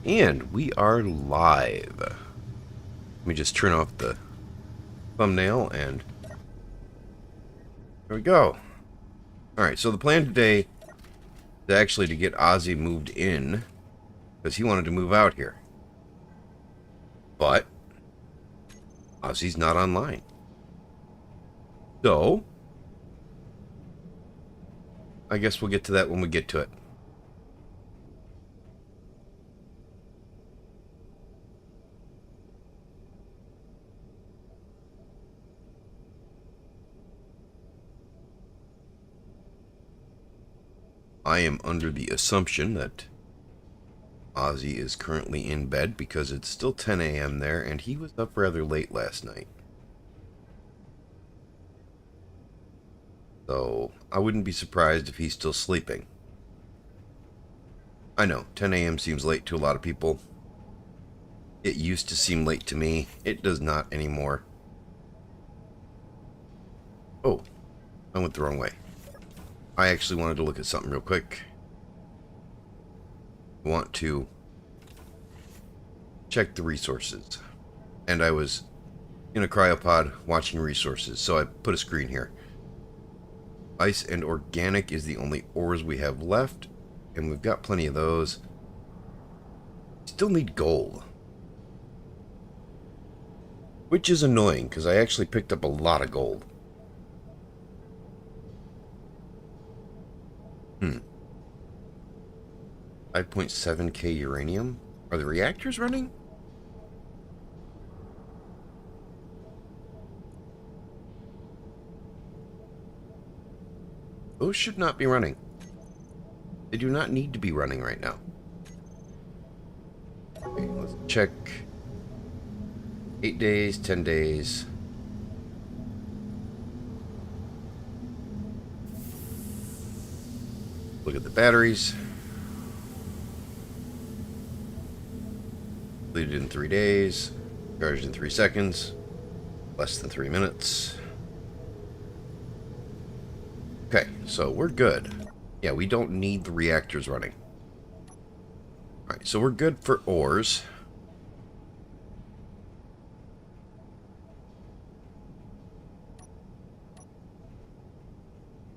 And we are live. Let me just turn off the thumbnail and there we go. Alright, so the plan today is actually to get Ozzy moved in because he wanted to move out here. But Ozzy's not online. So I guess we'll get to that when we get to it. I am under the assumption that Ozzy is currently in bed because it's still 10 a.m. there and he was up rather late last night. So I wouldn't be surprised if he's still sleeping. I know, 10 a.m. seems late to a lot of people. It used to seem late to me. It does not anymore. Oh, I went the wrong way. I actually wanted to look at something real quick. I want to check the resources. And I was in a cryopod watching resources, so I put a screen here. Ice and organic is the only ores we have left, and we've got plenty of those. Still need gold. Which is annoying, because I actually picked up a lot of gold. 5.7k uranium? Are the reactors running? Those should not be running. They do not need to be running right now. Okay, let's check. 8 days, 10 days. Look at the batteries. Completed in 3 days. Charged in 3 seconds. Less than 3 minutes. Okay, so we're good. Yeah, we don't need the reactors running. Alright, so we're good for ores.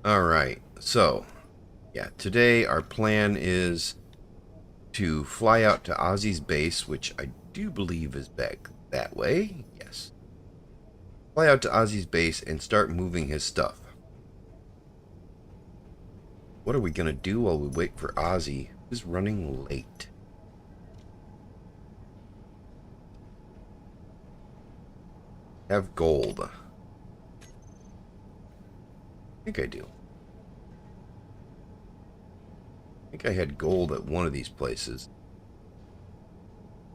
Alright, so yeah, today our plan is to fly out to Ozzy's base, which I do believe is back that way. Yes. Fly out to Ozzy's base and start moving his stuff. What are we going to do while we wait for Ozzy? He's running late. Have gold. I think I do. I think I had gold at one of these places.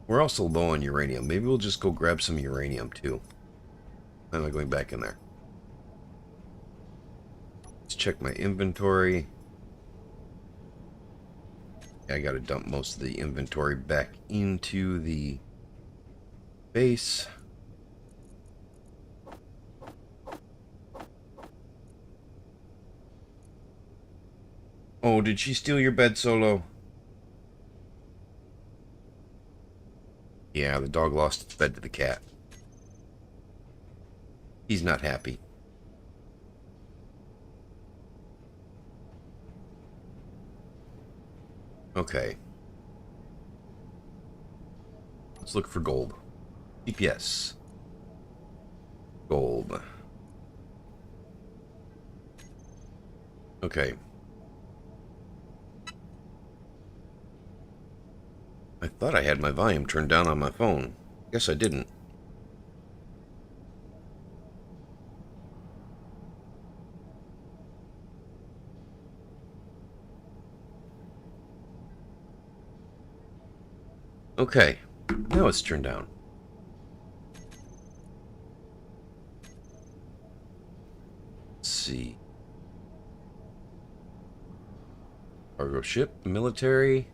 We're also low on uranium. Maybe we'll just go grab some uranium too. Why am I going back in there? Let's check my inventory. I gotta dump most of the inventory back into the base. Oh, did she steal your bed, Solo? Yeah, the dog lost its bed to the cat. He's not happy. Okay. Let's look for gold. GPS. Gold. Okay. I thought I had my volume turned down on my phone. Guess I didn't. Okay, now it's turned down. Let's see. Cargo ship, military.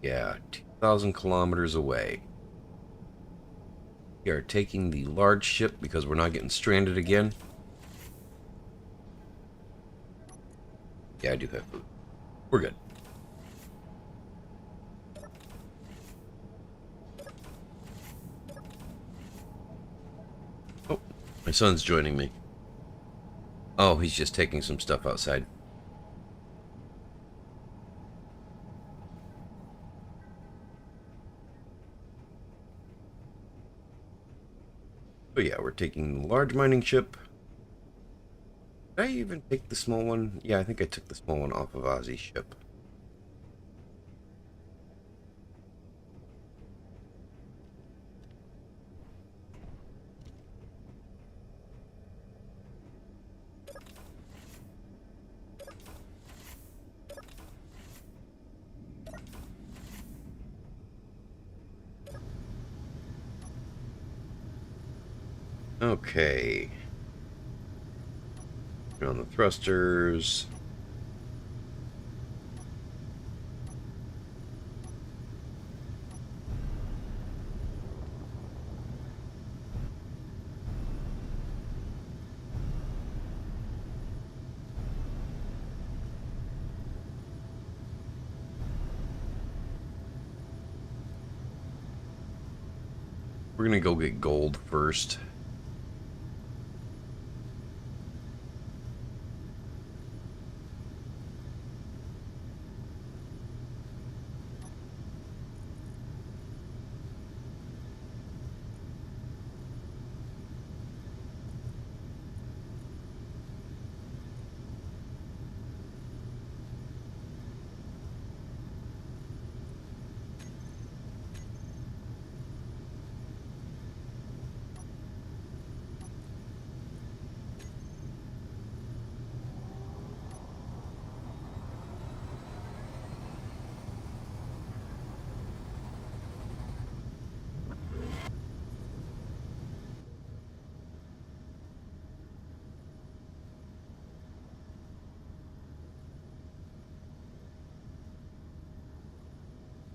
Yeah, 2,000 kilometers away. We are taking the large ship because we're not getting stranded again. Yeah, I do have food. We're good. Oh, my son's joining me. Oh, he's just taking some stuff outside. Oh yeah, we're taking the large mining ship. Did I even take the small one? Yeah, I think I took the small one off of Ozzy's ship. Okay. Turn on the thrusters. We're gonna go get gold first.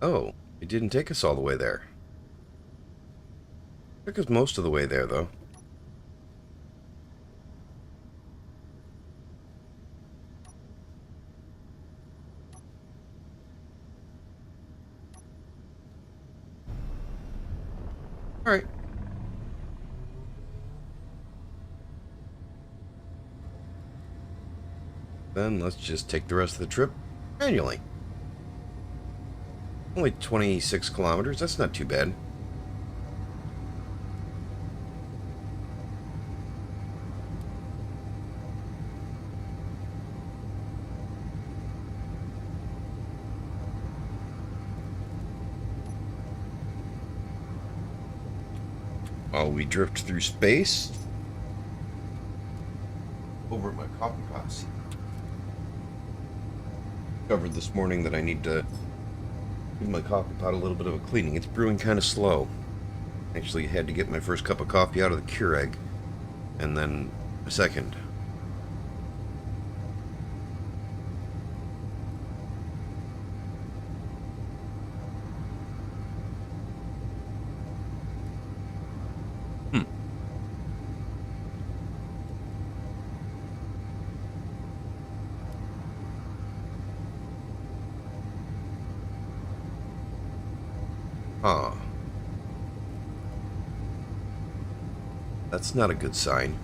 Oh, it didn't take us all the way there. It took us most of the way there, though. Alright. Then let's just take the rest of the trip manually. Only 26 kilometers, that's not too bad. While we drift through space. Over at my coffee pots. Discovered this morning that I need to give my coffee pot a little bit of a cleaning. It's brewing kind of slow. Actually had to get my first cup of coffee out of the Keurig, and then a second. Huh. That's not a good sign.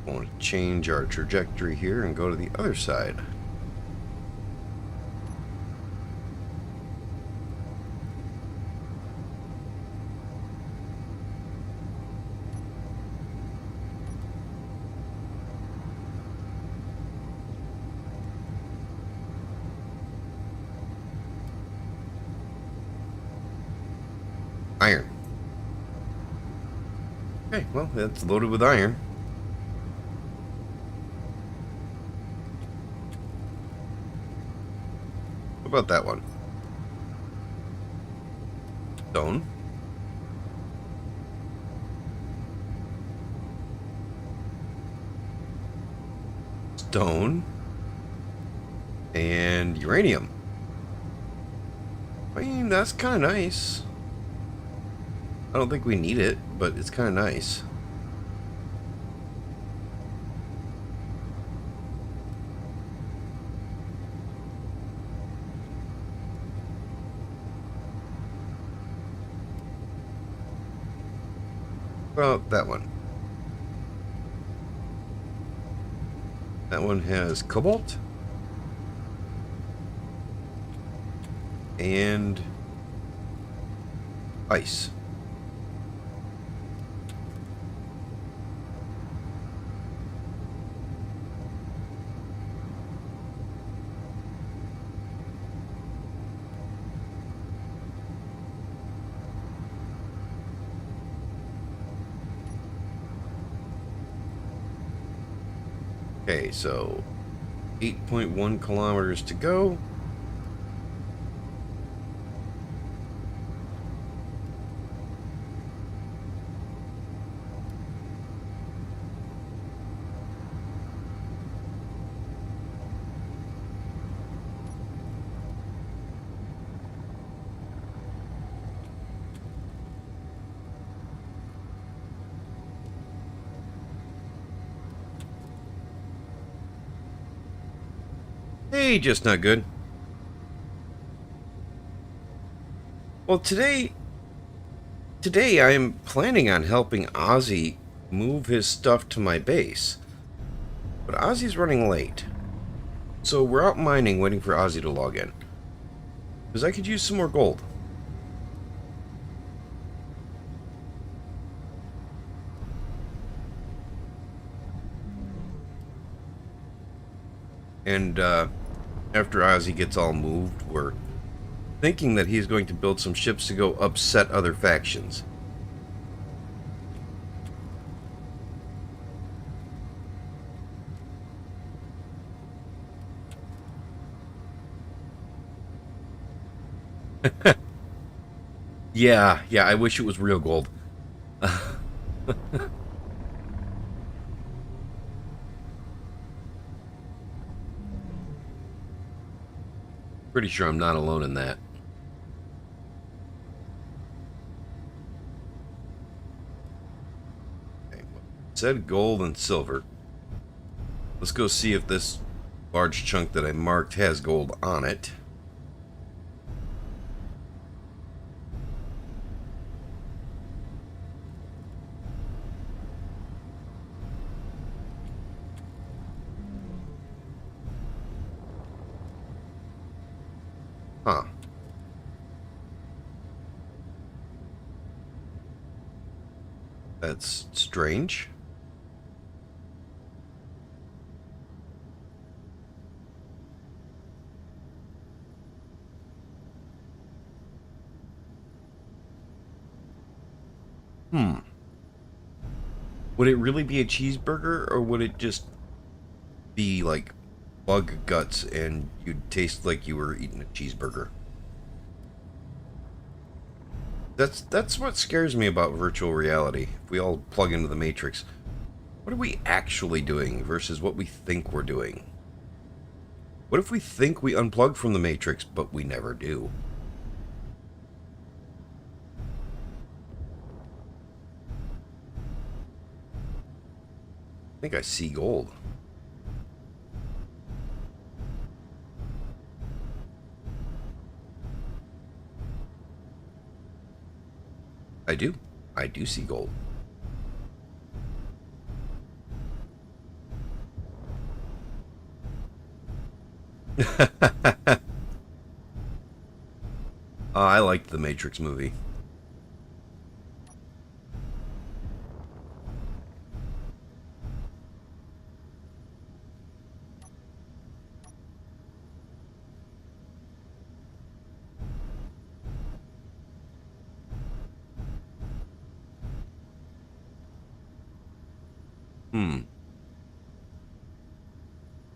I want to change our trajectory here and go to the other side. Iron. Okay, well, that's loaded with iron. What about that one? Stone. Stone. And uranium. I mean, that's kind of nice. I don't think we need it, but it's kind of nice. Well, that one. That one has cobalt. And ice. Okay, so 8.1 kilometers to go. Hey, just not good. Well, today I am planning on helping Ozzy move his stuff to my base. But Ozzy's running late. So we're out mining waiting for Ozzy to log in. Because I could use some more gold. And after Ozzy gets all moved, we're thinking that he's going to build some ships to go upset other factions. Yeah, I wish it was real gold. Pretty sure I'm not alone in that. Okay, well, said gold and silver. Let's go see if this large chunk that I marked has gold on it. Huh. That's strange. Would it really be a cheeseburger, or would it just be like bug guts and you'd taste like you were eating a cheeseburger? That's what scares me about virtual reality. If we all plug into the Matrix, what are we actually doing versus what we think we're doing? What if we think we unplug from the Matrix, but we never do? I think I see gold. I do. I do see gold. I liked the Matrix movie.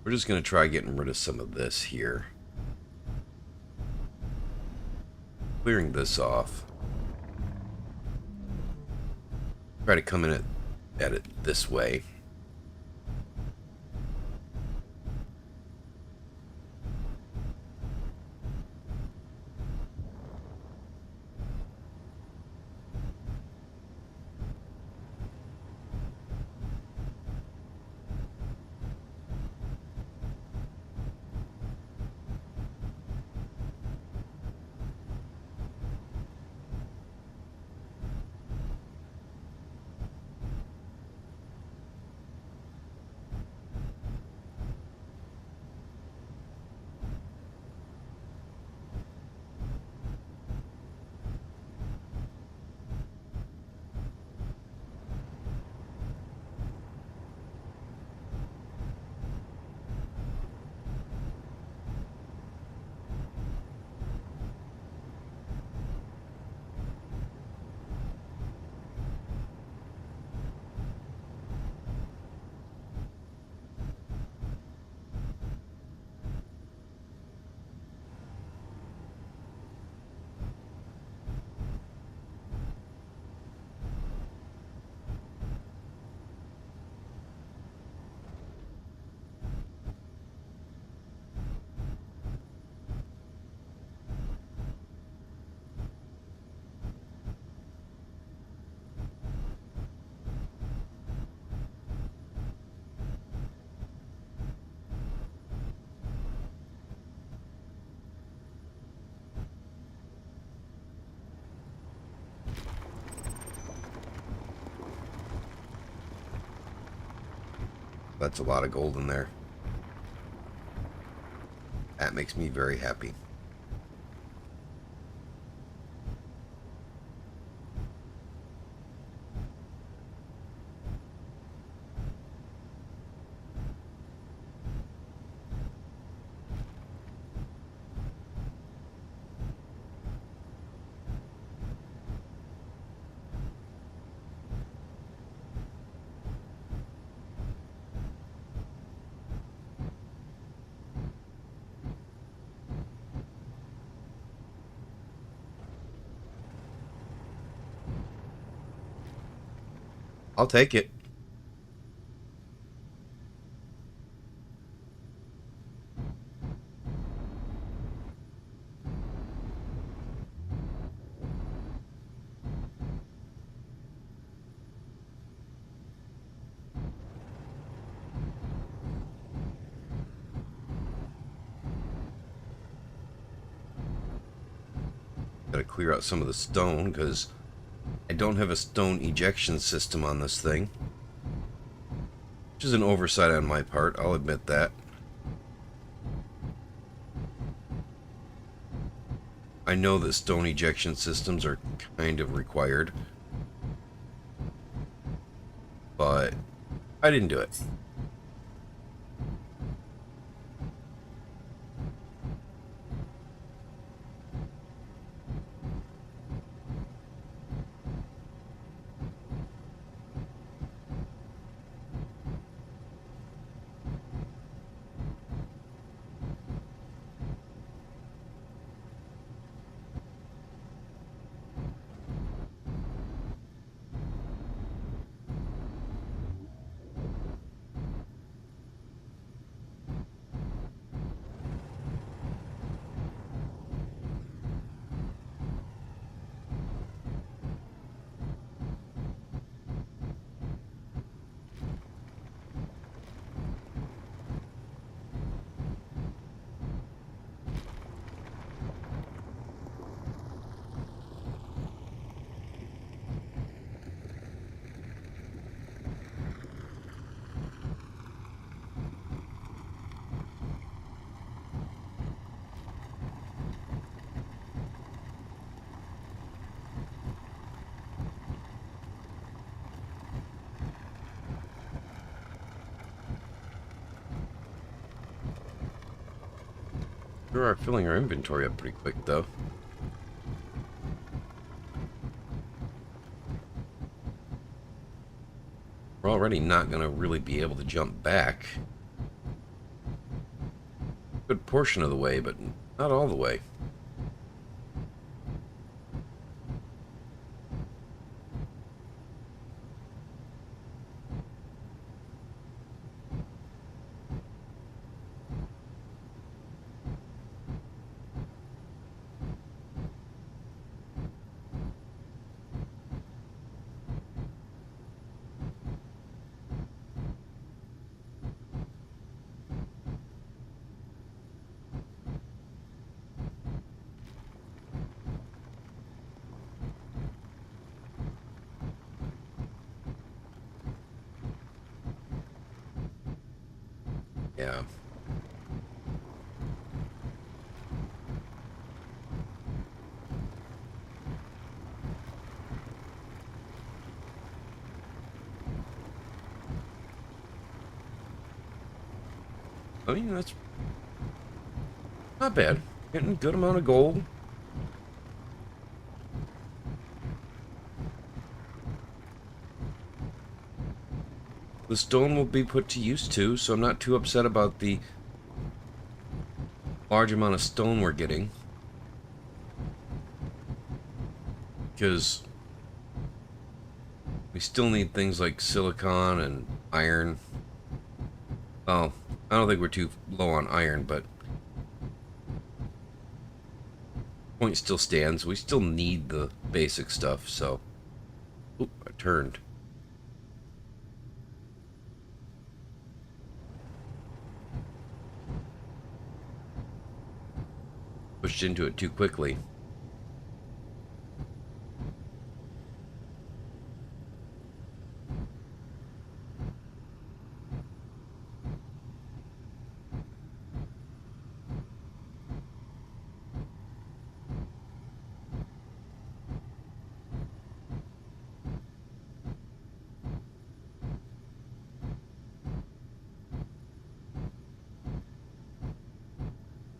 We're just going to try getting rid of some of this here. Clearing this off. Try to come in at it this way. That's a lot of gold in there. That makes me very happy. I'll take it. Gotta clear out some of the stone because I don't have a stone ejection system on this thing. Which is an oversight on my part, I'll admit that. I know that stone ejection systems are kind of required, but I didn't do it. We are filling our inventory up pretty quick, though. We're already not going to really be able to jump back. Good portion of the way, but not all the way. Yeah. I mean, that's not bad. Getting a good amount of gold. The stone will be put to use too, so I'm not too upset about the large amount of stone we're getting. Because we still need things like silicon and iron. Well, I don't think we're too low on iron, but point still stands. We still need the basic stuff, so... Oop, I turned. Pushed into it too quickly.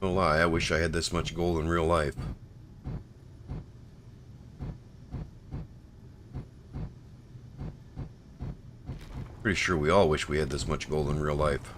No lie, I wish I had this much gold in real life. Pretty sure we all wish we had this much gold in real life.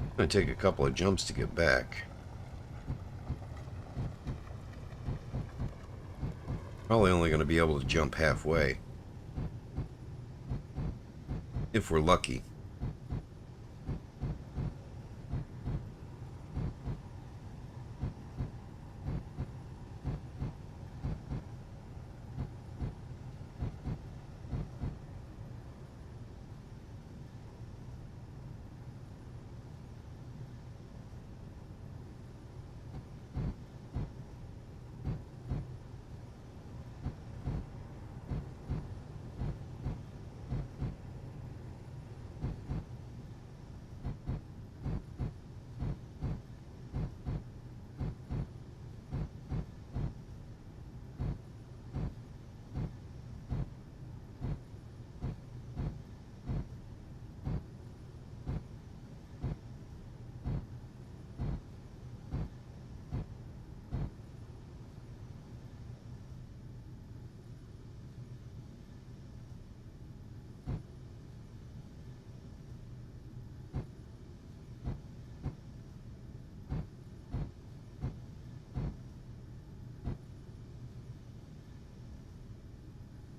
It's gonna take a couple of jumps to get back. Probably only gonna be able to jump halfway. If we're lucky.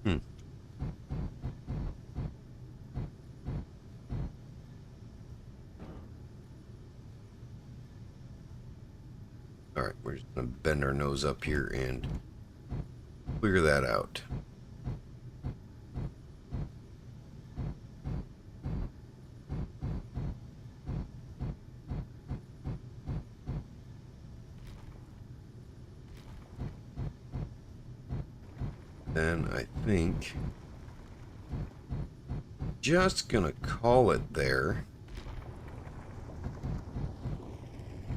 Hmm. Alright, we're just gonna bend our nose up here and clear that out. Then I think just gonna call it there,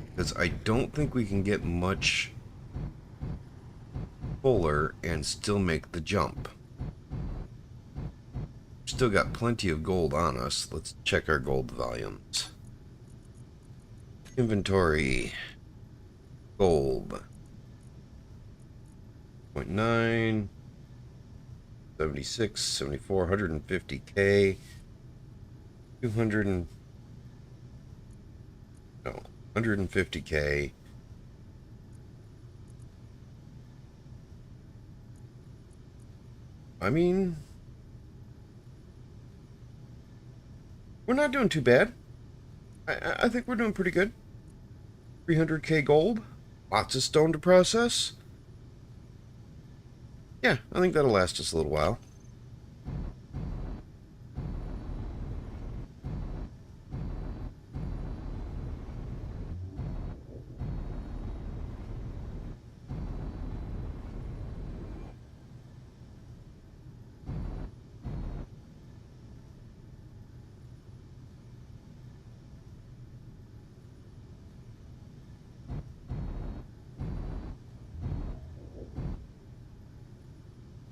because I don't think we can get much fuller and still make the jump. Still got plenty of gold on us. Let's check our gold volumes. Inventory. Gold. 0.9. 76, 74, 150k. 200 and... No. 150k. I mean... We're not doing too bad. I think we're doing pretty good. 300k gold. Lots of stone to process. Yeah, I think that'll last us a little while.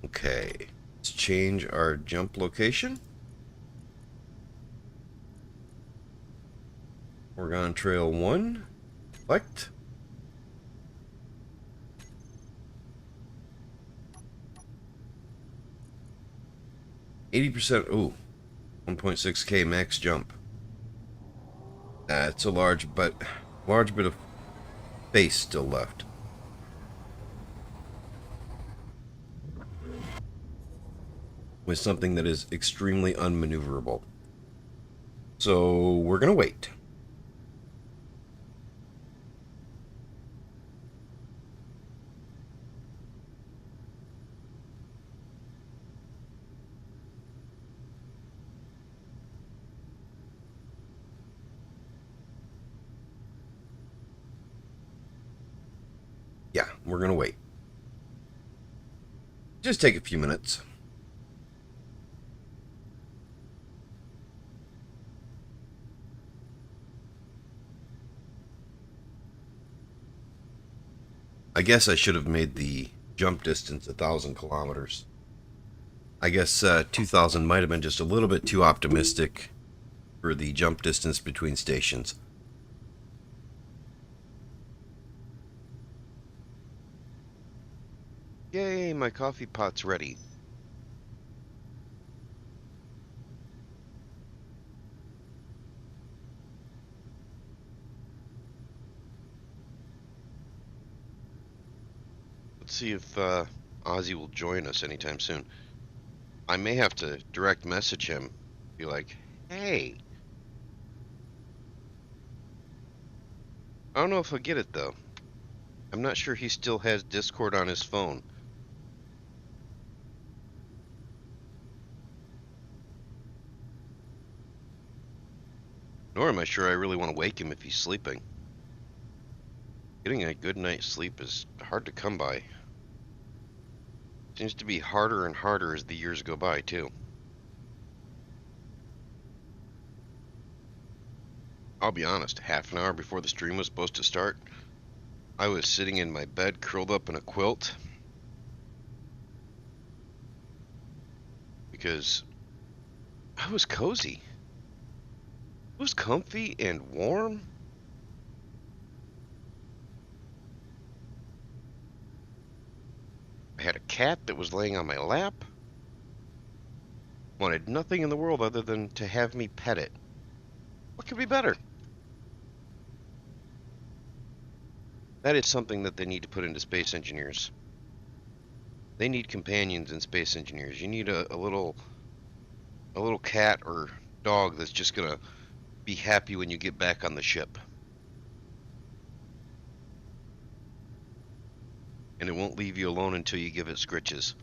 Okay, let's change our jump location. Oregon Trail 1. Select. %. Ooh, 1.6k max jump. That's a large bit of space still left. With something that is extremely unmaneuverable. So we're gonna wait. we're gonna wait. Just take a few minutes. I guess I should have made the jump distance 1,000 kilometers. I guess 2,000 might have been just a little bit too optimistic for the jump distance between stations. Yay, my coffee pot's ready. Let's see if Ozzy will join us anytime soon. I may have to direct message him. Be like, hey. I don't know if he'll get it, though. I'm not sure he still has Discord on his phone. Nor am I sure I really want to wake him if he's sleeping. Getting a good night's sleep is hard to come by. Seems to be harder and harder as the years go by, too. I'll be honest, half an hour before the stream was supposed to start, I was sitting in my bed curled up in a quilt because I was cozy. It was comfy and warm. I had a cat that was laying on my lap. Wanted nothing in the world other than to have me pet it. What could be better? That is something that they need to put into space engineers. They need companions in space engineers. You need a little cat or dog that's just gonna be happy when you get back on the ship. And it won't leave you alone until you give it scritches.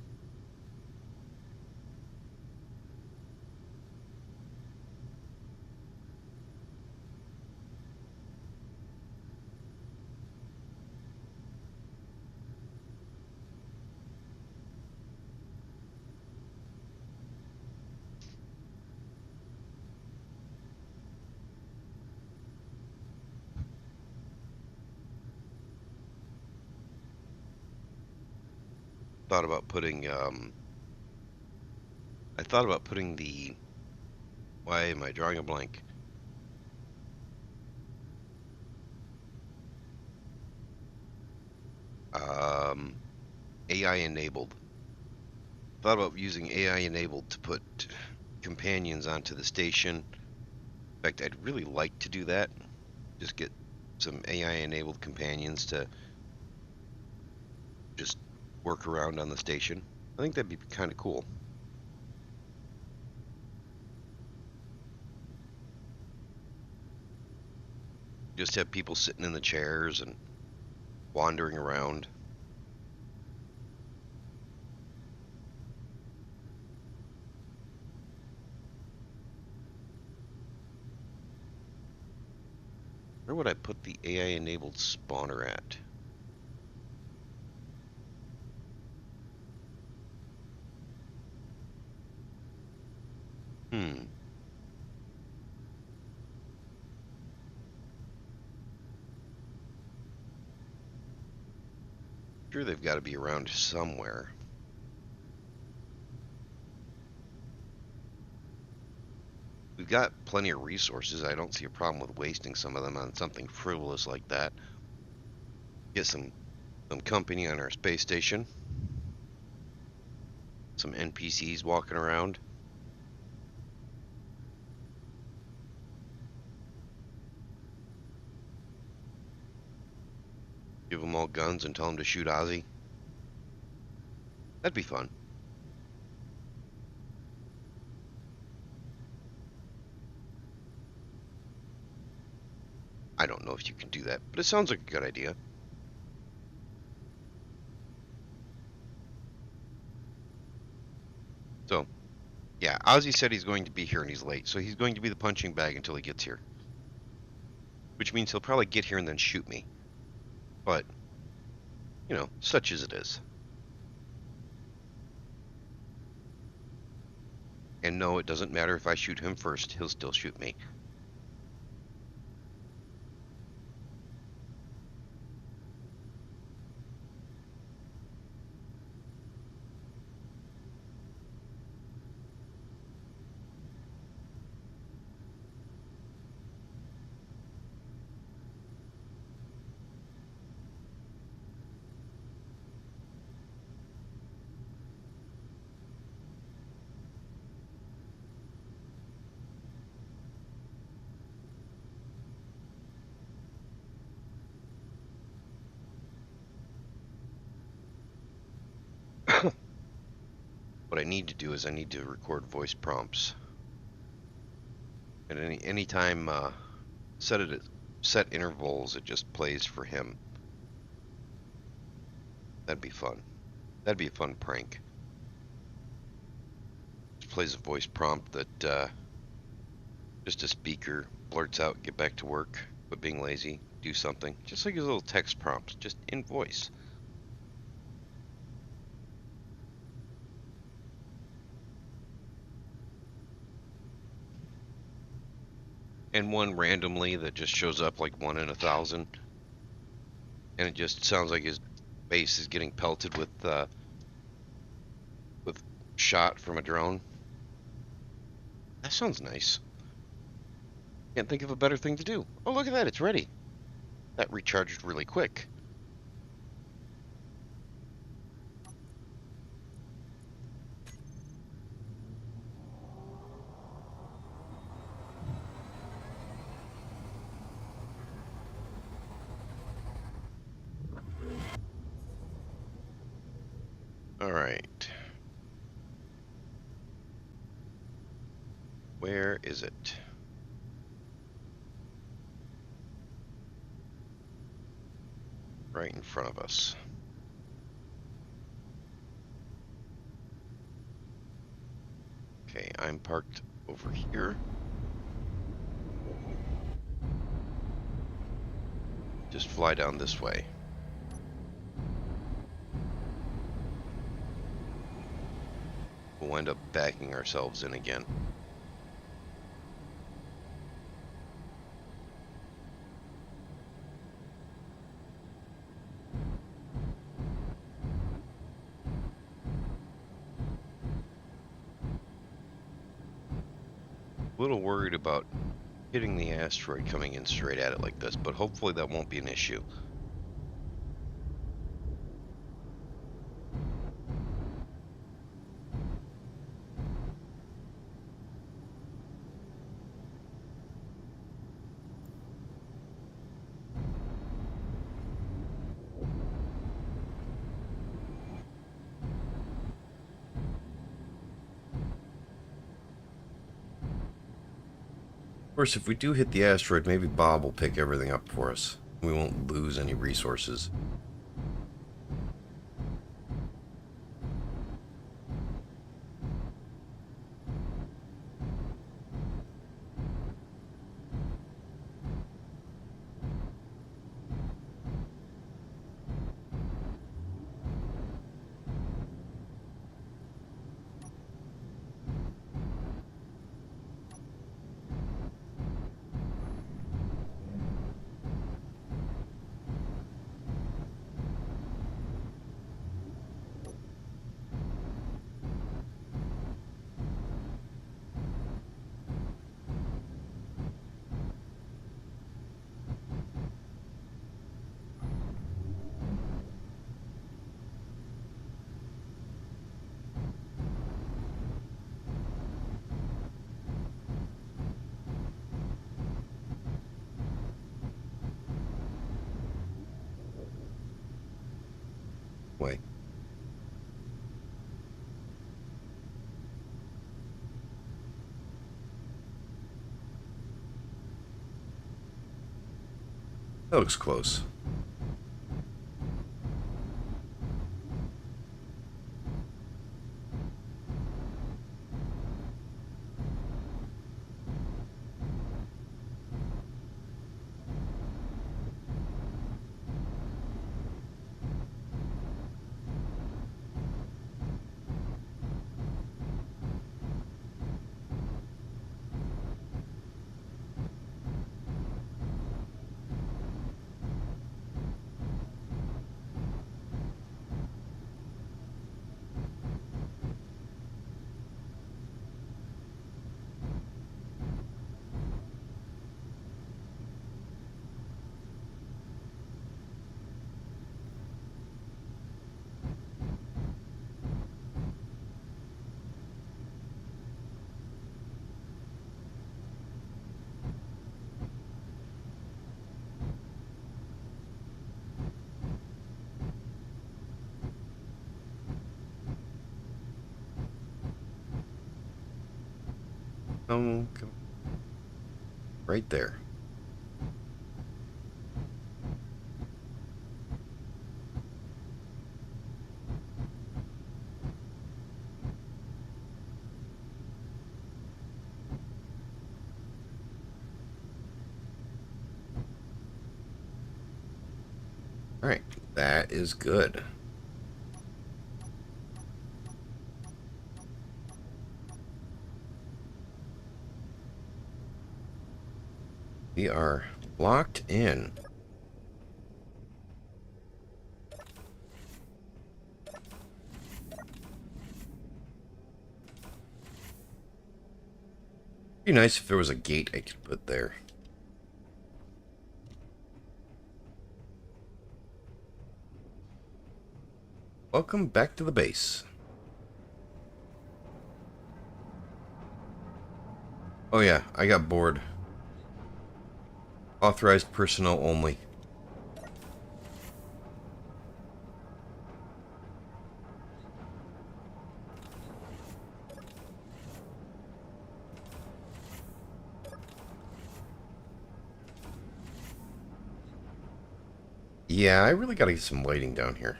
Thought about putting I thought about putting the, why am I drawing a blank? AI enabled. Thought about using AI enabled to put companions onto the station. In fact, I'd really like to do that. Just get some AI enabled companions to just work around on the station. I think that'd be kind of cool. Just have people sitting in the chairs and wandering around. Where would I put the AI enabled spawner at? Sure, they've got to be around somewhere. We've got plenty of resources. I don't see a problem with wasting some of them on something frivolous like that. Get some company on our space station. Some NPCs walking around. Give them all guns and tell them to shoot Ozzy. That'd be fun. I don't know if you can do that, but it sounds like a good idea. So, yeah, Ozzy said he's going to be here and he's late, so he's going to be the punching bag until he gets here. Which means he'll probably get here and then shoot me. But You know, such as it is. And no, it doesn't matter if I shoot him first, he'll still shoot me. What I need to do is I need to record voice prompts. And any time set it at set intervals, it just plays for him. That'd be fun. That'd be a fun prank. Just plays a voice prompt that just a speaker blurts out, "Get back to work, quit being lazy, do something." Just like his little text prompts, just in voice. And one randomly that just shows up like 1 in 1,000. And it just sounds like his base is getting pelted with shot from a drone. That sounds nice. Can't think of a better thing to do. Oh, look at that, it's ready. That recharged really quick. All right. Where is it? Right in front of us. Okay, I'm parked over here. Just fly down this way. We'll end up backing ourselves in again. A little worried about hitting the asteroid coming in straight at it like this, but hopefully that won't be an issue. Of course, if we do hit the asteroid, maybe Bob will pick everything up for us. We won't lose any resources. Wait. That looks close. come. Right there. Alright, that is good. We are locked in. Be nice if there was a gate I could put there. Welcome back to the base. Oh yeah, I got bored. Authorized personnel only. Yeah, I really gotta get some lighting down here.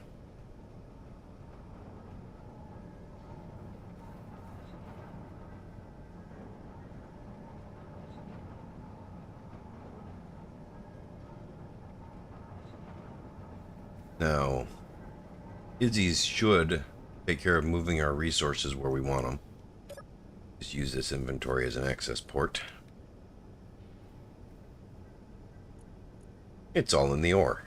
Now, Izzy's should take care of moving our resources where we want them. Just use this inventory as an access port. It's all in the ore.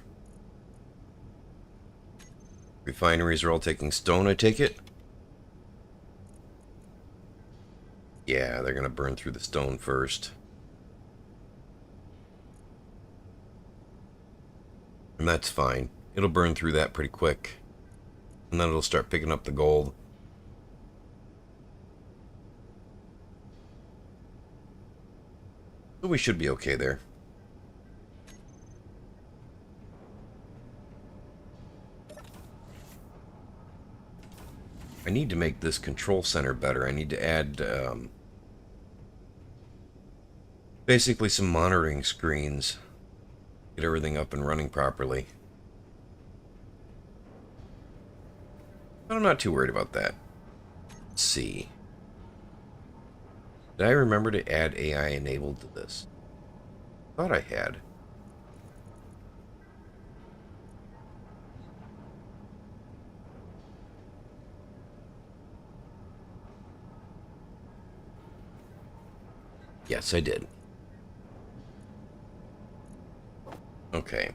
Refineries are all taking stone, I take it? Yeah, they're gonna burn through the stone first. And that's fine. It'll burn through that pretty quick. And then it'll start picking up the gold. So we should be okay there. I need to make this control center better. I need to add basically some monitoring screens. Get everything up and running properly. But I'm not too worried about that. Let's see. Did I remember to add AI enabled to this? Thought I had. Yes, I did. Okay.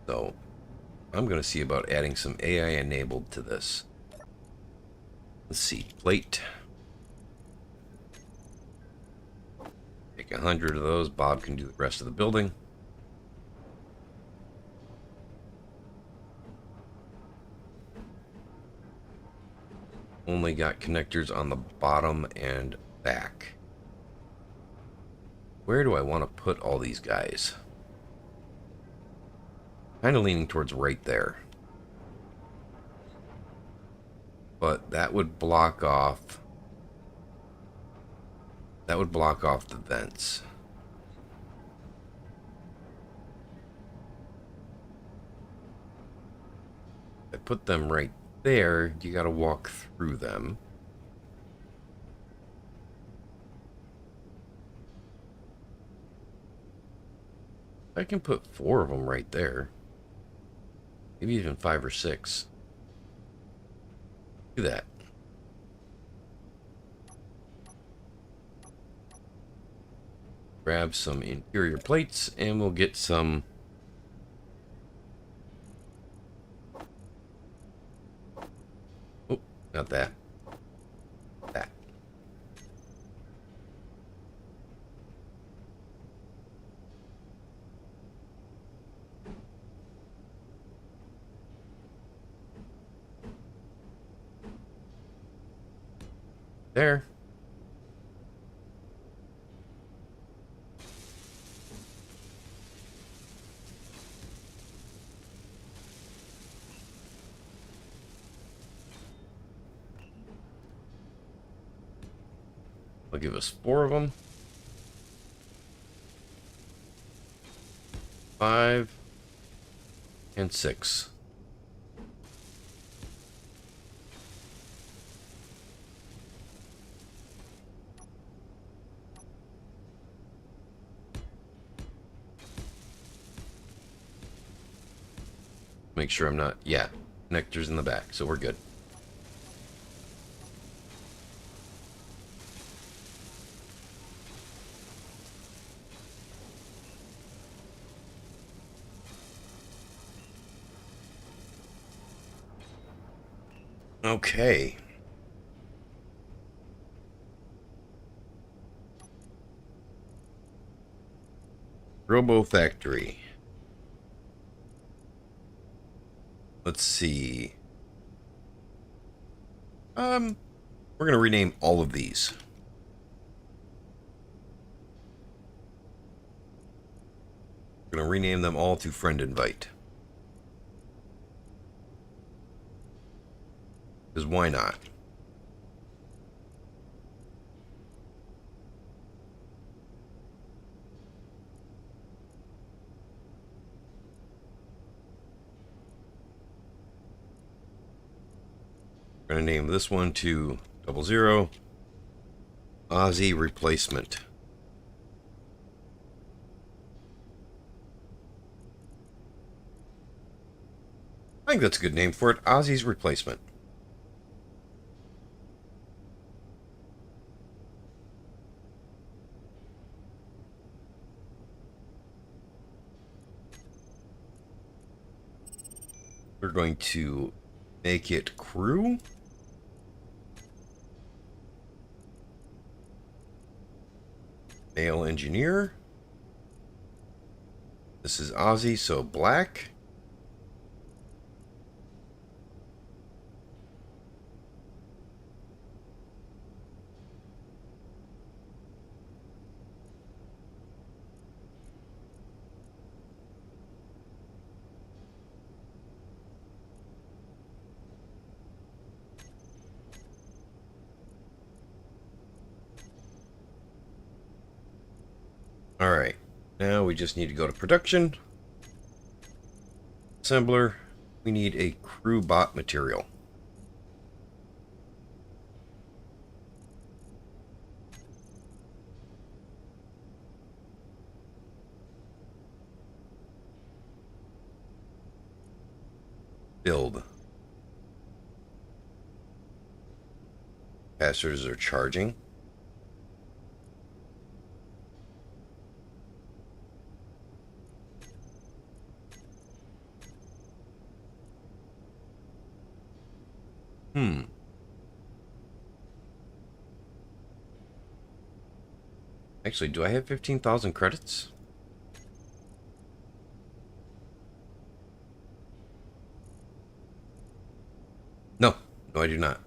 So, I'm going to see about adding some AI enabled to this. Let's see. Plate. Take 100 of those. Bob can do the rest of the building. Only got connectors on the bottom and back. Where do I want to put all these guys? Kind of leaning towards right there. But that would block off... That would block off the vents. I put them right there, you gotta walk through them. I can put 4 of them right there. Maybe even 5 or 6. Do that. Grab some interior plates and we'll get some... Oh, not that. That. There. I'll give us 4 of them. 5 and 6. Make sure I'm not, yeah, connectors in the back, so we're good. Okay. Robo Factory. Let's see. We're going to rename all of these. We're going to rename them all to Friend Invite. Because why not? We're going to name this one to 00 Aussie Replacement. I think that's a good name for it. Ozzy's Replacement. We're going to make it crew. Male engineer. This is Ozzy, so black. Alright, now we just need to go to production. Assembler, we need a crew bot material. Build. Passers are charging. Actually, do I have 15,000 credits? No, I do not.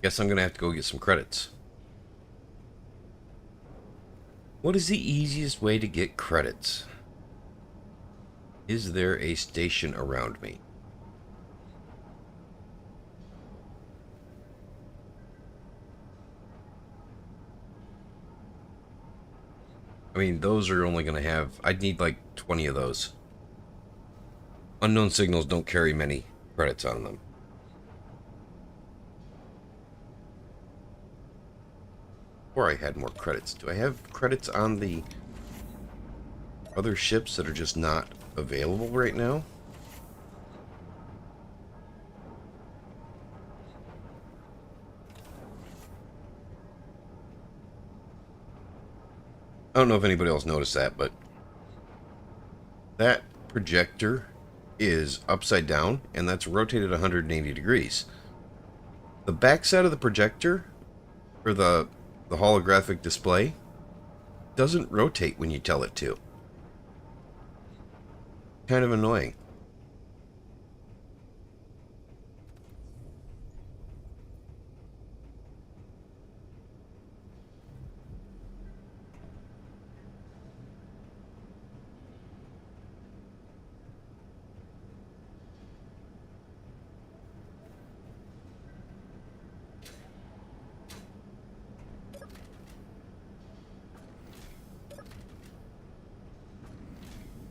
Guess I'm gonna have to go get some credits. What is the easiest way to get credits? Is there a station around me? I mean, those are only going to have... I'd need like 20 of those. Unknown signals don't carry many credits on them. Or I had more credits. Do I have credits on the other ships that are just not available right now? I don't know if anybody else noticed that, but that projector is upside down, and that's rotated 180 degrees. The back side of the projector, or the holographic display, doesn't rotate when you tell it to. Kind of annoying.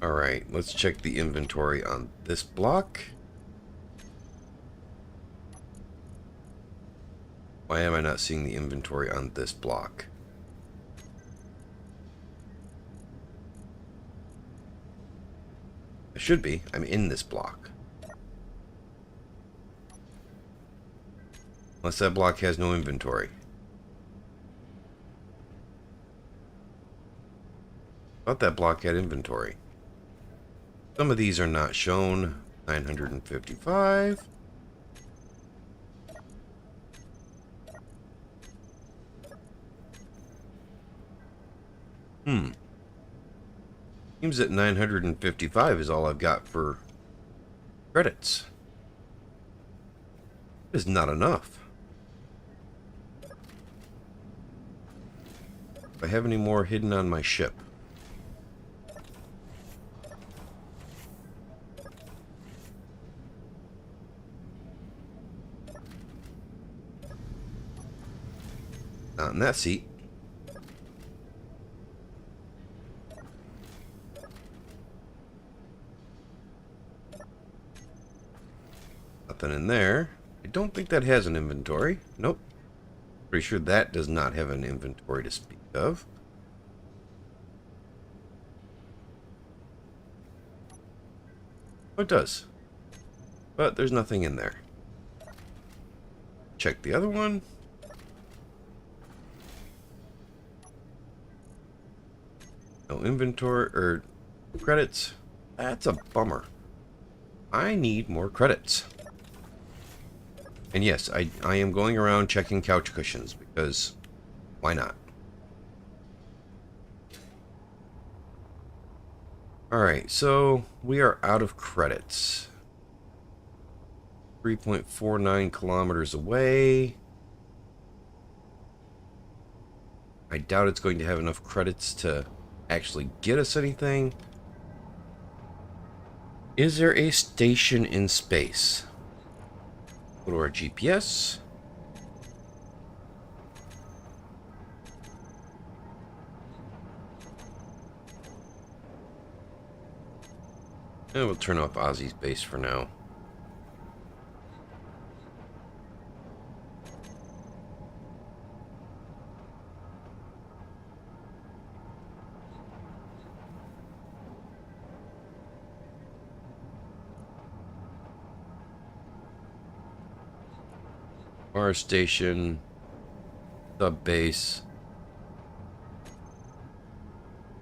Alright, let's check the inventory on this block. Why am I not seeing the inventory on this block? I should be. I'm in this block. Unless that block has no inventory. Thought that block had inventory. Some of these are not shown. 955. Seems that 955 is all I've got for credits. Is not enough. Do I have any more hidden on my ship? Not in that seat. Nothing in there. I don't think that has an inventory. Nope. Pretty sure that does not have an inventory to speak of. Oh, it does. But there's nothing in there. Check the other one. No inventory or credits. That's a bummer. I need more credits. And yes, I am going around checking couch cushions because why not? Alright, so we are out of credits. 3.49 kilometers away. I doubt it's going to have enough credits to actually get us anything. Is there a station in space? Go to our GPS. And we'll turn off Ozzy's base for now. Our station, sub base,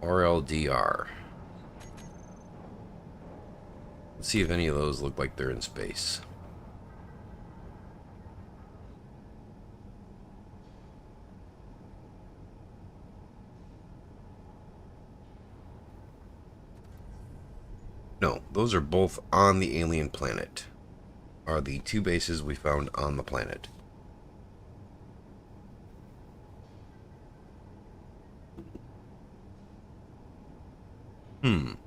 RLDR. Let's see if any of those look like they're in space. No, those are both on the alien planet. Are the two bases we found on the planet. So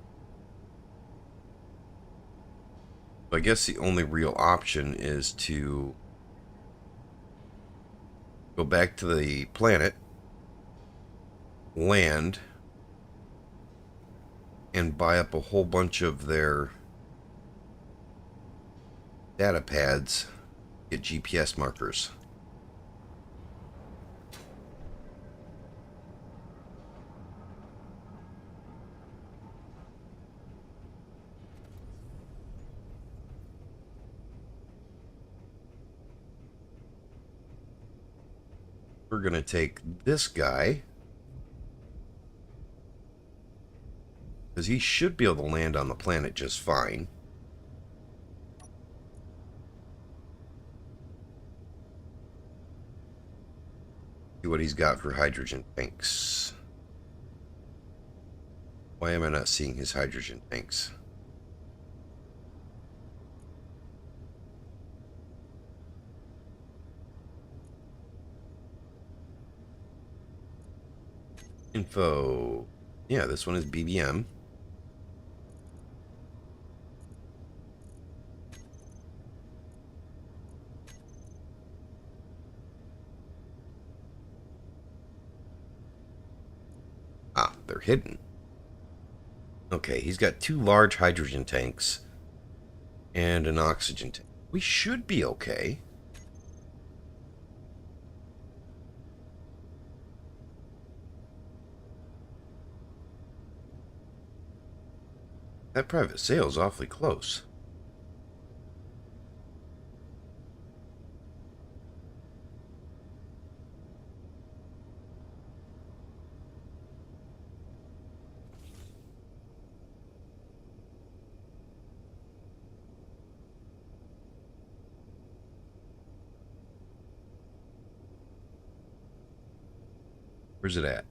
I guess the only real option is to go back to the planet, land, and buy up a whole bunch of their data pads, get GPS markers. We're going to take this guy, because he should be able to land on the planet just fine. See what he's got for hydrogen tanks. Why am I not seeing his hydrogen tanks? Info. Yeah, this one is BBM. Ah, they're hidden. Okay, he's got 2 large hydrogen tanks and an oxygen tank. We should be okay. That private sale is awfully close. Where's it at?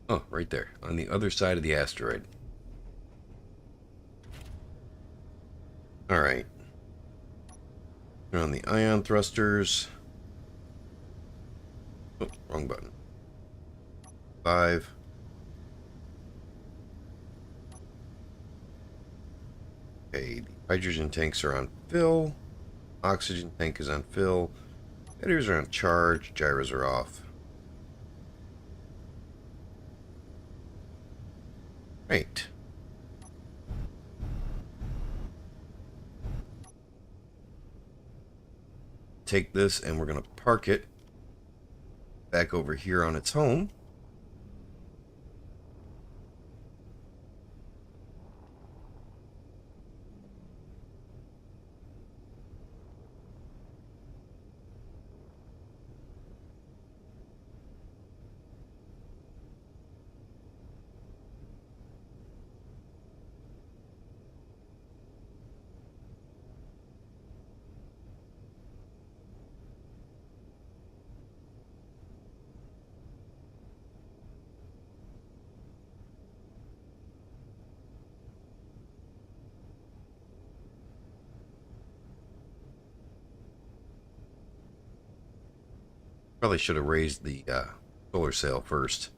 Oh, right there, on the other side of the asteroid. Alright. Turn on the ion thrusters. Oh, wrong button. 5. Okay, the hydrogen tanks are on fill. Oxygen tank is on fill. Batteries are on charge. Gyros are off. Right. Take this and we're going to park it back over here on its home. Probably should have raised the solar sail first.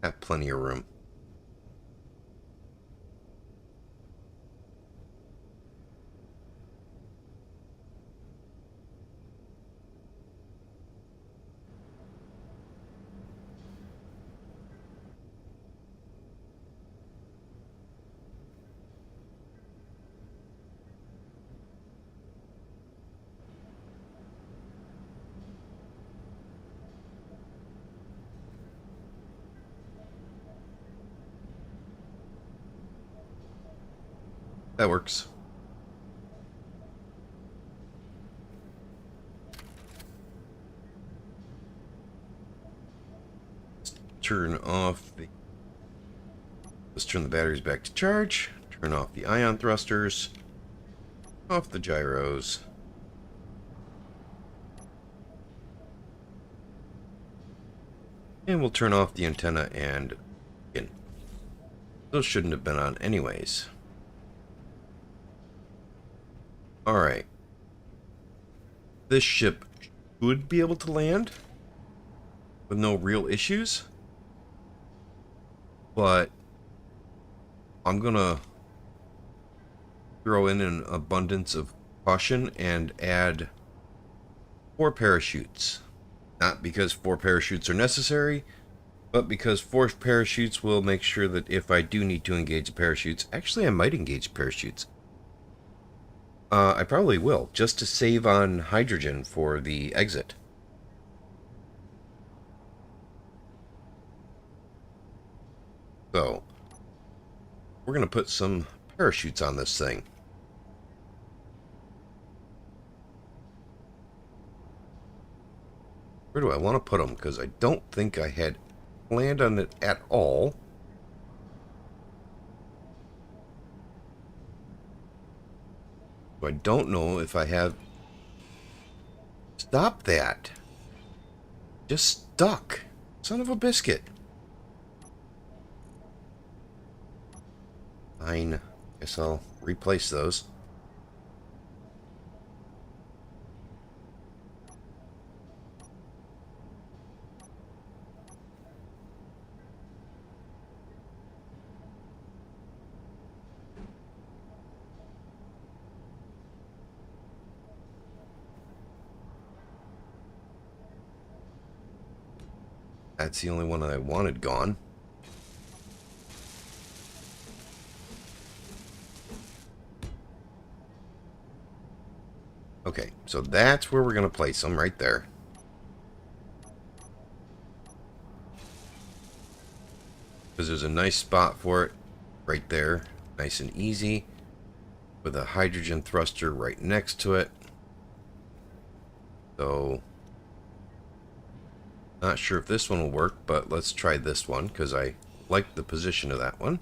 Have plenty of room. That works. Turn off the... Let's turn the batteries back to charge. Turn off the ion thrusters. Off the gyros. And we'll turn off the antenna and in. Those shouldn't have been on anyways. Alright. This ship should be able to land with no real issues. But I'm gonna throw in an abundance of caution and add 4 parachutes. Not because 4 parachutes are necessary, but because 4 parachutes will make sure that if I do need to engage the parachutes, actually I might engage parachutes. I probably will, just to save on hydrogen for the exit. So, we're going to put some parachutes on this thing. Where do I want to put them? Because I don't think I had planned on it at all. I don't know if I have... Stop that! Just stuck. Son of a biscuit. Fine. Guess I'll replace those. That's the only one I wanted gone. Okay, so that's where we're going to place them, right there. Because there's a nice spot for it right there. Nice and easy. With a hydrogen thruster right next to it. So, not sure if this one will work, but let's try this one because I like the position of that one.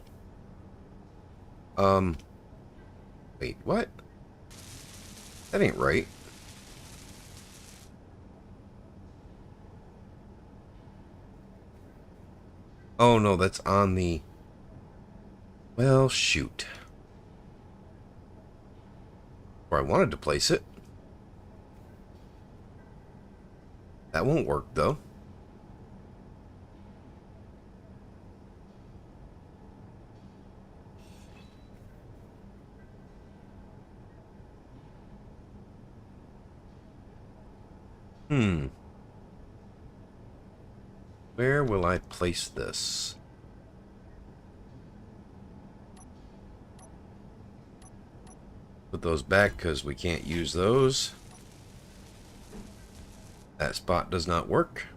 Wait, what? That ain't right. Oh no, that's on the... Well, shoot. Where I wanted to place it. That won't work though. Where will I place this? Put those back because we can't use those. That spot does not work.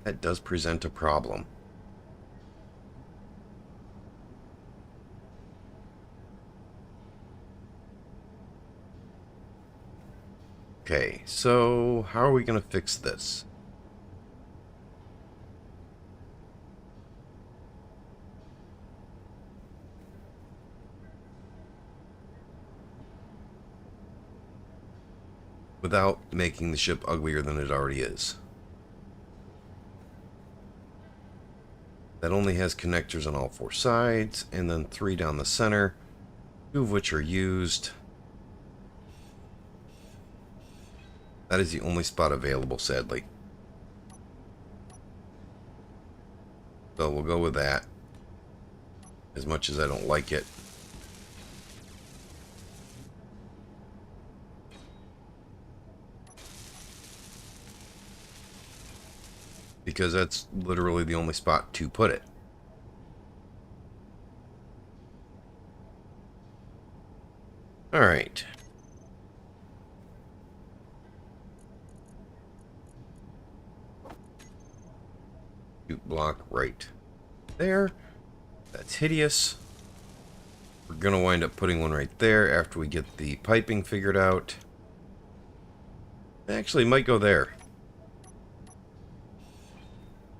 That does present a problem. Okay, so how are we going to fix this? Without making the ship uglier than it already is. That only has connectors on all 4 sides, and then 3 down the center, 2 of which are used. That is the only spot available, sadly. So we'll go with that. As much as I don't like it. Because that's literally the only spot to put it. Alright. Chute block right there. That's hideous. We're going to wind up putting one right there after we get the piping figured out. Actually, might go there.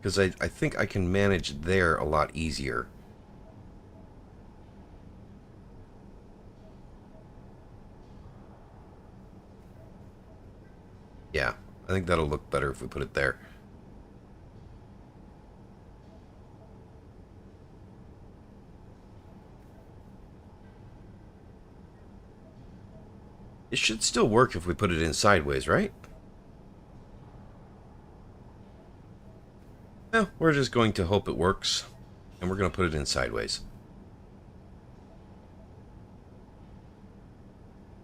Because I think I can manage there a lot easier. Yeah, I think that'll look better if we put it there. It should still work if we put it in sideways, right? No, we're just going to hope it works, and we're going to put it in sideways.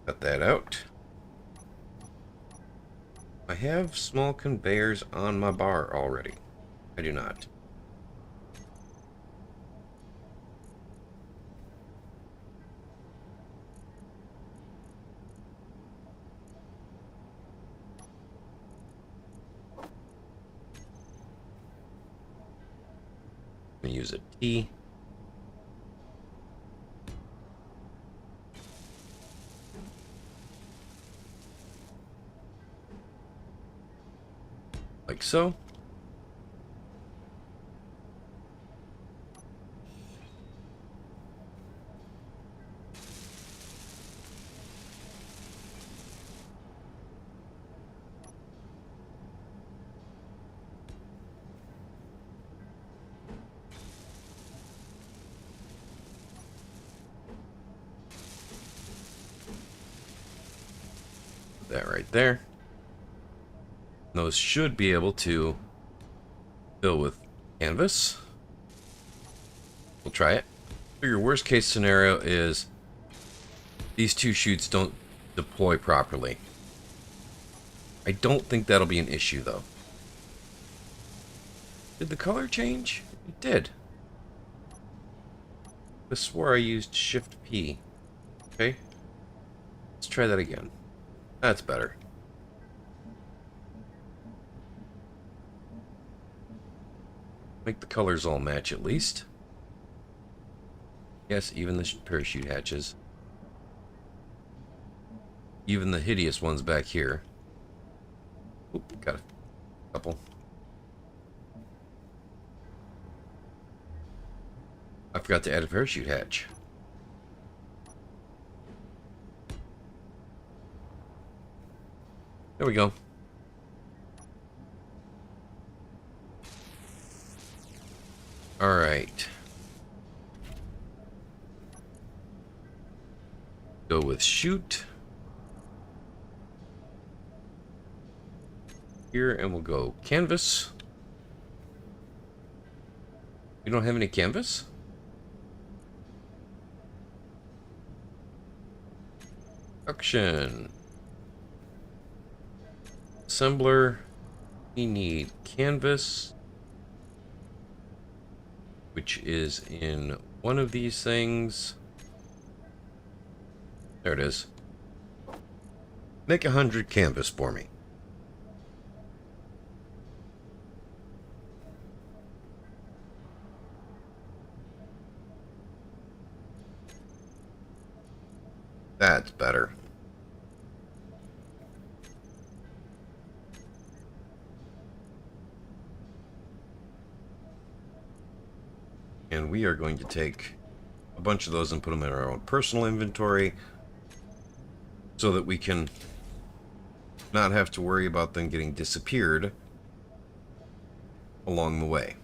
Cut that out. I have small conveyors on my bar already. I do not. I'm going to use a T. Like so. that right there. Those should be able to fill with canvas. We'll try it. So your worst case scenario is these two chutes don't deploy properly. I don't think that'll be an issue though. Did the color change? It did. I swore I used Shift P. Okay. Let's try that again. That's better. Make the colors all match at least. Yes, even the parachute hatches. Even the hideous ones back here. Oop, got a couple. I forgot to add a parachute hatch. There we go. All right. Go with chute. Here, and we'll go canvas. You don't have any canvas? Production. Assembler. We need canvas, which is in one of these things. There it is. Make 100 canvas for me. That's better. And we are going to take a bunch of those and put them in our own personal inventory so that we can not have to worry about them getting disappeared along the way.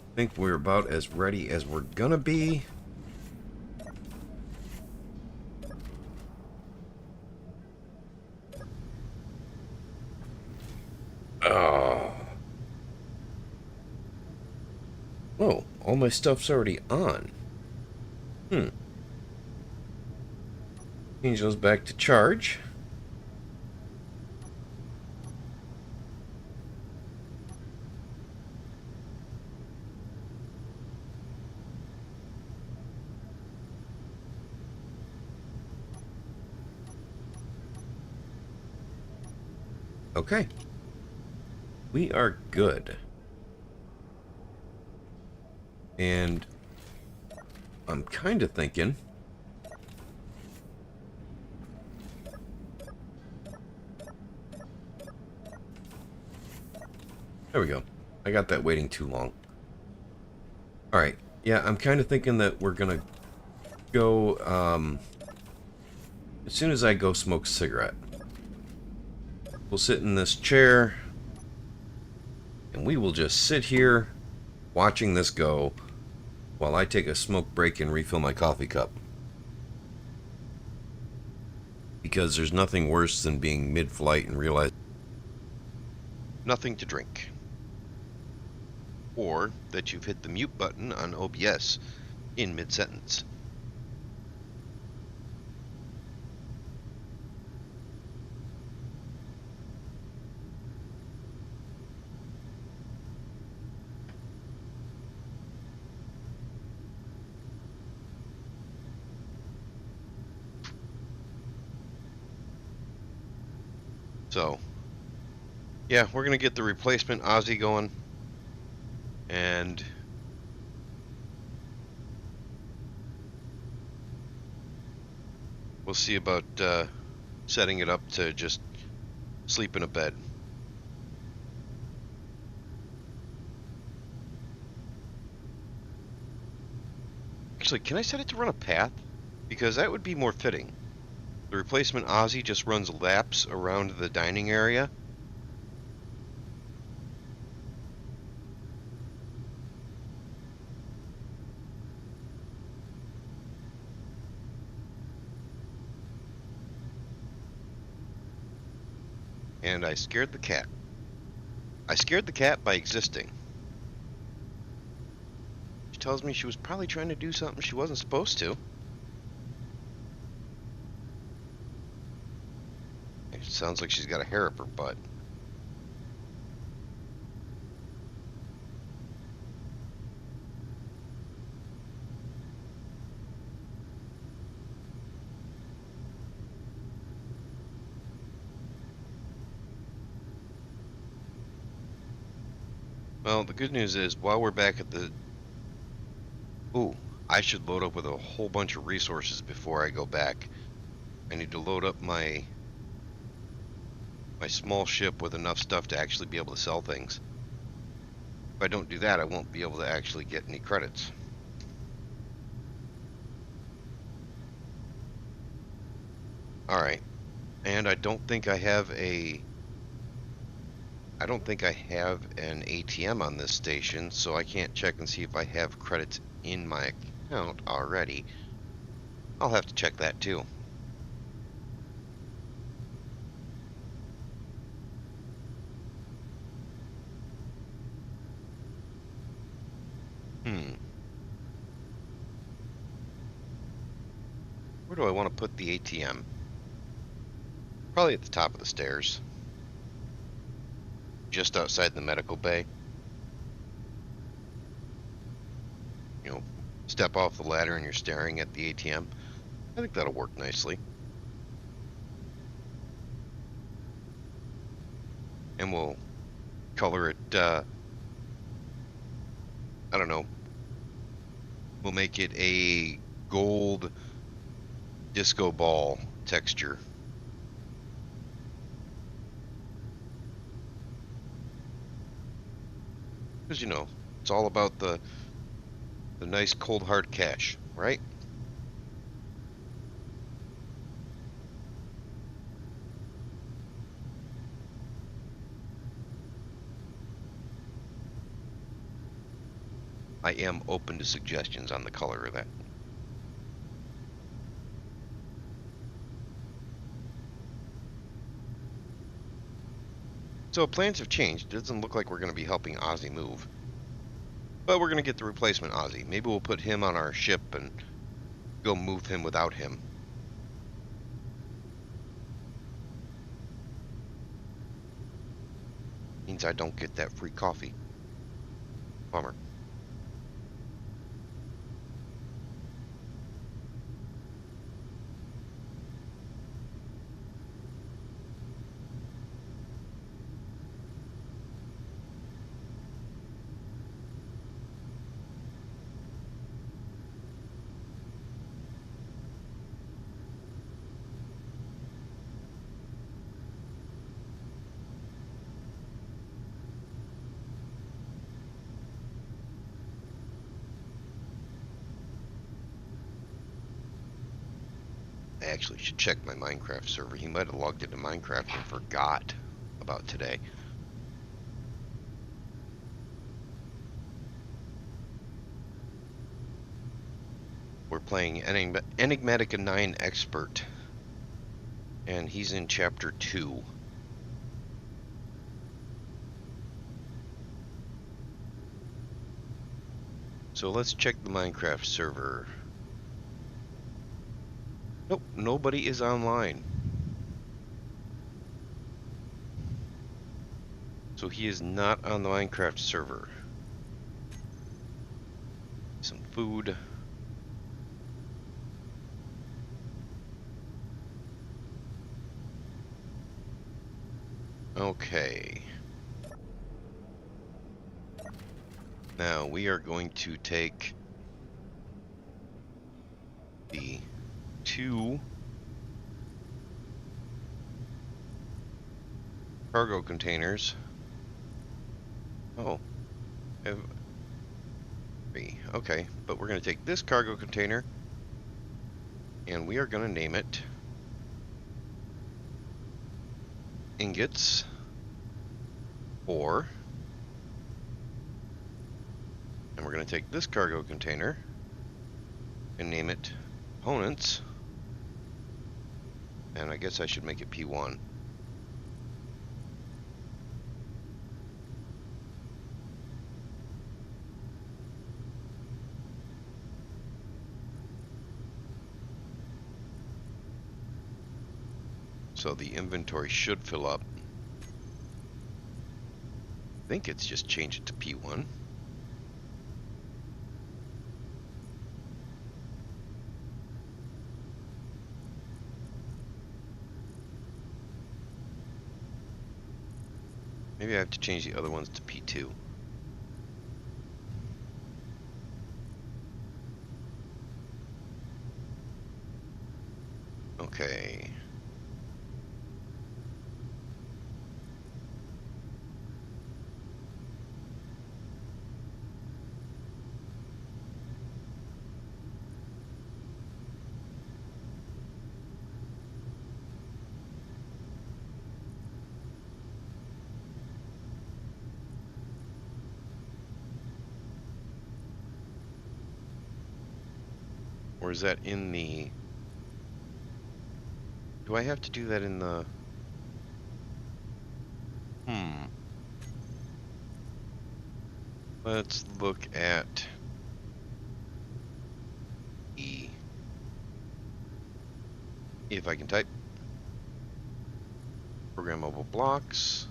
I think we're about as ready as we're gonna be. Oh, all my stuff's already on. Change those back to charge. Okay. We are good. And I'm kind of thinking there we go. I got that waiting too long. Alright. Yeah, I'm kind of thinking that we're gonna go as soon as I go smoke a cigarette. We'll sit in this chair, and we will just sit here watching this go while I take a smoke break and refill my coffee cup. Because there's nothing worse than being mid-flight and realize nothing to drink. Or that you've hit the mute button on OBS in mid-sentence. So, yeah, we're going to get the replacement Aussie going, and we'll see about setting it up to just sleep in a bed. Actually, can I set it to run a path? Because that would be more fitting. The replacement Aussie just runs laps around the dining area. And I scared the cat. I scared the cat by existing. She tells me she was probably trying to do something she wasn't supposed to. It sounds like she's got a hair up her butt. Well, the good news is, while we're back at the... Ooh, I should load up with a whole bunch of resources before I go back. I need to load up my small ship with enough stuff to actually be able to sell things. If I don't do that, I won't be able to actually get any credits. Alright, and I don't think I have an ATM on this station, so I can't check and see if I have credits in my account already. I'll have to check that too. Where do I want to put the ATM? Probably at the top of the stairs. Just outside the medical bay. You know, step off the ladder and you're staring at the ATM. I think that'll work nicely. And we'll color it, I don't know. We'll make it a gold disco ball texture. Because, you know, it's all about the nice cold hard cash, right? I am open to suggestions on the color of that. So plans have changed. It doesn't look like we're going to be helping Ozzy move. But we're going to get the replacement Ozzy. Maybe we'll put him on our ship and go move him without him. Means I don't get that free coffee. Bummer. I actually should check my Minecraft server. He might have logged into Minecraft and forgot about today. We're playing Enigmatica 9 Expert, and he's in Chapter 2. So let's check the Minecraft server. Nope, nobody is online. So he is not on the Minecraft server. Some food. Okay. Now we are going to take the 2 cargo containers. Oh, have 3. Okay, but we're going to take this cargo container and we are going to name it ingots, ore, and we're going to take this cargo container and name it components, and I guess I should make it P1. So the inventory should fill up. I think it's just changed it to P1. Maybe I have to change the other ones to P2. Okay. Or is that in the... Do I have to do that in the... Let's look at E. If I can type. Programmable blocks.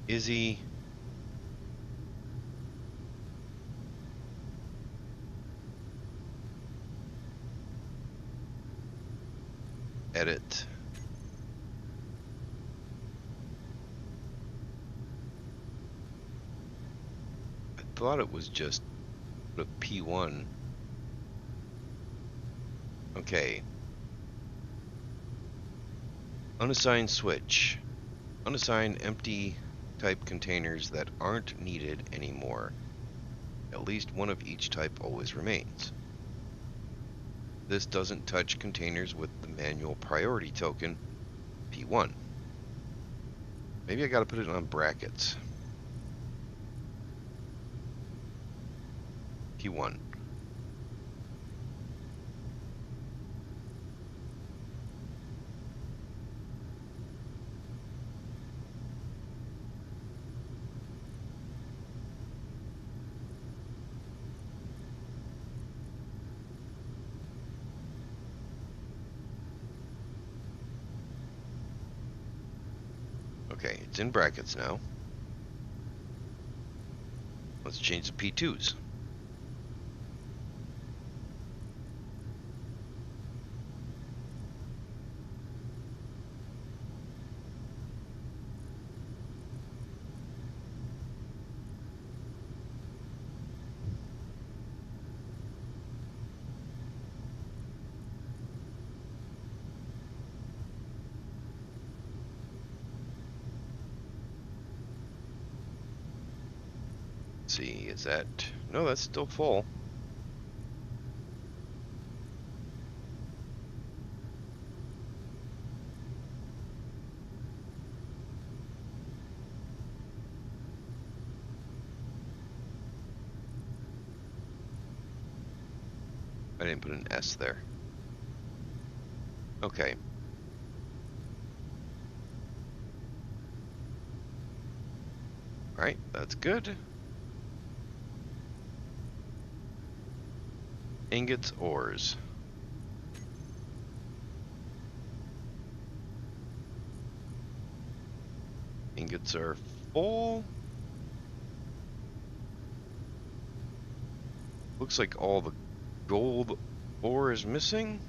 Izzy. Edit. I thought it was just a P1. Okay. Unassigned switch. Unassign empty type containers that aren't needed anymore. At least one of each type always remains. This doesn't touch containers with the manual priority token, P1. Maybe I gotta put it on brackets. P1. Okay, it's in brackets now. Let's change the P2s. See, is that... No, that's still full. I didn't put an S there. Okay. Alright, that's good. Ingots, ores. Ingots are full. Looks like all the gold ore is missing.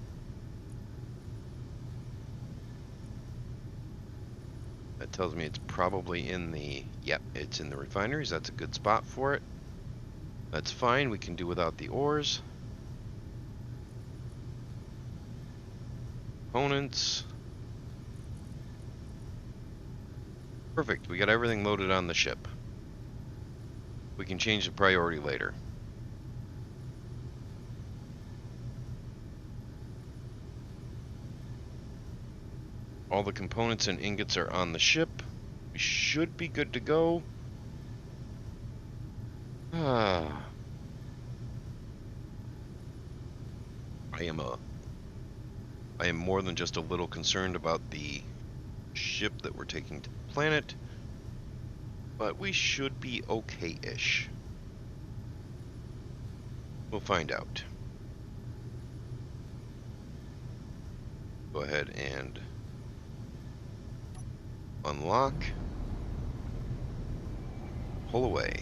That tells me it's probably in the... Yep, it's in the refineries. That's a good spot for it. That's fine. We can do without the ores. Components. Perfect. We got everything loaded on the ship. We can change the priority later. All the components and ingots are on the ship. We should be good to go. I am more than just a little concerned about the ship that we're taking to the planet, but we should be okay-ish. We'll find out. Go ahead and unlock. Pull away.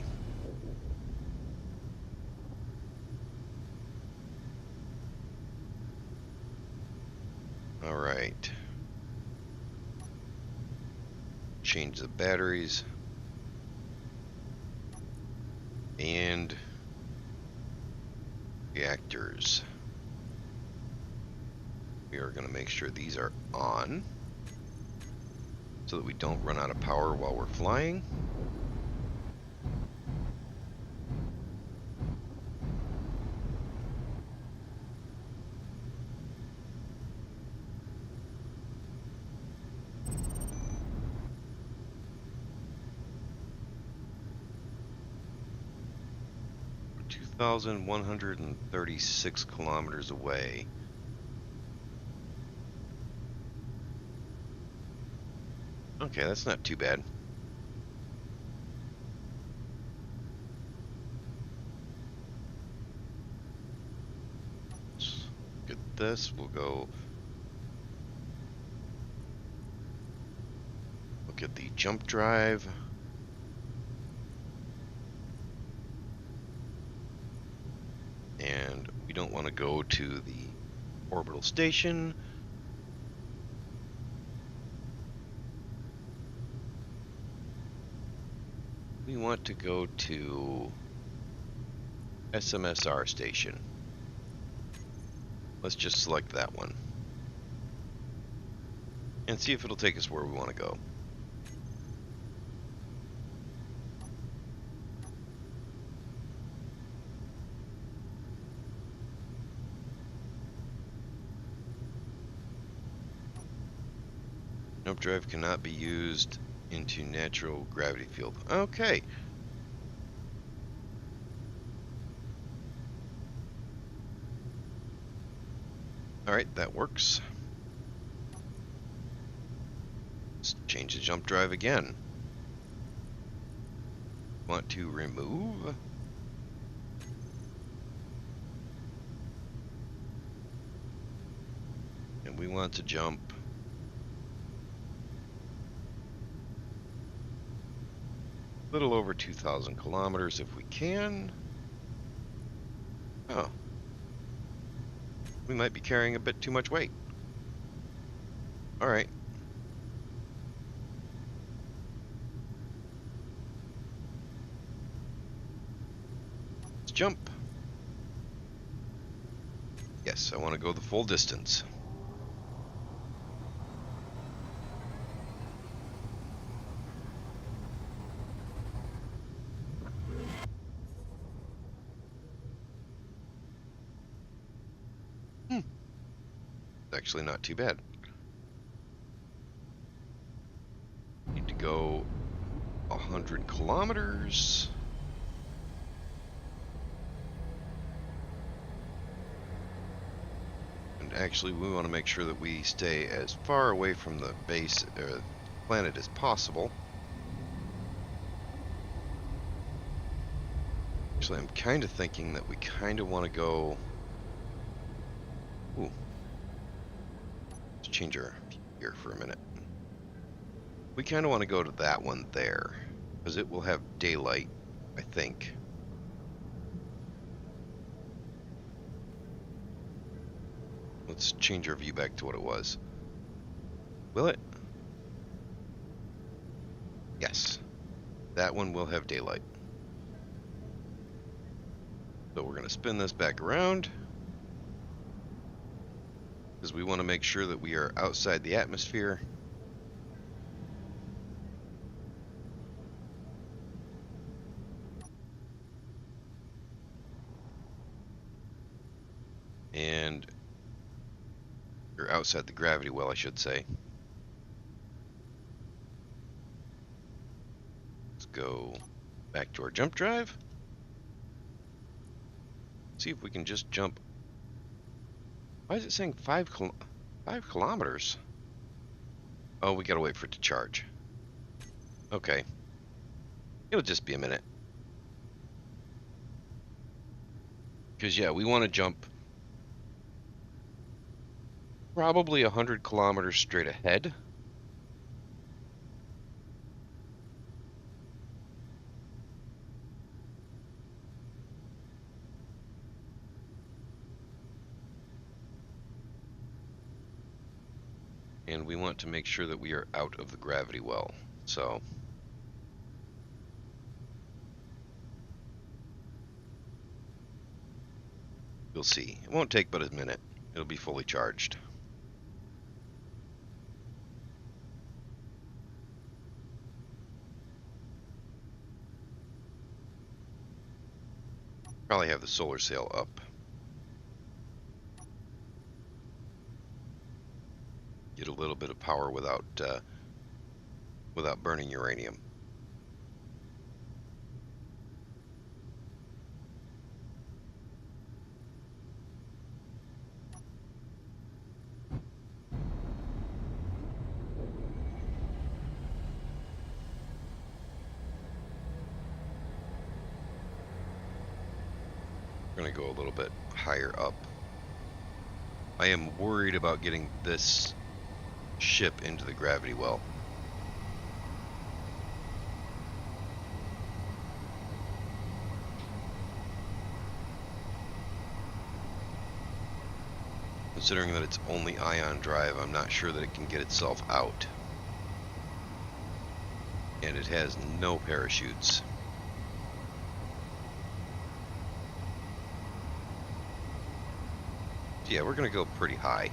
All right. Change the batteries. And reactors. We are going to make sure these are on so that we don't run out of power while we're flying. We're 2,136 kilometers away. Okay, that's not too bad. Let's get this. We'll go look at the jump drive. And we don't want to go to the orbital station. We want to go to SMSR station. Let's just select that one. And see if it'll take us where we want to go. Jump drive cannot be used into natural gravity field. Okay. Alright, that works. Let's change the jump drive again. Want to remove. And we want to jump a little over 2,000 kilometers if we can. Oh. We might be carrying a bit too much weight. Alright. Let's jump. Yes, I want to go the full distance. Actually not too bad. Need to go 100 kilometers. And actually we want to make sure that we stay as far away from the base planet as possible. Actually, I'm kind of thinking that we kind of want to go... Ooh. Change our view here for a minute. We kind of want to go to that one there because it will have daylight, I think. Let's change our view back to what it was. Will it? Yes. That one will have daylight. So we're going to spin this back around, because we want to make sure that we are outside the atmosphere. And you're outside the gravity well, I should say. go back to our jump drive. See if we can just jump. Why is it saying 5 kilometers? Oh, we gotta wait for it to charge. Okay. It'll just be a minute. Because, yeah, we want to jump probably 100 kilometers straight ahead. And we want to make sure that we are out of the gravity well. So we'll see. It won't take but a minute. It'll be fully charged. Probably have the solar sail up. Get a little bit of power without burning uranium. We're going to go a little bit higher up. I am worried about getting this ship into the gravity well. Considering that it's only ion drive, I'm not sure that it can get itself out. And it has no parachutes. Yeah, we're going to go pretty high.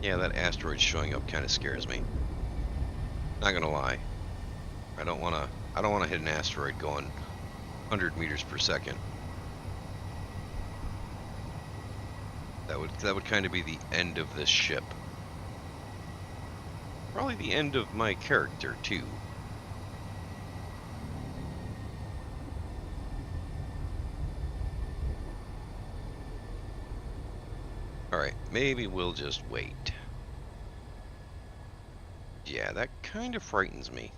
Yeah, that asteroid showing up kind of scares me. Not gonna lie. I don't wanna hit an asteroid going 100 meters per second. That would kind of be the end of this ship. Probably the end of my character too. Alright, maybe we'll just wait. Yeah, that kind of frightens me.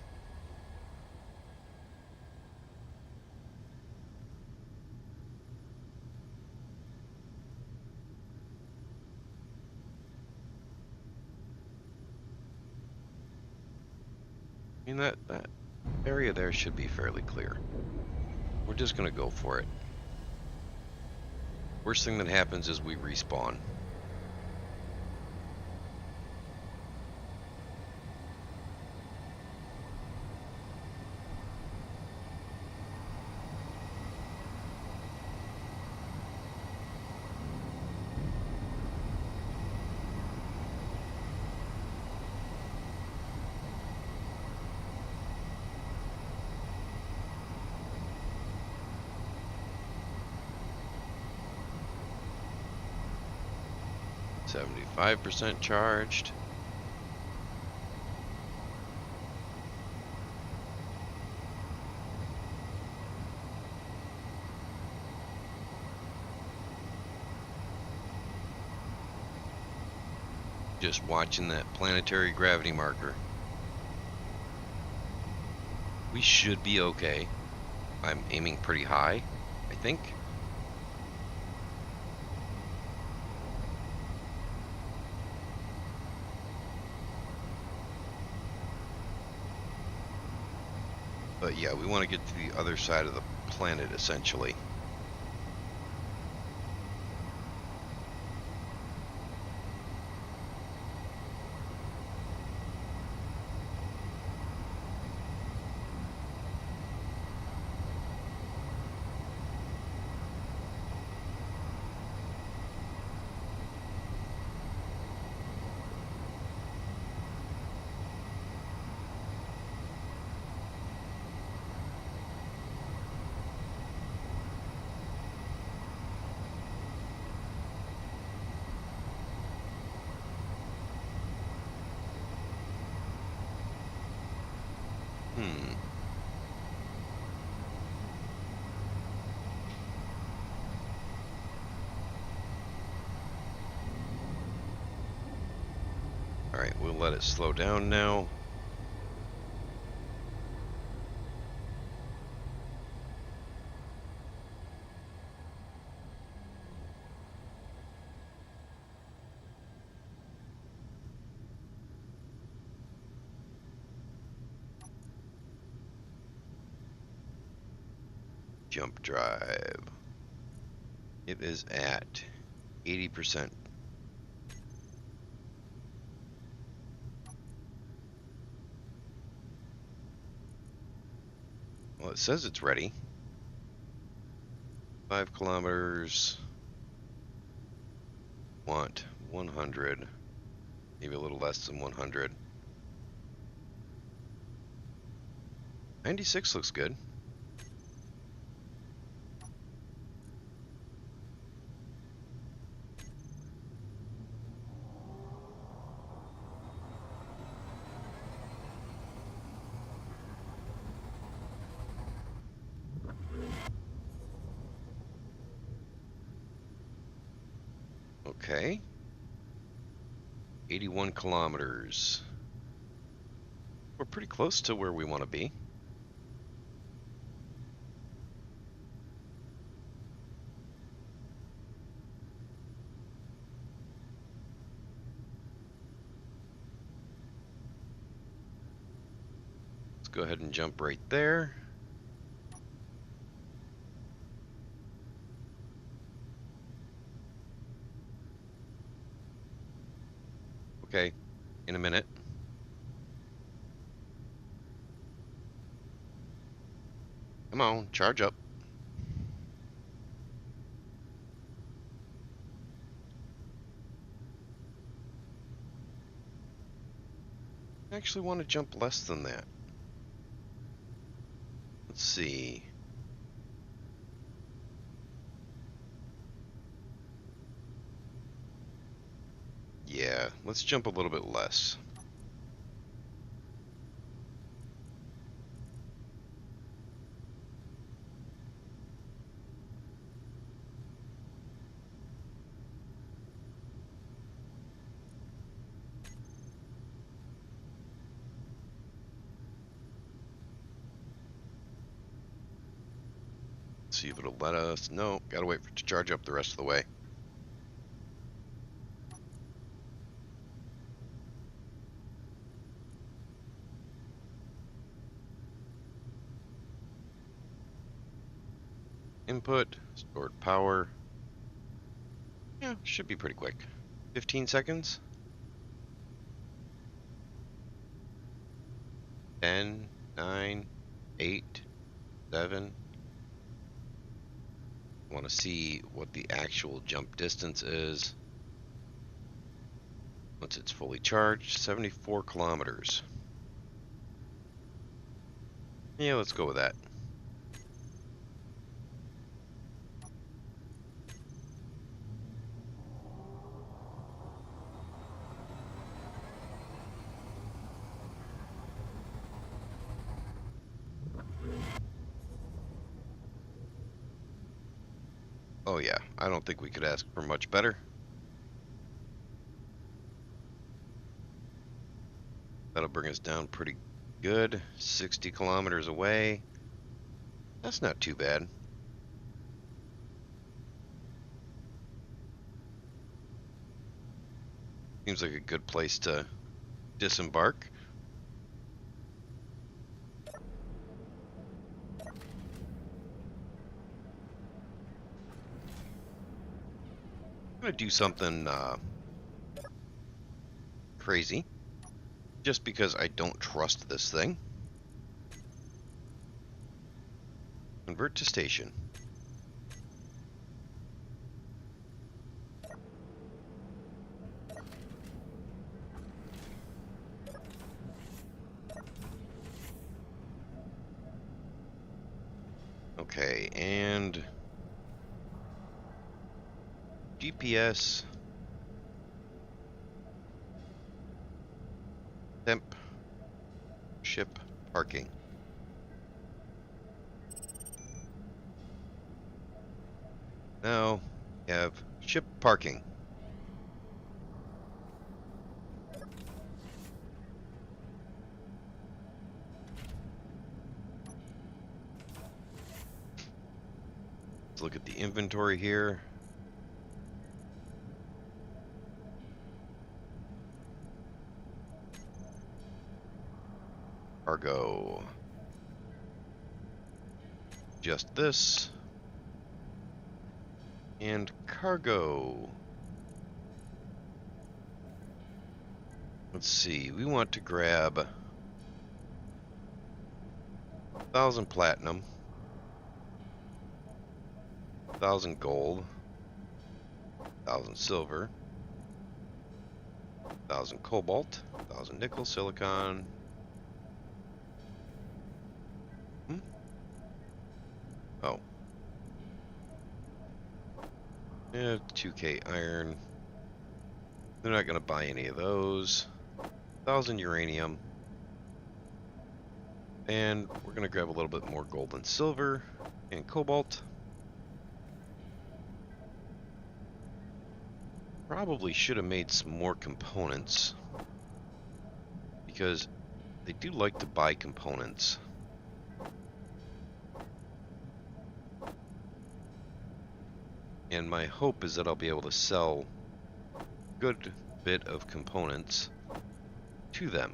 I mean, that area there should be fairly clear. We're just gonna go for it. Worst thing that happens is we respawn. %75 charged. Just watching that planetary gravity marker. We should be okay. I'm aiming pretty high, I think. But yeah, we want to get to the other side of the planet, essentially. Alright, we'll let it slow down now. Jump drive. It is at 80%. Well, it says it's ready. 5 kilometers. Want 100. Maybe a little less than 100. 96 looks good. Okay. 81 kilometers. We're pretty close to where we want to be. Let's go ahead and jump right there. Okay, in a minute. Come on, charge up. I actually want to jump less than that. Let's see. Yeah, let's jump a little bit less. See if it'll let us. No, gotta wait for it to charge up the rest of the way. Input, stored power. Yeah, should be pretty quick. 15 seconds. 10, 9, 8, 7. Want to see what the actual jump distance is once it's fully charged. 74 kilometers. Yeah, let's go with that. Oh yeah, I don't think we could ask for much better. That'll bring us down pretty good. 60 kilometers away. That's not too bad. Seems like a good place to disembark. I'm gonna do something crazy, just because I don't trust this thing. Convert to station. Okay, and GPS temp ship parking. Now we have ship parking. look at the inventory here. Cargo. Just this. And cargo. Let's see, we want to grab 1,000 platinum, 1,000 gold, 1,000 silver, 1,000 cobalt, 1,000 nickel, silicon. Oh. Yeah, 2K iron. They're not going to buy any of those. 1,000 uranium. And we're going to grab a little bit more gold and silver and cobalt. Probably should have made some more components, because they do like to buy components. And my hope is that I'll be able to sell a good bit of components to them.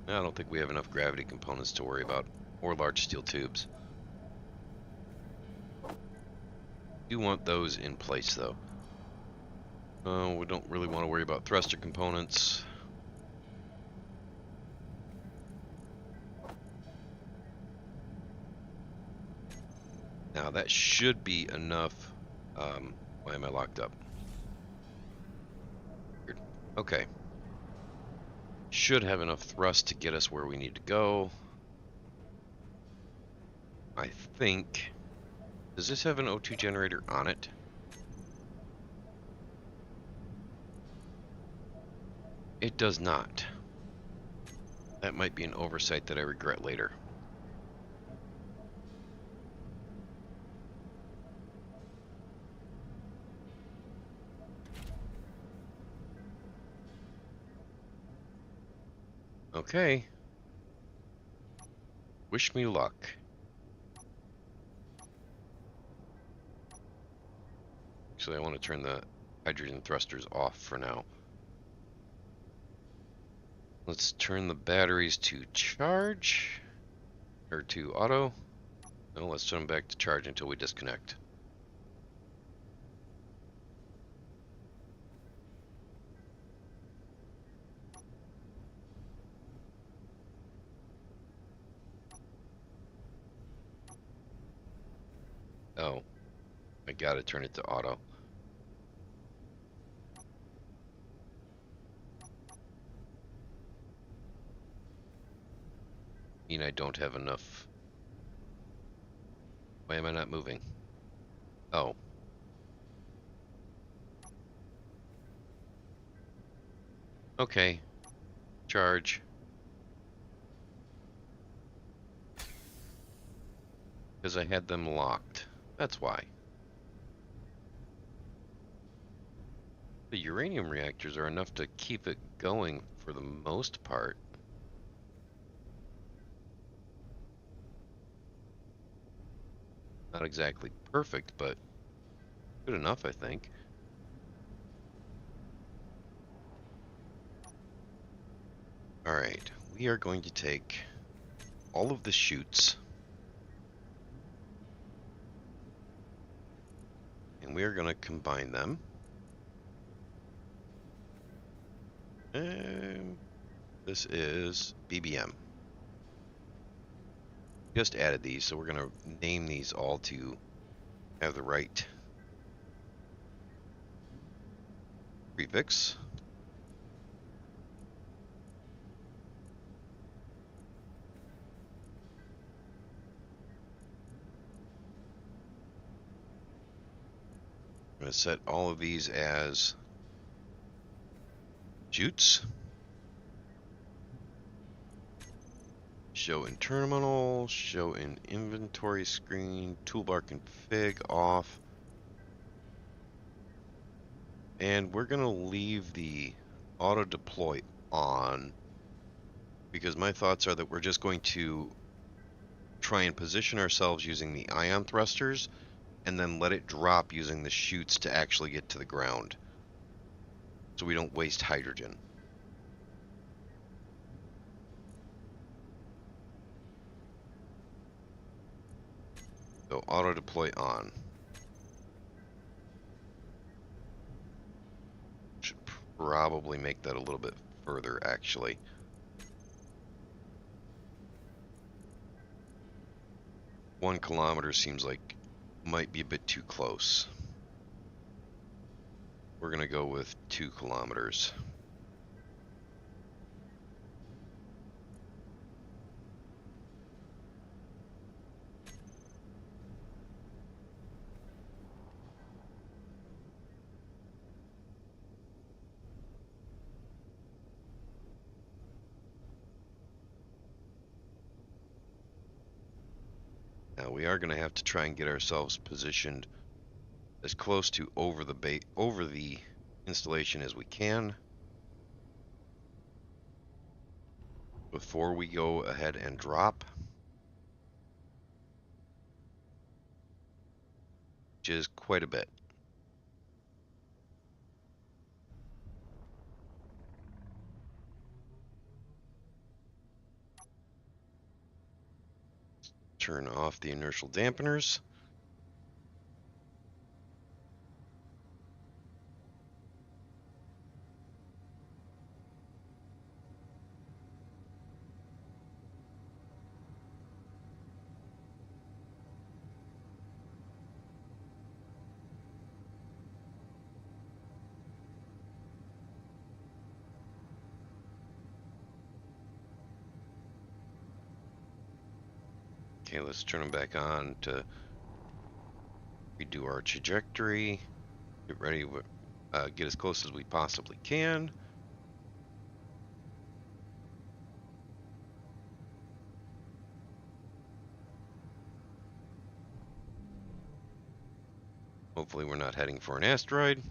I don't think we have enough gravity components to worry about, or large steel tubes. Do want those in place though. We don't really want to worry about thruster components. Now that should be enough. Why am I locked up? Weird. Okay. Should have enough thrust to get us where we need to go. I think. Does this have an O2 generator on it? It does not. That might be an oversight that I regret later. Okay. Wish me luck. Actually, I want to turn the hydrogen thrusters off for now. Let's turn the batteries to charge, or to auto. No, let's turn them back to charge until we disconnect. Oh, I gotta turn it to auto. I don't have enough. Why am I not moving? Oh. Okay. Charge. Because I had them locked. That's why. The uranium reactors are enough to keep it going for the most part. Not exactly perfect, but good enough, I think. Alright, we are going to take all of the chutes, and we are going to combine them. And this is BBM. Just added these, so we're going to name these all to have the right prefix. I'm going to set all of these as chutes. Show in terminal, show in inventory screen, toolbar config off. And we're going to leave the auto deploy on because my thoughts are that we're just going to try and position ourselves using the ion thrusters and then let it drop using the chutes to actually get to the ground so we don't waste hydrogen. So auto deploy on. Should probably make that a little bit further actually. One kilometer seems like might be a bit too close. We're gonna go with 2 kilometers. Now we are gonna have to try and get ourselves positioned as close to over the installation as we can before we go ahead and drop, which is quite a bit. Turn off the inertial dampeners. Okay, let's turn them back on to redo our trajectory. Get ready, get as close as we possibly can. Hopefully we're not heading for an asteroid.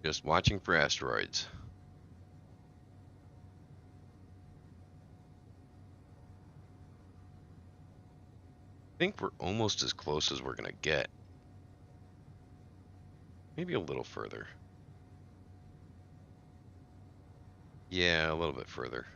Just watching for asteroids. I think we're almost as close as we're gonna get. Maybe a little further. Yeah, a little bit further.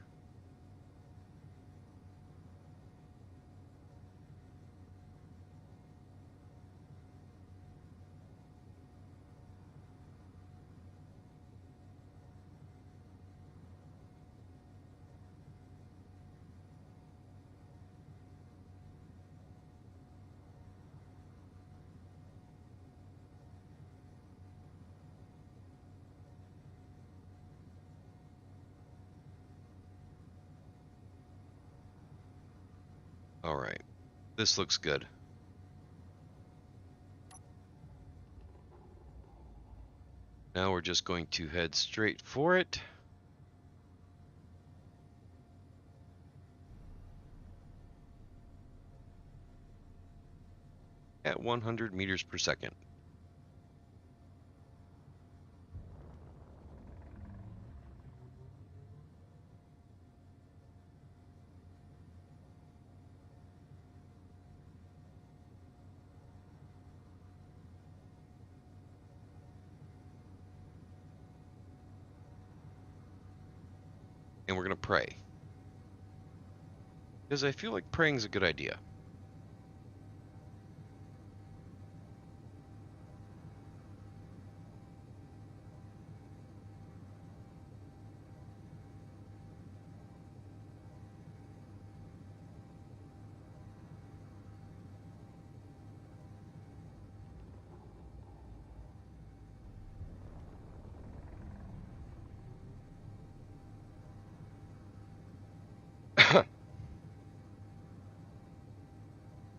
All right, this looks good. Now we're just going to head straight for it. At 100 meters per second. And we're gonna pray. Because I feel like praying is a good idea.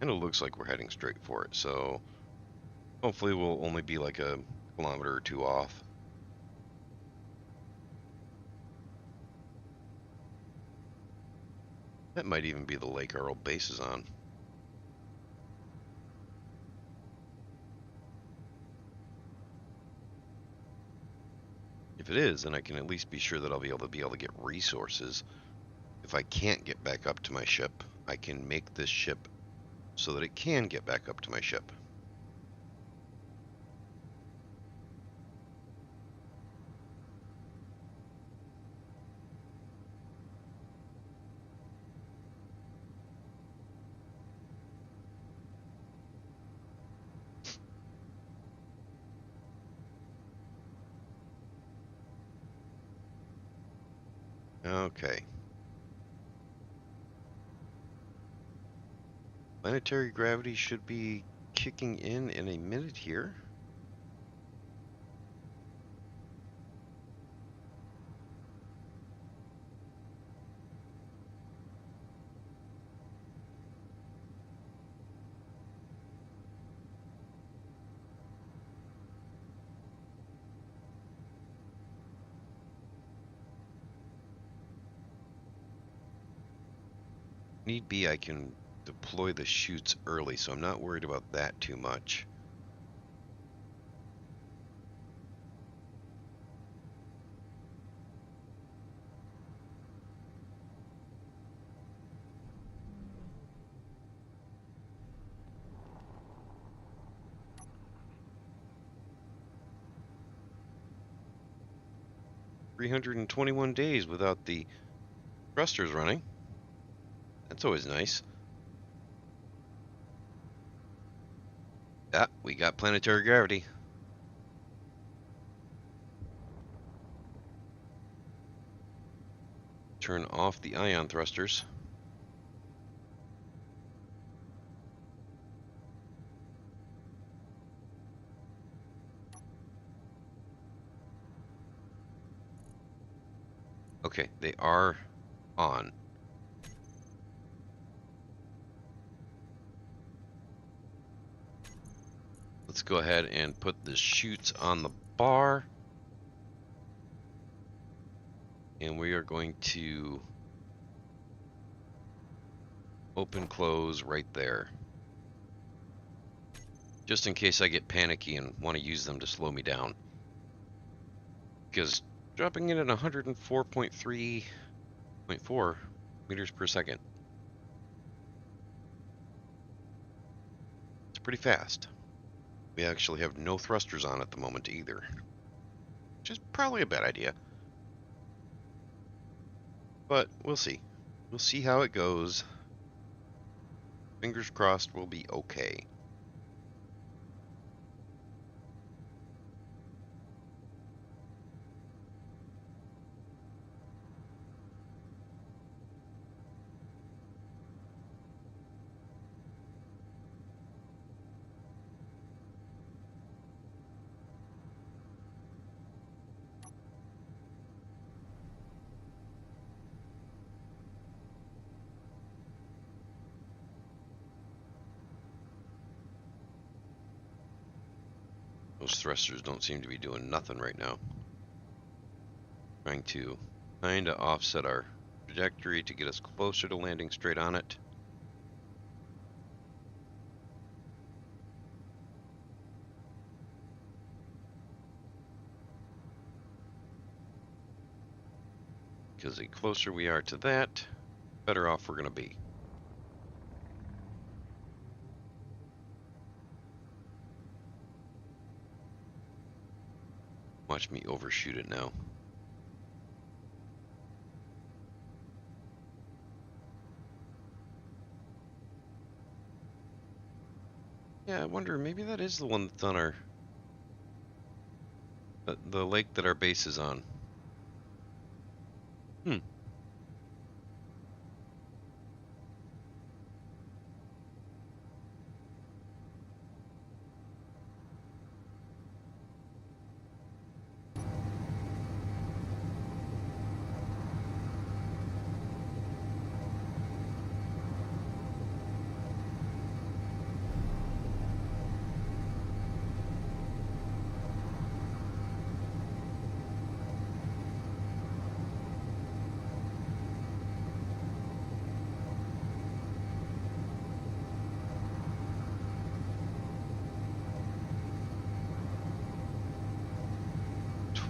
Kind of looks like we're heading straight for it, so hopefully we'll only be like a kilometer or two off. That might even be the lake our old base is on. If it is, then I can at least be sure that I'll be able to get resources. If I can't get back up to my ship, I can make this ship so that it can get back up to my ship. Okay. Planetary gravity should be kicking in a minute here. Need be, I can deploy the chutes early, so I'm not worried about that too much. $321 days without the thrusters running. That's always nice. Ah, we got planetary gravity. Turn off the ion thrusters. Okay, they are on. Let's go ahead and put the chutes on the bar. And we are going to open close right there. Just in case I get panicky and want to use them to slow me down. Because dropping in at 104.3.4 meters per second. It's pretty fast. We actually have no thrusters on at the moment either. Which is probably a bad idea. But we'll see. We'll see how it goes. Fingers crossed we'll be okay. Those thrusters don't seem to be doing nothing right now. Trying to kind of offset our trajectory to get us closer to landing straight on it. Because the closer we are to that, better off we're going to be. Watch me overshoot it now. Yeah, I wonder, maybe that is the one that's on our... the lake that our base is on.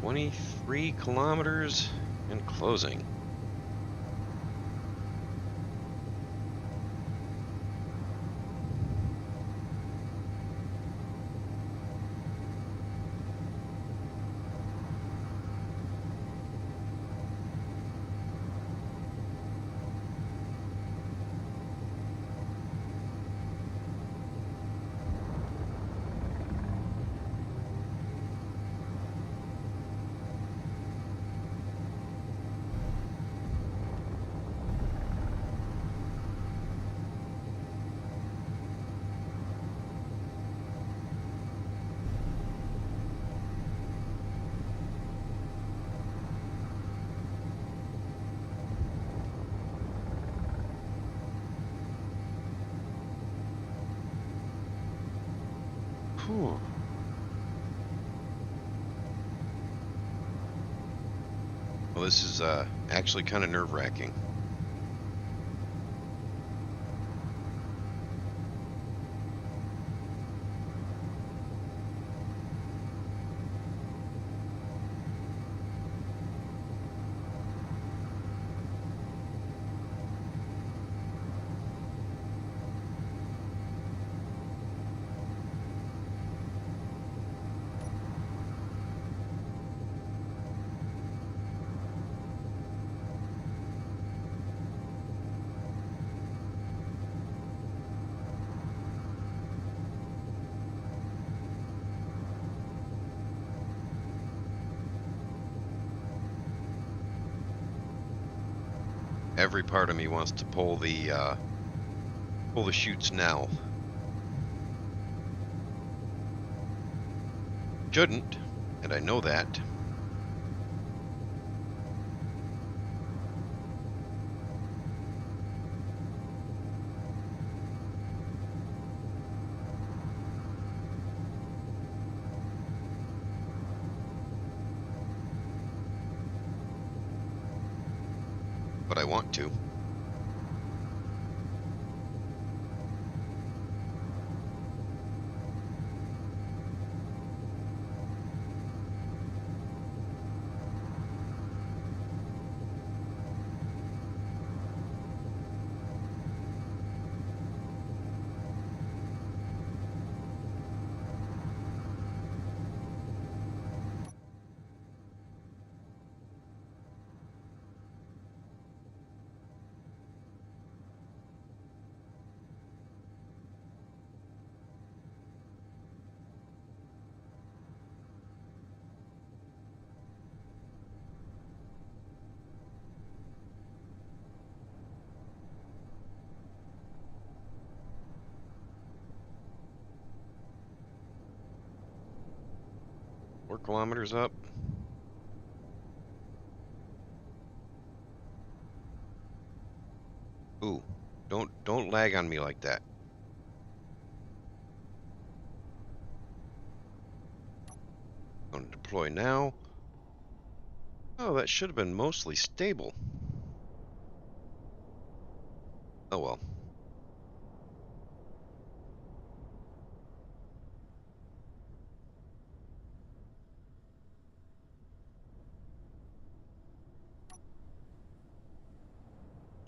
23 kilometers and closing. Whew. Well, this is actually kind of nerve-wracking. Every part of me wants to pull the chutes now. Shouldn't, and I know that. But I want to. Four kilometers up. Ooh, don't lag on me like that. Going to deploy now. Oh, that should have been mostly stable. Oh well.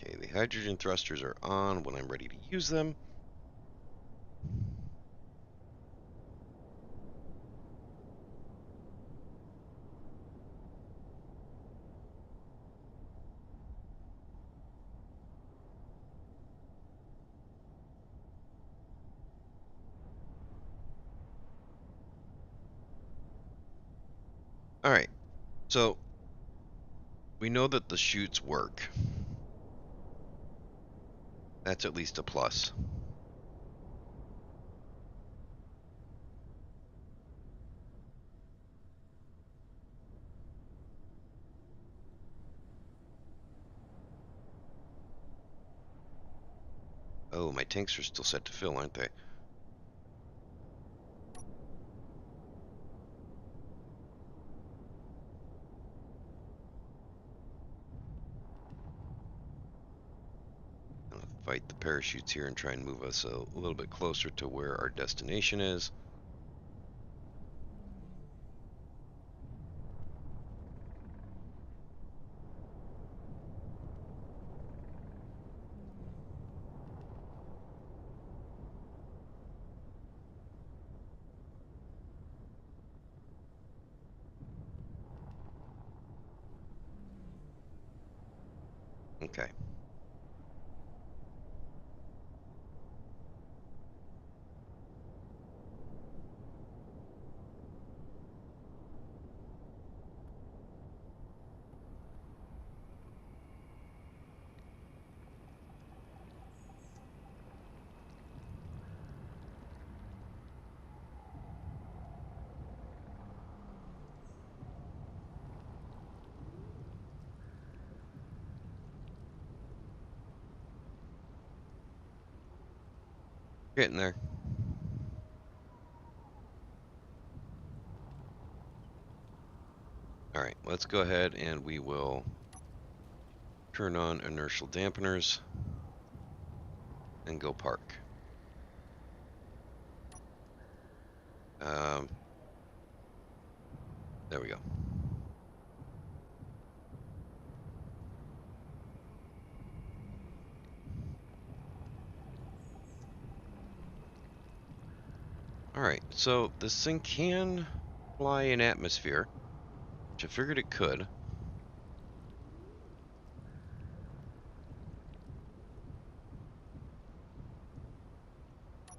Okay, the hydrogen thrusters are on when I'm ready to use them. All right, so we know that the chutes work. That's at least a plus. Oh, my tanks are still set to fill, aren't they? I'm gonna fight the parachutes here and try and move us a little bit closer to where our destination is. Okay. Getting there. All right, let's go ahead and we will turn on inertial dampeners and go park. There we go. All right, so this thing can fly in atmosphere, which I figured it could.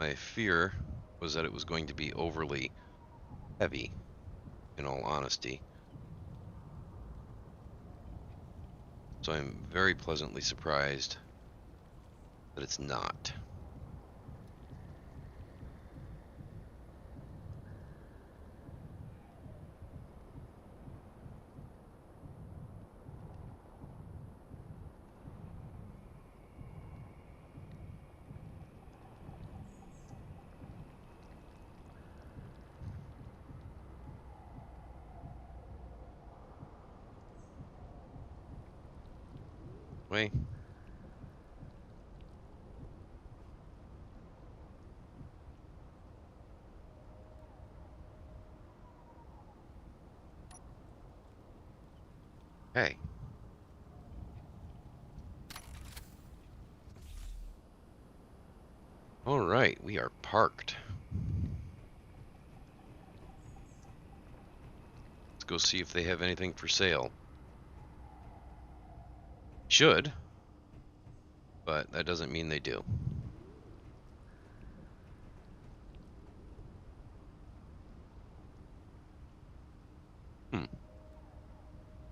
My fear was that it was going to be overly heavy, in all honesty. So I'm very pleasantly surprised that it's not. Wait. Hey. All right, we are parked. Let's go see if they have anything for sale. Should, but that doesn't mean they do.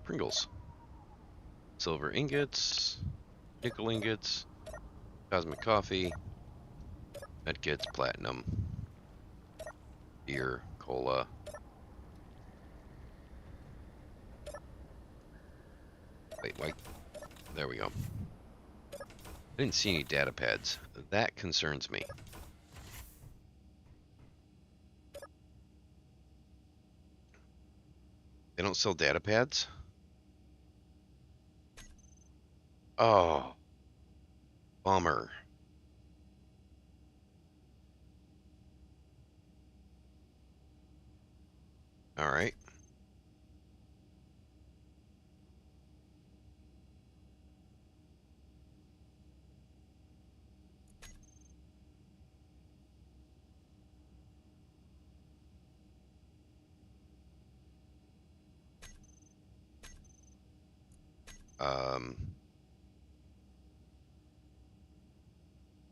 Pringles. Silver ingots, nickel ingots, cosmic coffee, medkits, platinum, beer, cola. Wait. There we go. I didn't see any data pads. That concerns me. They don't sell data pads? Oh, bummer. All right.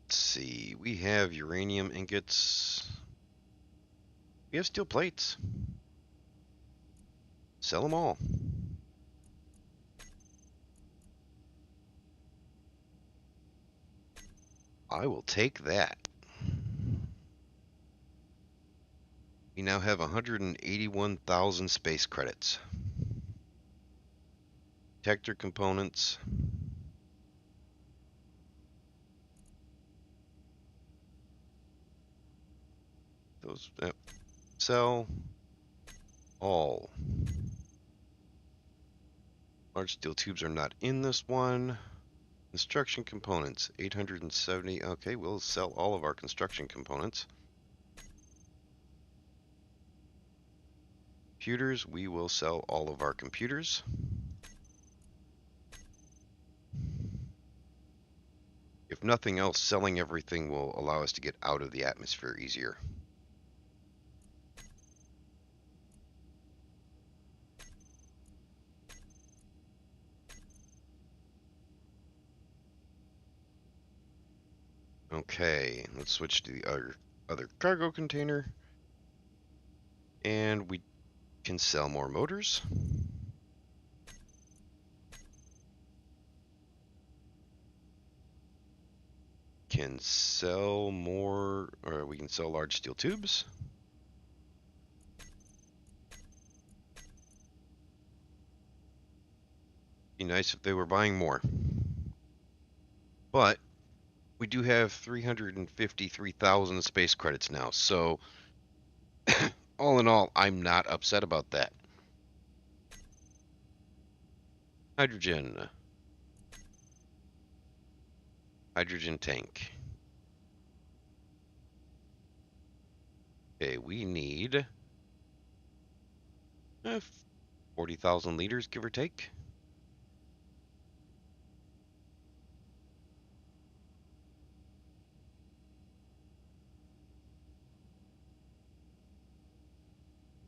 Let's see. We have uranium ingots. We have steel plates. Sell them all. I will take that. We now have 181,000 space credits. Detector components. Those sell all. Large steel tubes are not in this one. Construction components, 870. Okay, we'll sell all of our construction components. Computers, we will sell all of our computers. If nothing else, selling everything will allow us to get out of the atmosphere easier. Okay, let's switch to the other cargo container. And we can sell more motors. Can sell more, or we can sell large steel tubes. Be nice if they were buying more. But we do have 353,000 space credits now, so all in all, I'm not upset about that. Hydrogen. Hydrogen tank. Okay, we need 40,000 liters, give or take.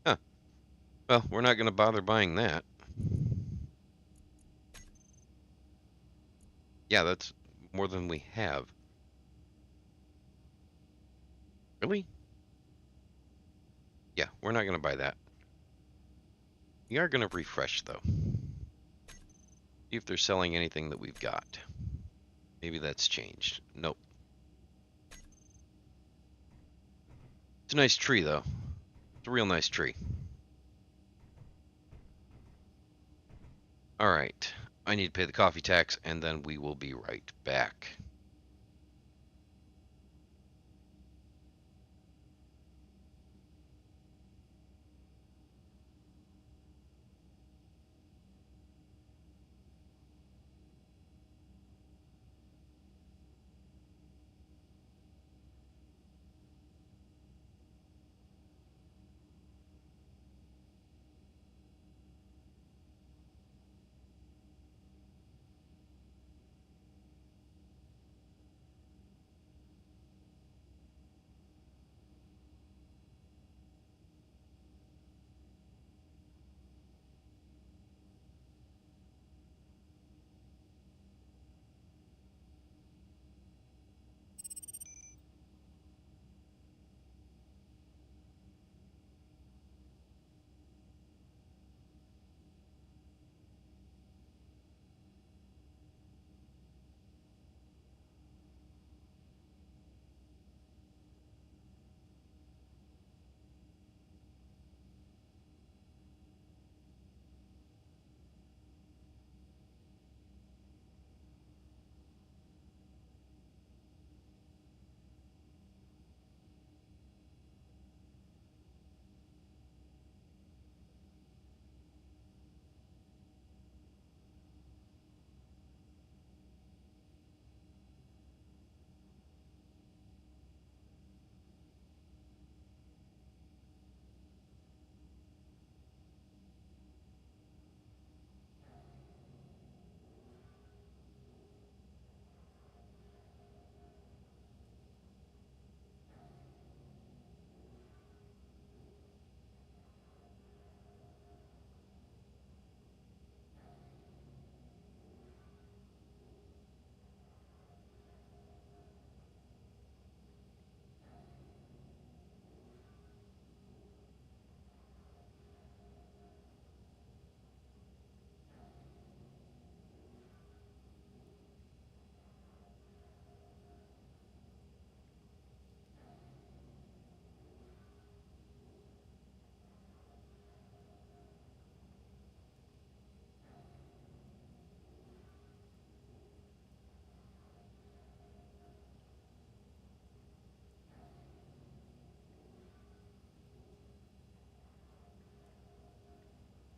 Huh. Well, we're not going to bother buying that. Yeah, that's more than we have. Really? Yeah, we're not going to buy that. We are going to refresh, though. See if they're selling anything that we've got. Maybe that's changed. Nope. It's a nice tree, though. It's a real nice tree. All right. I need to pay the coffee tax, and then we will be right back.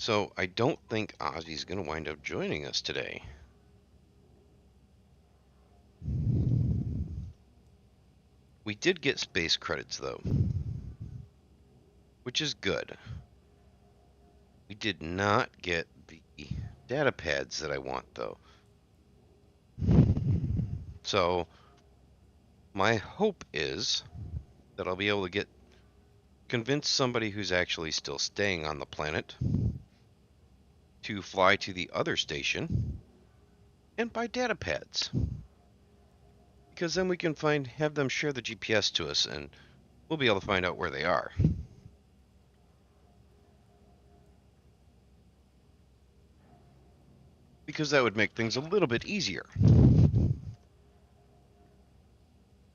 So I don't think Ozzy's going to wind up joining us today. We did get space credits, though, which is good. We did not get the data pads that I want, though. So my hope is that I'll be able to convince somebody who's actually still staying on the planet to fly to the other station and buy data pads. because then we can have them share the GPS to us, and we'll be able to find out where they are. Because that would make things a little bit easier.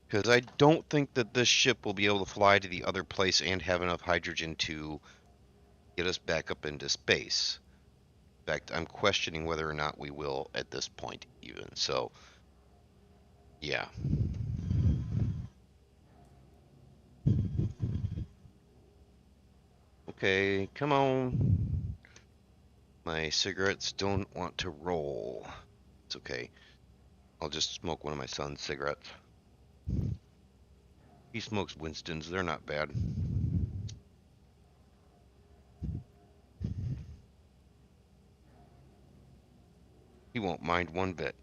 Because I don't think that this ship will be able to fly to the other place and have enough hydrogen to get us back up into space. In fact, I'm questioning whether or not we will at this point even. So, yeah. Okay, come on. My cigarettes don't want to roll. It's okay. I'll just smoke one of my son's cigarettes. He smokes Winston's. They're not bad. He won't mind one bit.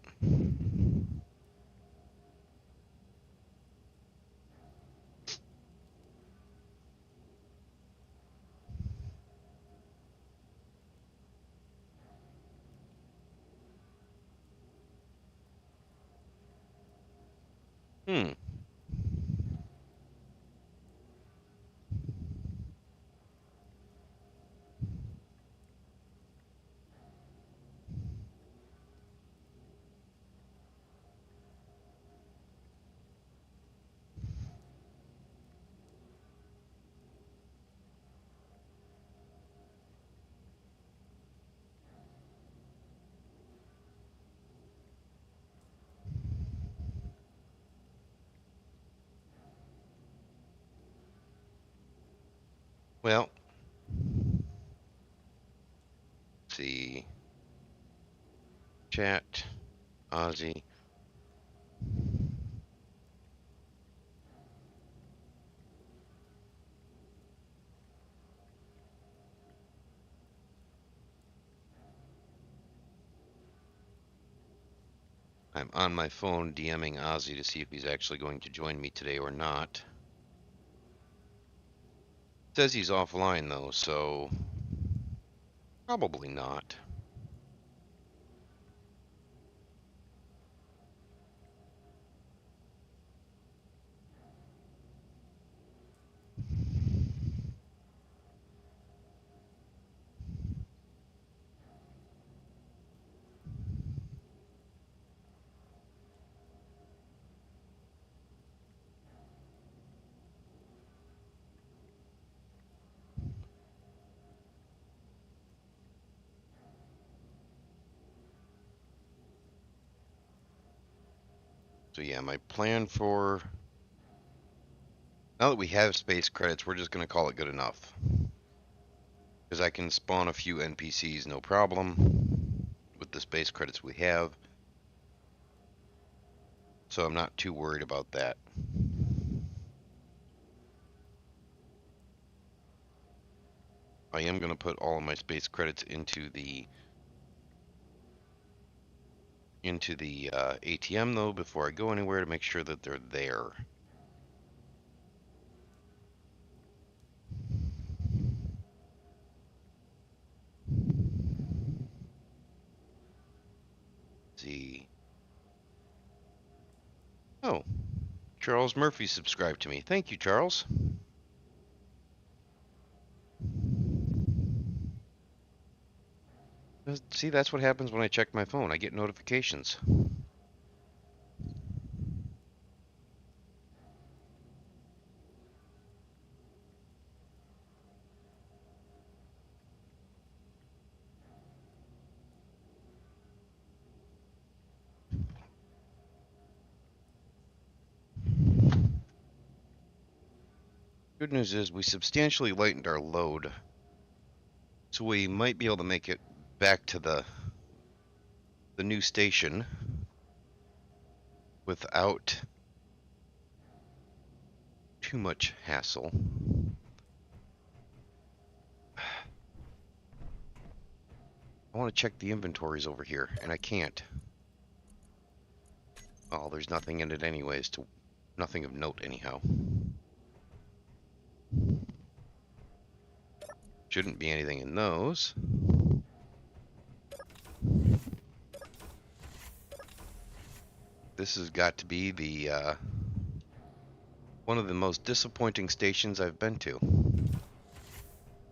Hmm. Well, let's see. Chat, Ozzy. I'm on my phone DMing Ozzy to see if he's actually going to join me today or not. Says he's offline though, so probably not. So yeah, my plan for now that we have space credits, we're just gonna call it good enough. Because I can spawn a few NPCs no problem with the space credits we have. So I'm not too worried about that. I am gonna put all of my space credits into the ATM though before I go anywhere to make sure that they're there. Let's see. Oh, Charles Murphy subscribed to me. Thank you, Charles. See, that's what happens when I check my phone. I get notifications. Good news is we substantially lightened our load, so we might be able to make it back to the new station without too much hassle. I want to check the inventories over here, and I can't. Oh, there's nothing in it anyways, nothing of note anyhow. Shouldn't be anything in those. this has got to be the one of the most disappointing stations I've been to.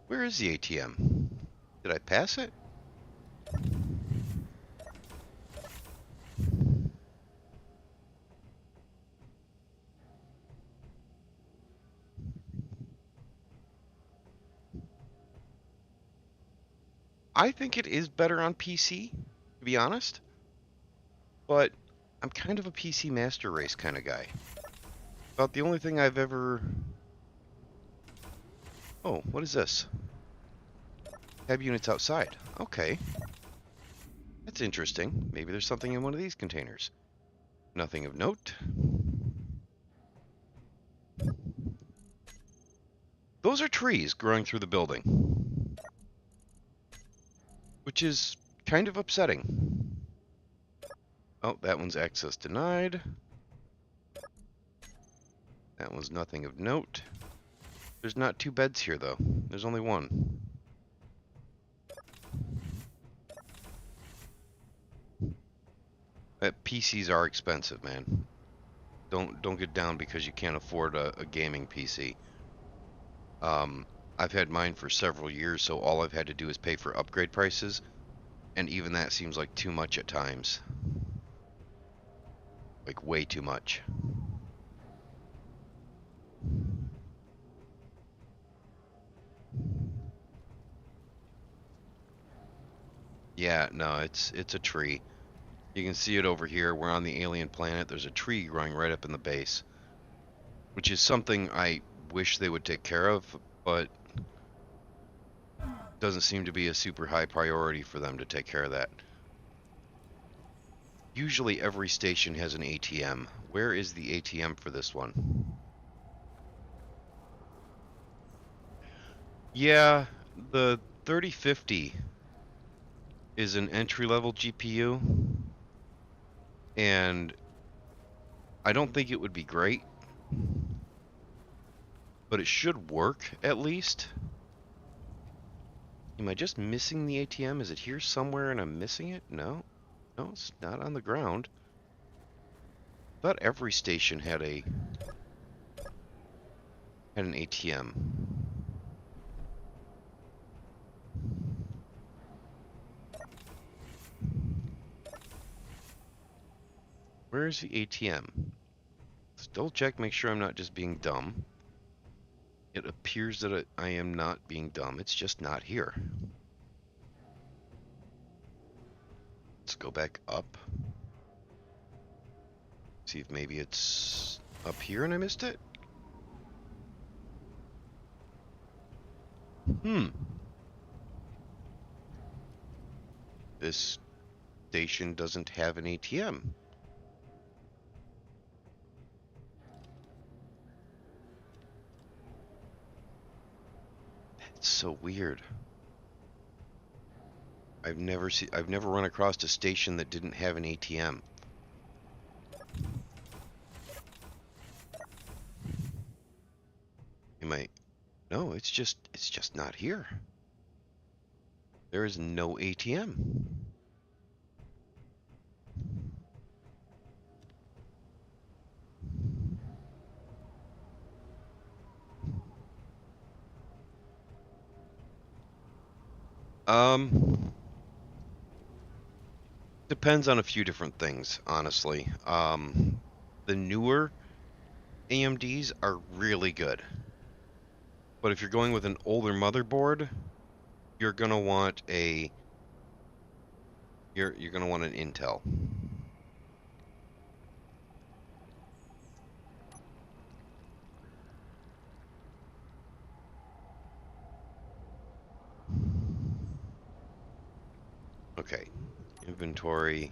Where is the ATM? Did I pass it? I think it is better on PC, to be honest. But I'm kind of a PC Master Race kind of guy. About the only thing I've ever... Oh, what is this? Tab units outside. Okay. That's interesting. Maybe there's something in one of these containers. Nothing of note. Those are trees growing through the building, which is kind of upsetting. Oh, that one's access denied. That one's nothing of note. There's not 2 beds here, though. There's only 1. PCs are expensive, man. Don't get down because you can't afford a gaming PC. I've had mine for several years, so all I've had to do is pay for upgrade prices, and even that seems like too much at times. Like, way too much. Yeah, no, it's a tree. You can see it over here. We're on the alien planet. There's a tree growing right up in the base, which is something I wish they would take care of, but doesn't seem to be a super high priority for them to take care of that. Usually every station has an ATM. Where is the ATM for this one? Yeah, the 3050 is an entry-level GPU, and I don't think it would be great, but it should work at least. Am I just missing the ATM? Is it here somewhere and I'm missing it? No. No, it's not on the ground. I thought every station had an ATM. Where is the ATM? Still check, make sure I'm not just being dumb. It appears that I am not being dumb. It's just not here. Let's go back up. See if maybe it's up here and I missed it. This station doesn't have an ATM. That's so weird. I've never run across a station that didn't have an ATM. No, it's just not here. There is no ATM. Depends on a few different things, honestly. The newer AMDs are really good. But if you're going with an older motherboard, you're gonna want an Intel. Okay, inventory.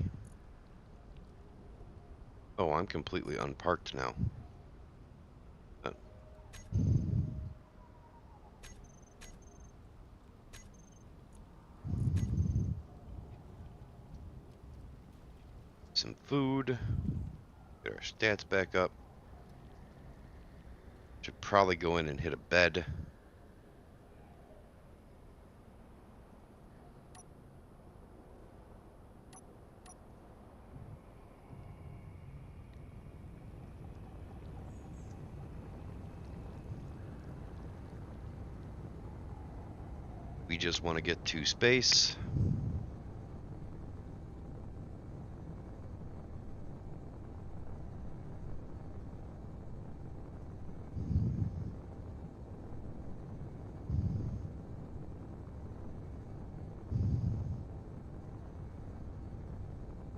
Oh, I'm completely unparked now. Some food. Get our stats back up. Should probably go in and hit a bed. We just want to get to space.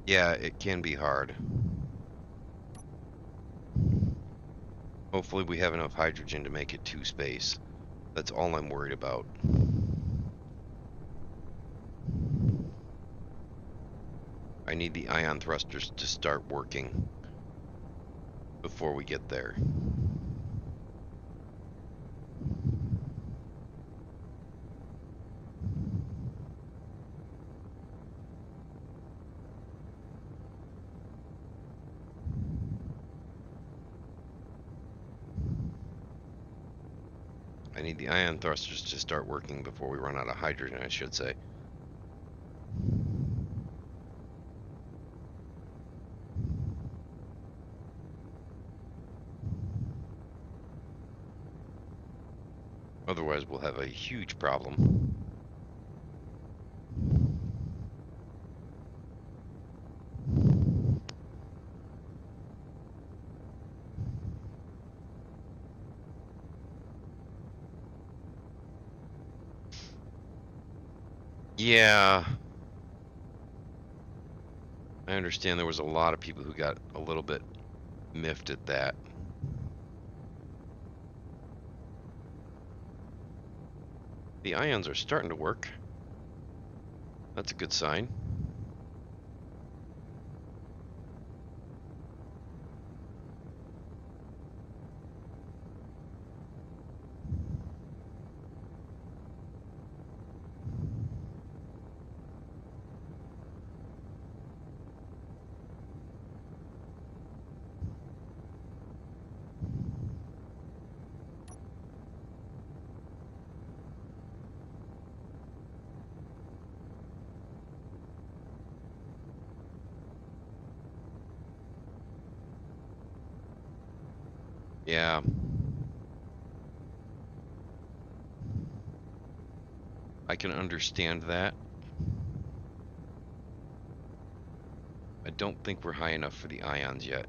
Yeah, it can be hard. Hopefully we have enough hydrogen to make it to space. That's all I'm worried about. I need the ion thrusters to start working before we get there. I need the ion thrusters to start working before we run out of hydrogen, I should say. Otherwise, we'll have a huge problem. Yeah. I understand there was a lot of people who got a little bit miffed at that. The ions are starting to work. That's a good sign. Yeah. I can understand that. I don't think we're high enough for the ions yet.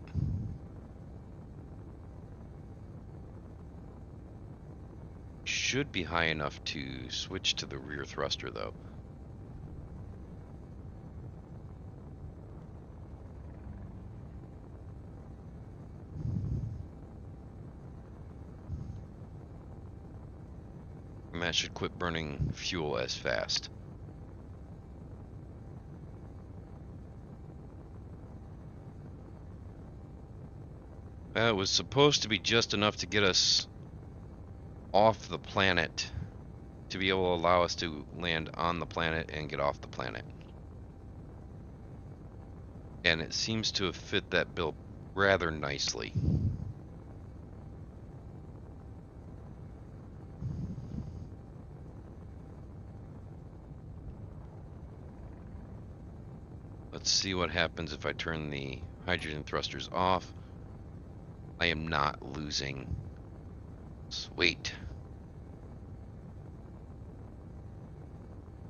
Should be high enough to switch to the rear thruster, though. And that should quit burning fuel as fast. It was supposed to be just enough to get us off the planet, to be able to allow us to land on the planet and get off the planet. And it seems to have fit that bill rather nicely. Let's see what happens if I turn the hydrogen thrusters off. I am not losing. Sweet.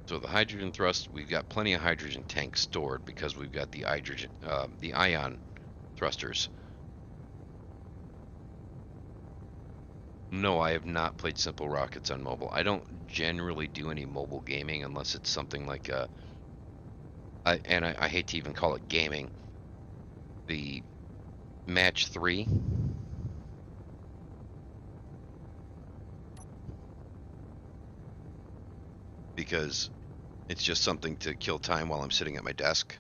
So the hydrogen thrust, we've got plenty of hydrogen tanks stored because we've got the hydrogen, the ion thrusters. No, I have not played Simple Rockets on mobile. I don't generally do any mobile gaming unless it's something like I hate to even call it gaming, the Match 3. Because it's just something to kill time while I'm sitting at my desk.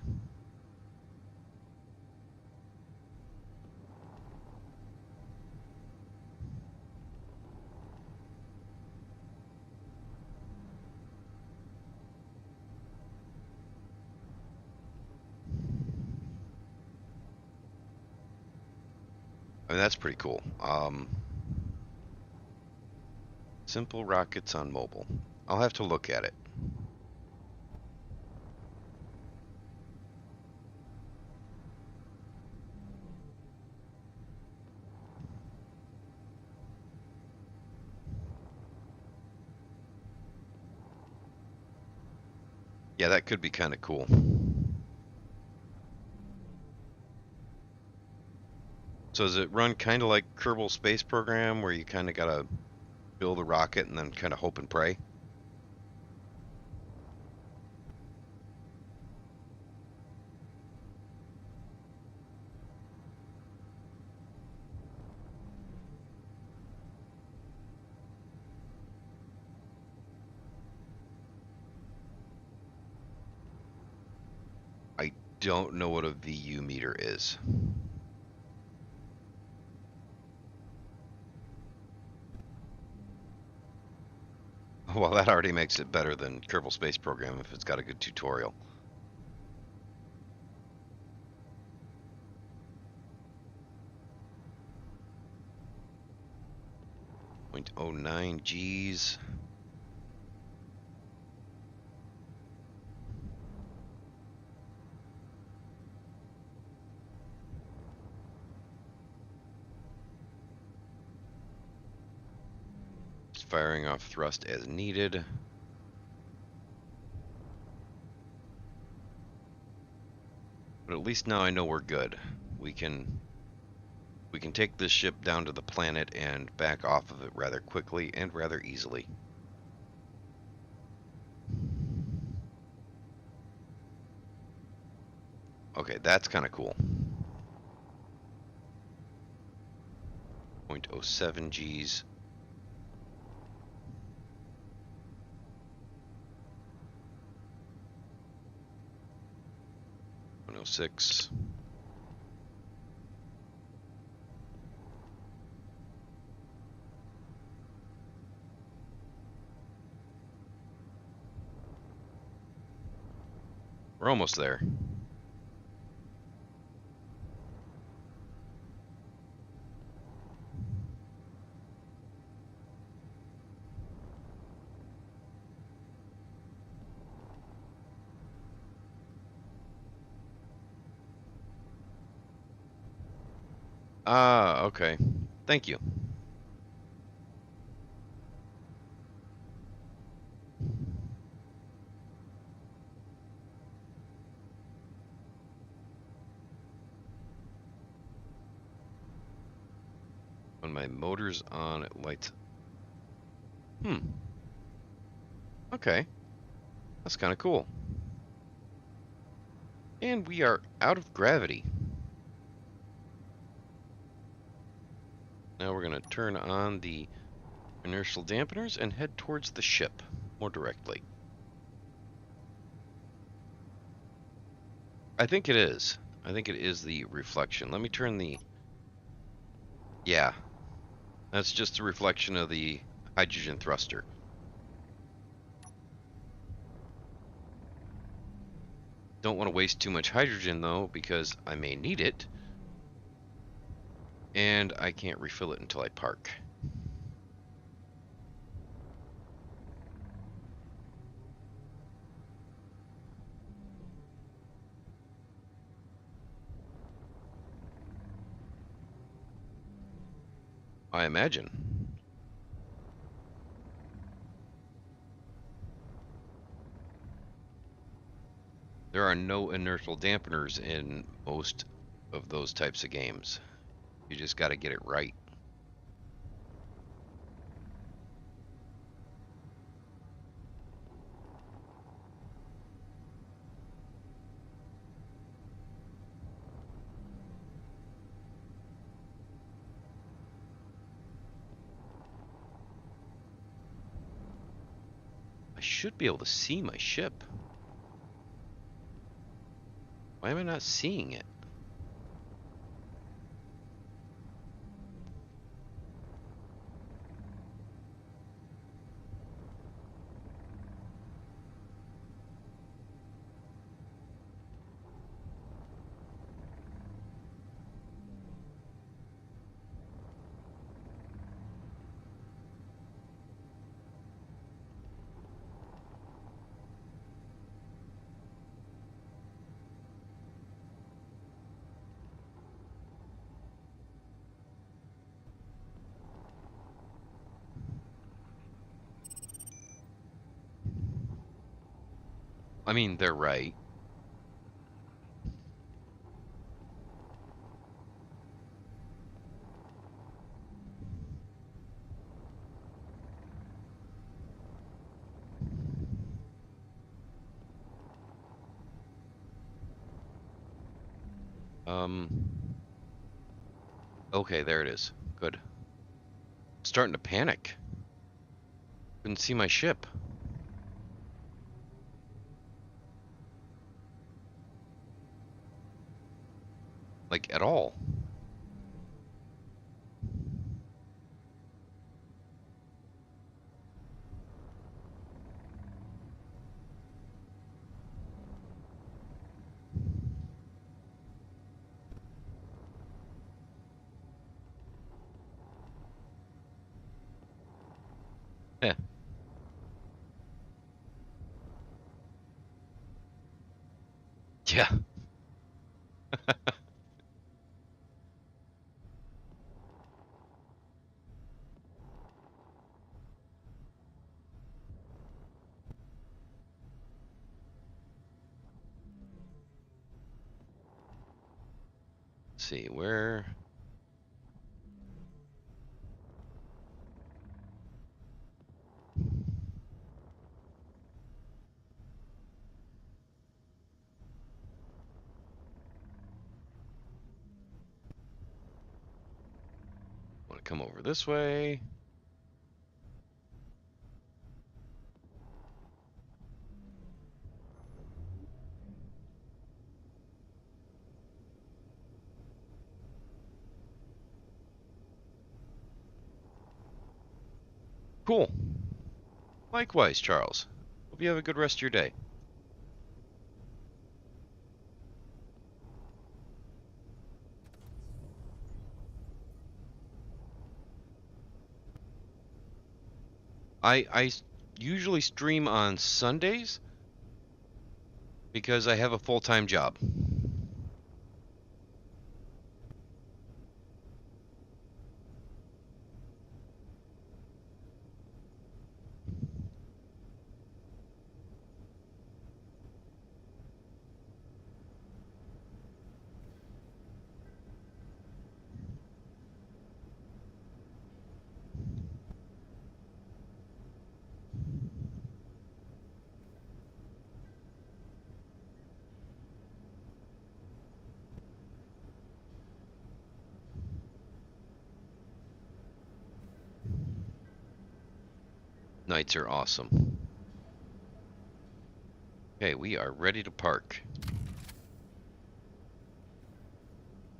I mean, that's pretty cool. Simple Rockets on mobile. I'll have to look at it. Yeah, that could be kind of cool. So does it run kind of like Kerbal Space Program, where you kind of gotta build a rocket and then kind of hope and pray? I don't know what a VU meter is. Well, that already makes it better than Kerbal Space Program if it's got a good tutorial. .09 Gs. Just firing off thrust as needed. But at least now I know we're good. We can take this ship down to the planet and back off of it rather quickly and rather easily. Okay, that's kind of cool. 0.07 Gs. .06. We're almost there. Ah, okay. Thank you. When my motor's on, it lights. Okay. That's kind of cool. And we are out of gravity. Now we're going to turn on the inertial dampeners and head towards the ship more directly. I think it is. I think it is the reflection. Let me turn the... Yeah. That's just the reflection of the hydrogen thruster. Don't want to waste too much hydrogen, though, because I may need it. And I can't refill it until I park. I imagine. There are no inertial dampeners in most of those types of games. You just got to get it right. I should be able to see my ship. Why am I not seeing it? I mean, they're right. Okay, there it is. Good. Starting to panic. Couldn't see my ship. Like, at all. Yeah. Yeah. Let's see, where... Want to come over this way. Cool. Likewise, Charles. Hope you have a good rest of your day. I usually stream on Sundays because I have a full-time job. Nights are awesome. Okay, we are ready to park.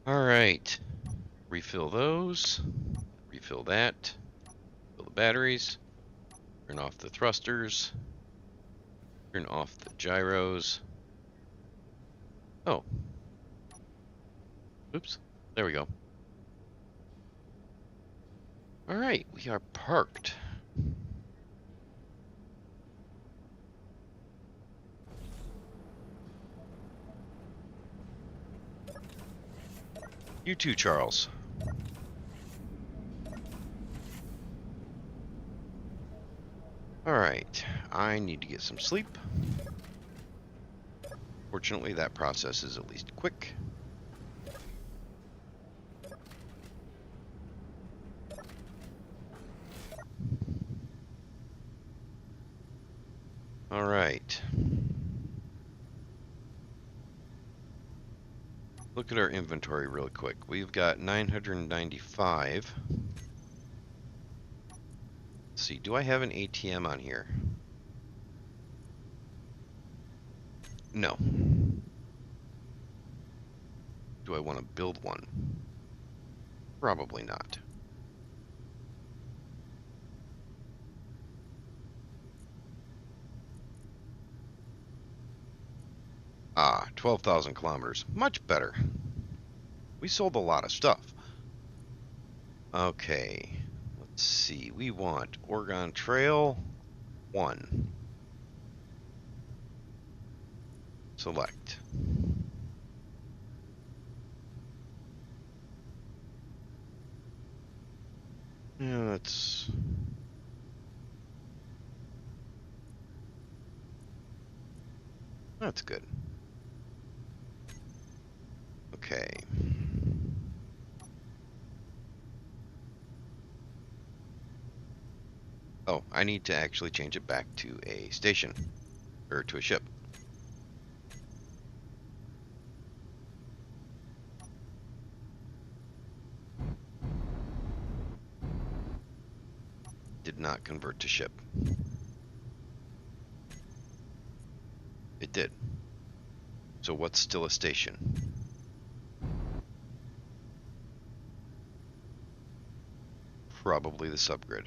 All right. Refill those. Refill that. Fill the batteries. Turn off the thrusters. Turn off the gyros. Oh. Oops. There we go. All right, we are parked. You too, Charles. All right, I need to get some sleep. Fortunately, that process is at least quick. All right. Look at our inventory real quick. We've got 995. Let's see, do I have an ATM on here? No. Do I want to build one? Probably not. Ah, 12,000 kilometers. Much better. We sold a lot of stuff. Okay. Let's see. We want Oregon Trail 1. Select. Yeah, let's... That's good. Okay. Oh, I need to actually change it back to a station, or to a ship. Did not convert to ship. It did. So what's still a station? Probably the subgrid.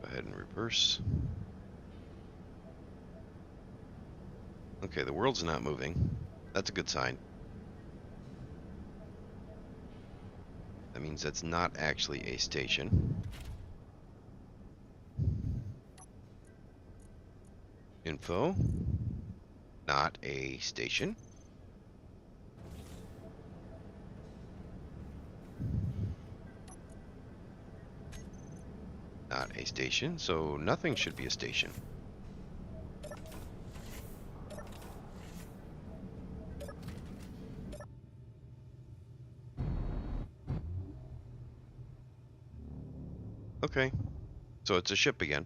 Go ahead and reverse. Okay, the world's not moving. That's a good sign. That means that's not actually a station. Info. Not a station. Not a station, so nothing should be a station. Okay, so it's a ship again.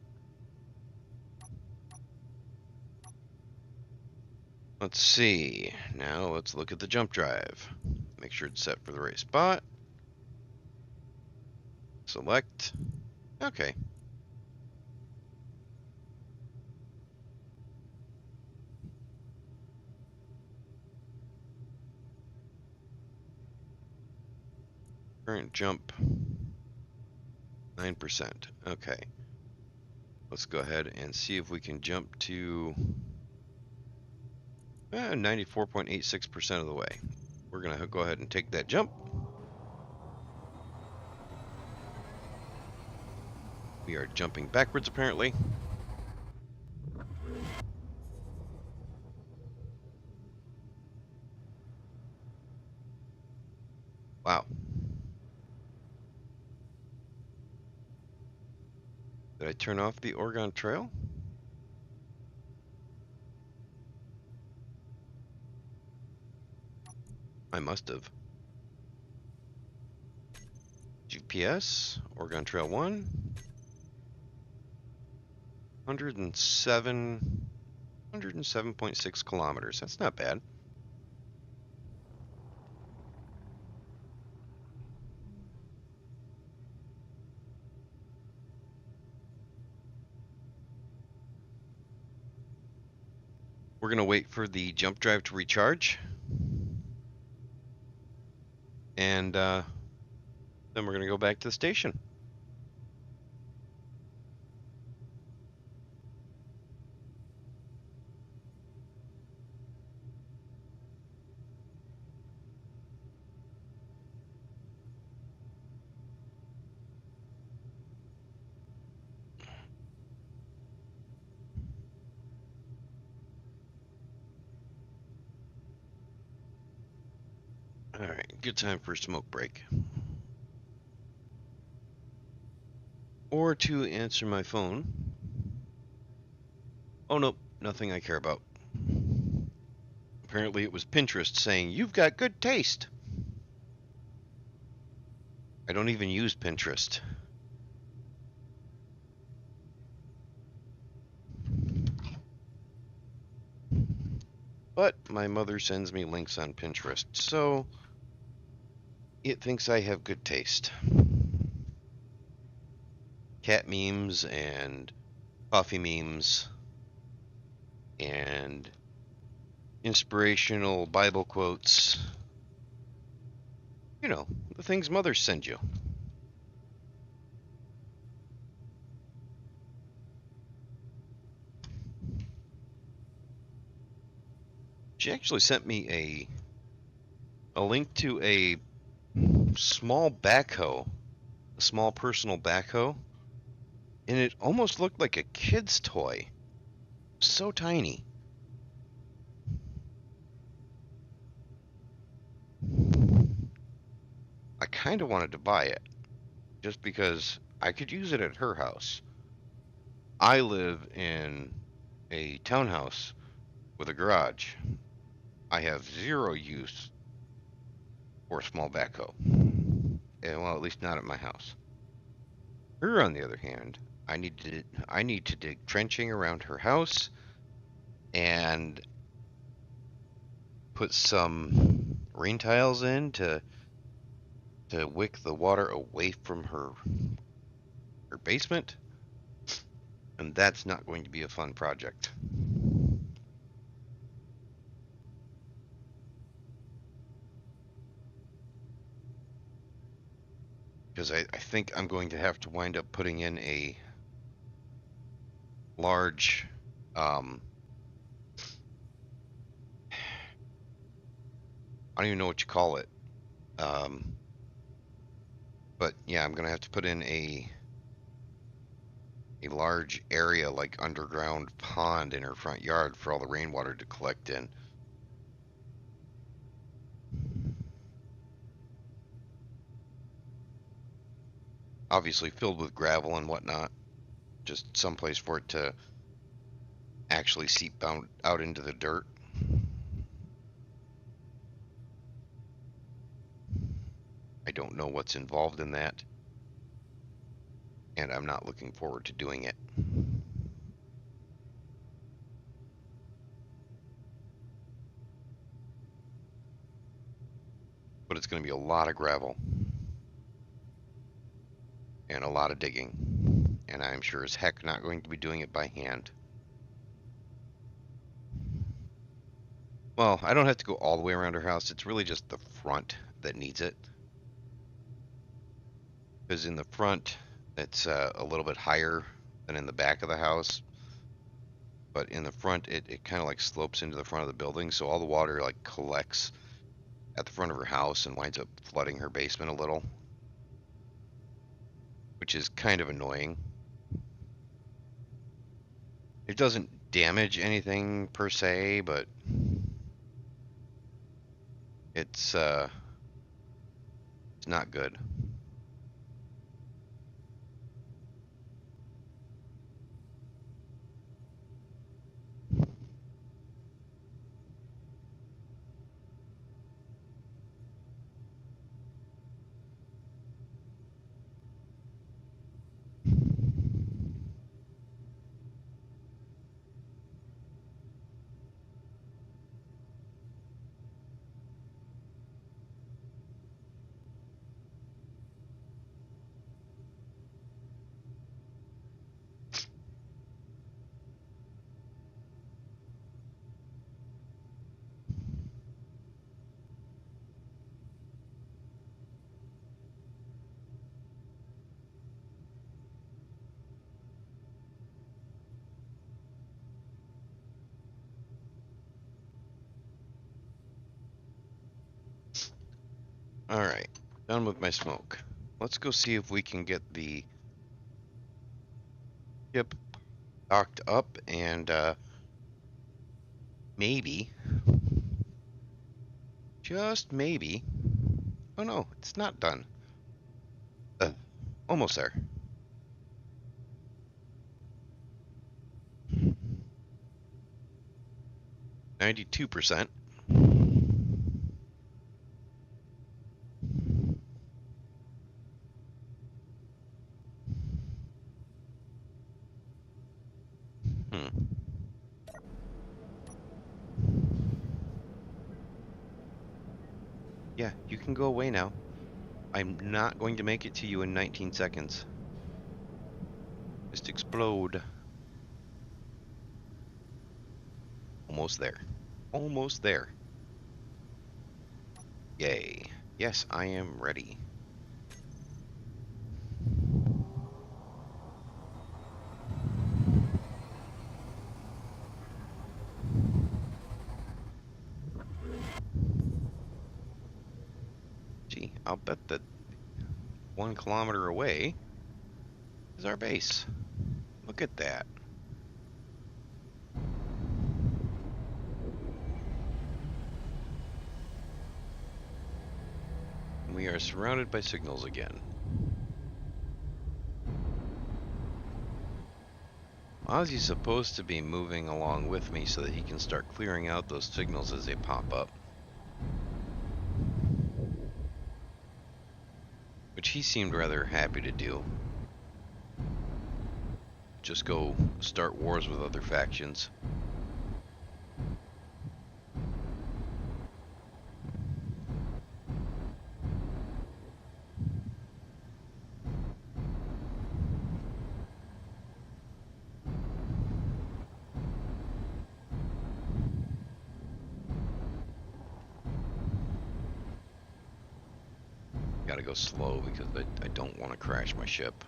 Let's see. Now let's look at the jump drive. Make sure it's set for the right spot. Select. Okay. Current jump 9%. Okay. Let's go ahead and see if we can jump to 94.86% of the way. We're going to go ahead and take that jump. We are jumping backwards apparently. Wow. Did I turn off the Oregon Trail? I must have. GPS, Oregon Trail 1. 107.6 kilometers. That's not bad. We're going to wait for the jump drive to recharge. And then we're going to go back to the station. All right, good time for a smoke break. Or to answer my phone. Oh, nope, nothing I care about. Apparently it was Pinterest saying, "You've got good taste." I don't even use Pinterest. But my mother sends me links on Pinterest, so it thinks I have good taste. Cat memes and coffee memes and inspirational Bible quotes. You know, the things mothers send you. She actually sent me a link to a small backhoe, a small personal backhoe, and it almost looked like a kid's toy. So tiny. I kind of wanted to buy it just because I could use it at her house. I live in a townhouse with a garage. I have zero use for a small backhoe. Well, at least not at my house. Her, on the other hand, I need to dig trenching around her house and put some rain tiles in to wick the water away from her basement, and that's not going to be a fun project. Because I think I'm going to have to wind up putting in a large I don't even know what you call it. But yeah, I'm gonna have to put in a large area like underground pond in her front yard for all the rainwater to collect in. Obviously filled with gravel and whatnot. Just someplace for it to actually seep out into the dirt. I don't know what's involved in that, and I'm not looking forward to doing it. But it's going to be a lot of gravel and a lot of digging, and I'm sure as heck not going to be doing it by hand. Well, I don't have to go all the way around her house. It's really just the front that needs it. Because in the front, it's a little bit higher than in the back of the house. But in the front, it kind of like slopes into the front of the building, so all the water like collects at the front of her house and winds up flooding her basement a little, which is kind of annoying. It doesn't damage anything per se, but it's not good. Alright, done with my smoke. Let's go see if we can get the ship docked up and maybe, just maybe, oh no, it's not done. Almost there. $92%. Yeah, you can go away now. I'm not going to make it to you in 19 seconds. Just explode. Almost there. Almost there. Yay. Yes, I am ready. I'll bet that 1 kilometer away is our base. Look at that. We are surrounded by signals again. Ozzy's supposed to be moving along with me so that he can start clearing out those signals as they pop up. Which he seemed rather happy to do. Just go start wars with other factions. Gotta go slow because I don't want to crash my ship.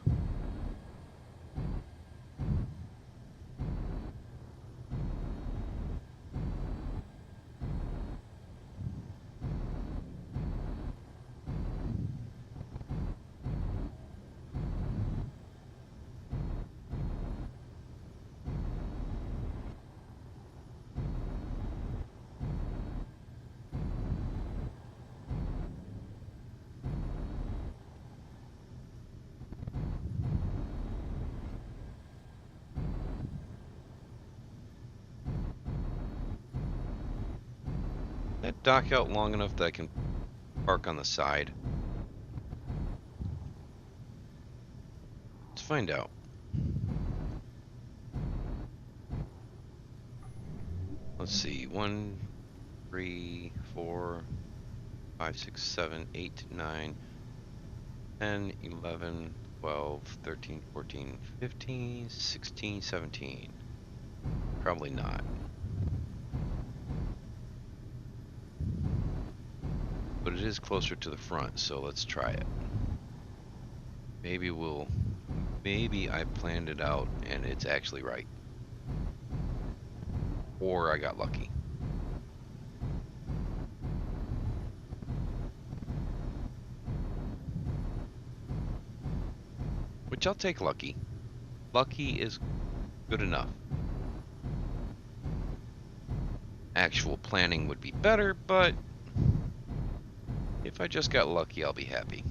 That dock out long enough that I can park on the side. Let's find out. Let's see. 1, 3, 4, 5, 6, 7, 8, 9, 10, 11, 12, 13, 14, 15, 16, 17. Probably not. But it is closer to the front, so let's try it. Maybe I planned it out and it's actually right. Or I got lucky. Which I'll take lucky. Lucky is good enough. Actual planning would be better, but if I just got lucky, I'll be happy.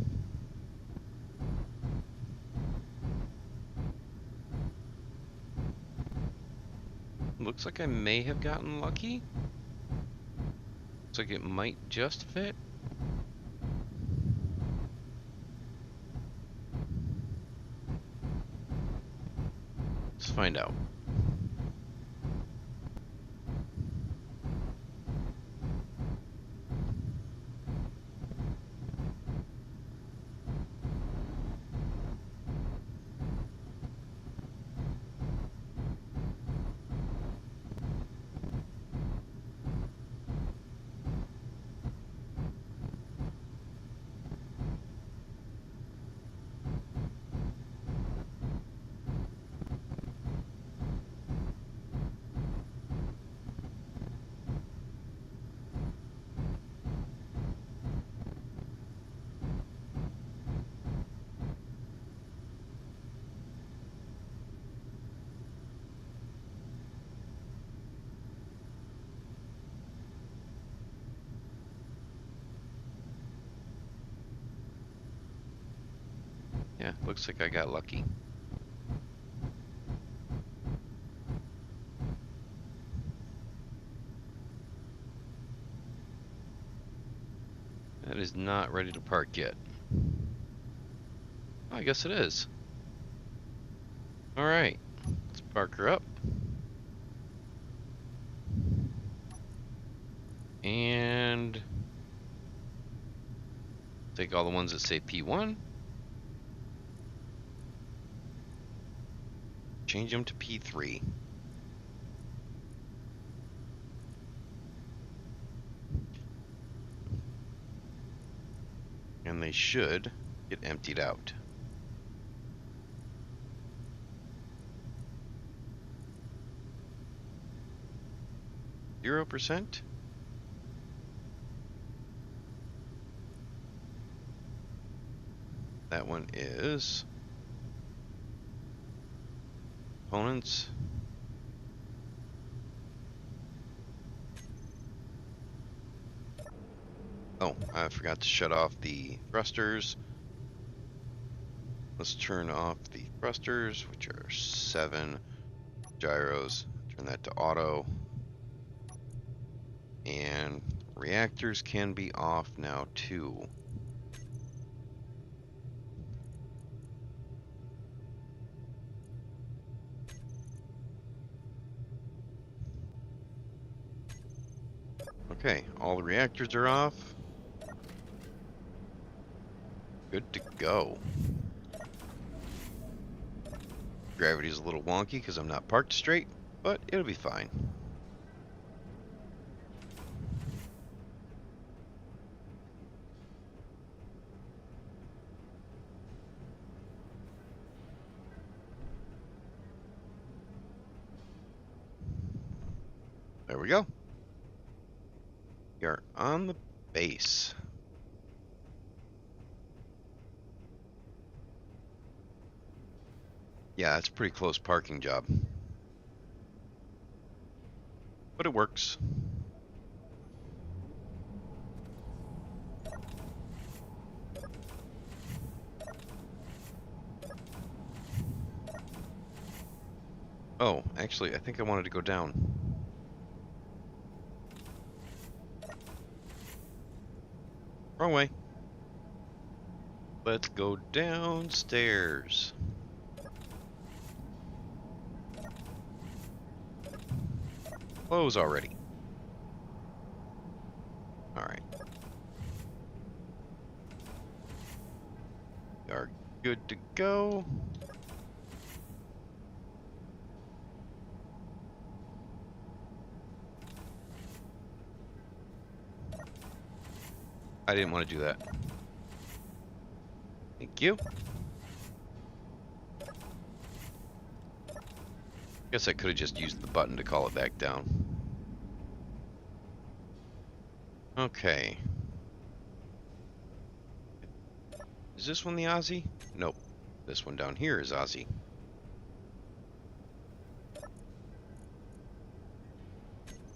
Looks like I may have gotten lucky. Looks like it might just fit. Let's find out. Yeah, looks like I got lucky. That is not ready to park yet. Oh, I guess it is. Alright, let's park her up. And take all the ones that say P1. Change them to P3. And they should get emptied out. 0%? That one is components. Oh, I forgot to shut off the thrusters. Let's turn off the thrusters, which are 7 gyros. Turn that to auto. And reactors can be off now too. Okay, all the reactors are off. Good to go. Gravity's a little wonky because I'm not parked straight, but it'll be fine. There we go. We are on the base. Yeah, it's a pretty close parking job. But it works. Oh, actually, I think I wanted to go down. Wrong way. Let's go downstairs. Close already. Alright. We are good to go. I didn't want to do that. Thank you. Guess I could have just used the button to call it back down. Okay. Is this one the Aussie? Nope. This one down here is Aussie.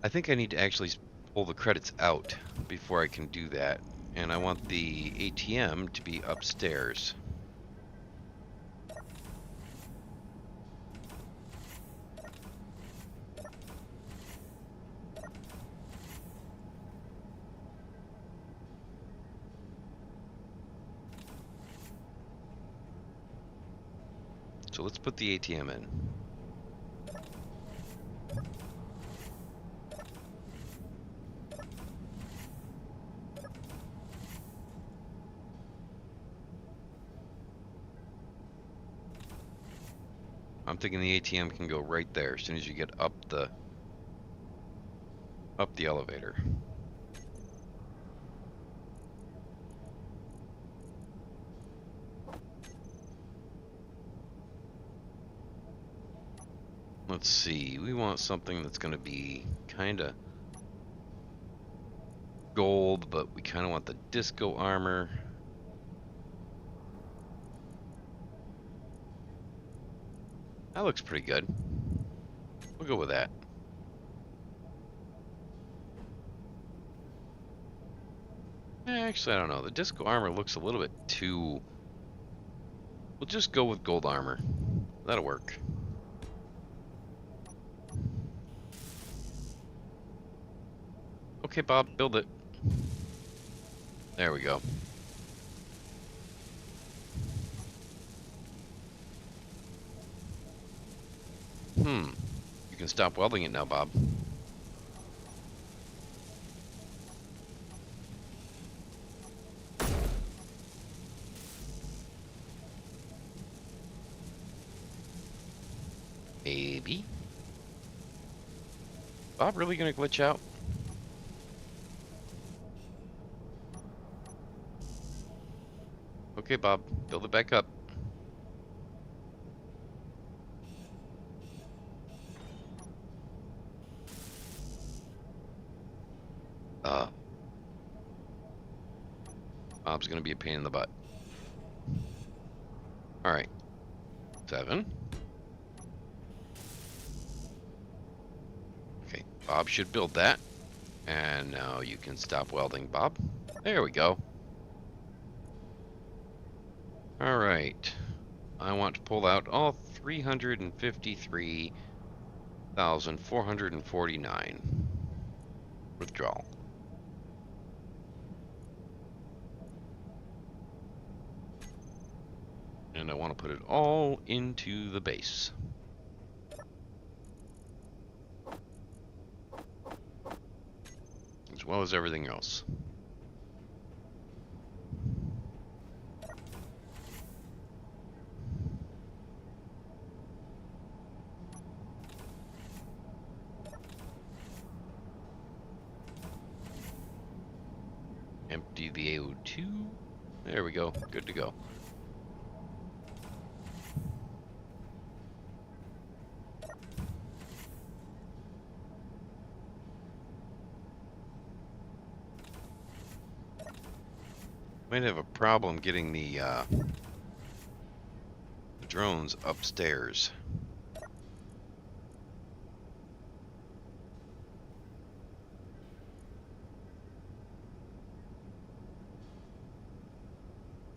I think I need to actually pull the credits out before I can do that. And I want the ATM to be upstairs. So let's put the ATM in. I'm thinking the ATM can go right there as soon as you get up the elevator. Let's see, we want something that's going to be kind of gold, but we kind of want the disco armor. That looks pretty good. We'll go with that. Actually, I don't know. The disco armor looks a little bit too... We'll just go with gold armor. That'll work. Okay, Bob, build it. There we go. You can stop welding it now, Bob. Maybe. Bob really gonna glitch out? Okay, Bob, build it back up. Bob's gonna be a pain in the butt. All right. 7. Okay, Bob should build that. And now you can stop welding, Bob. There we go. All right. I want to pull out all 353,449. Withdrawal. And I want to put it all into the base. As well as everything else. Empty the AO2. There we go. Good to go. Might have a problem getting the drones upstairs.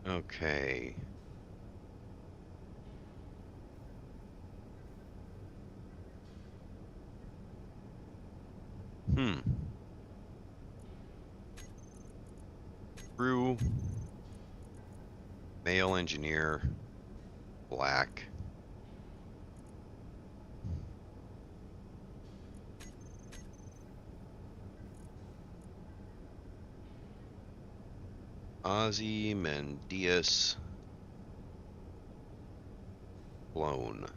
Okay. Thru. Male engineer. Black. Ozymandias. Blown.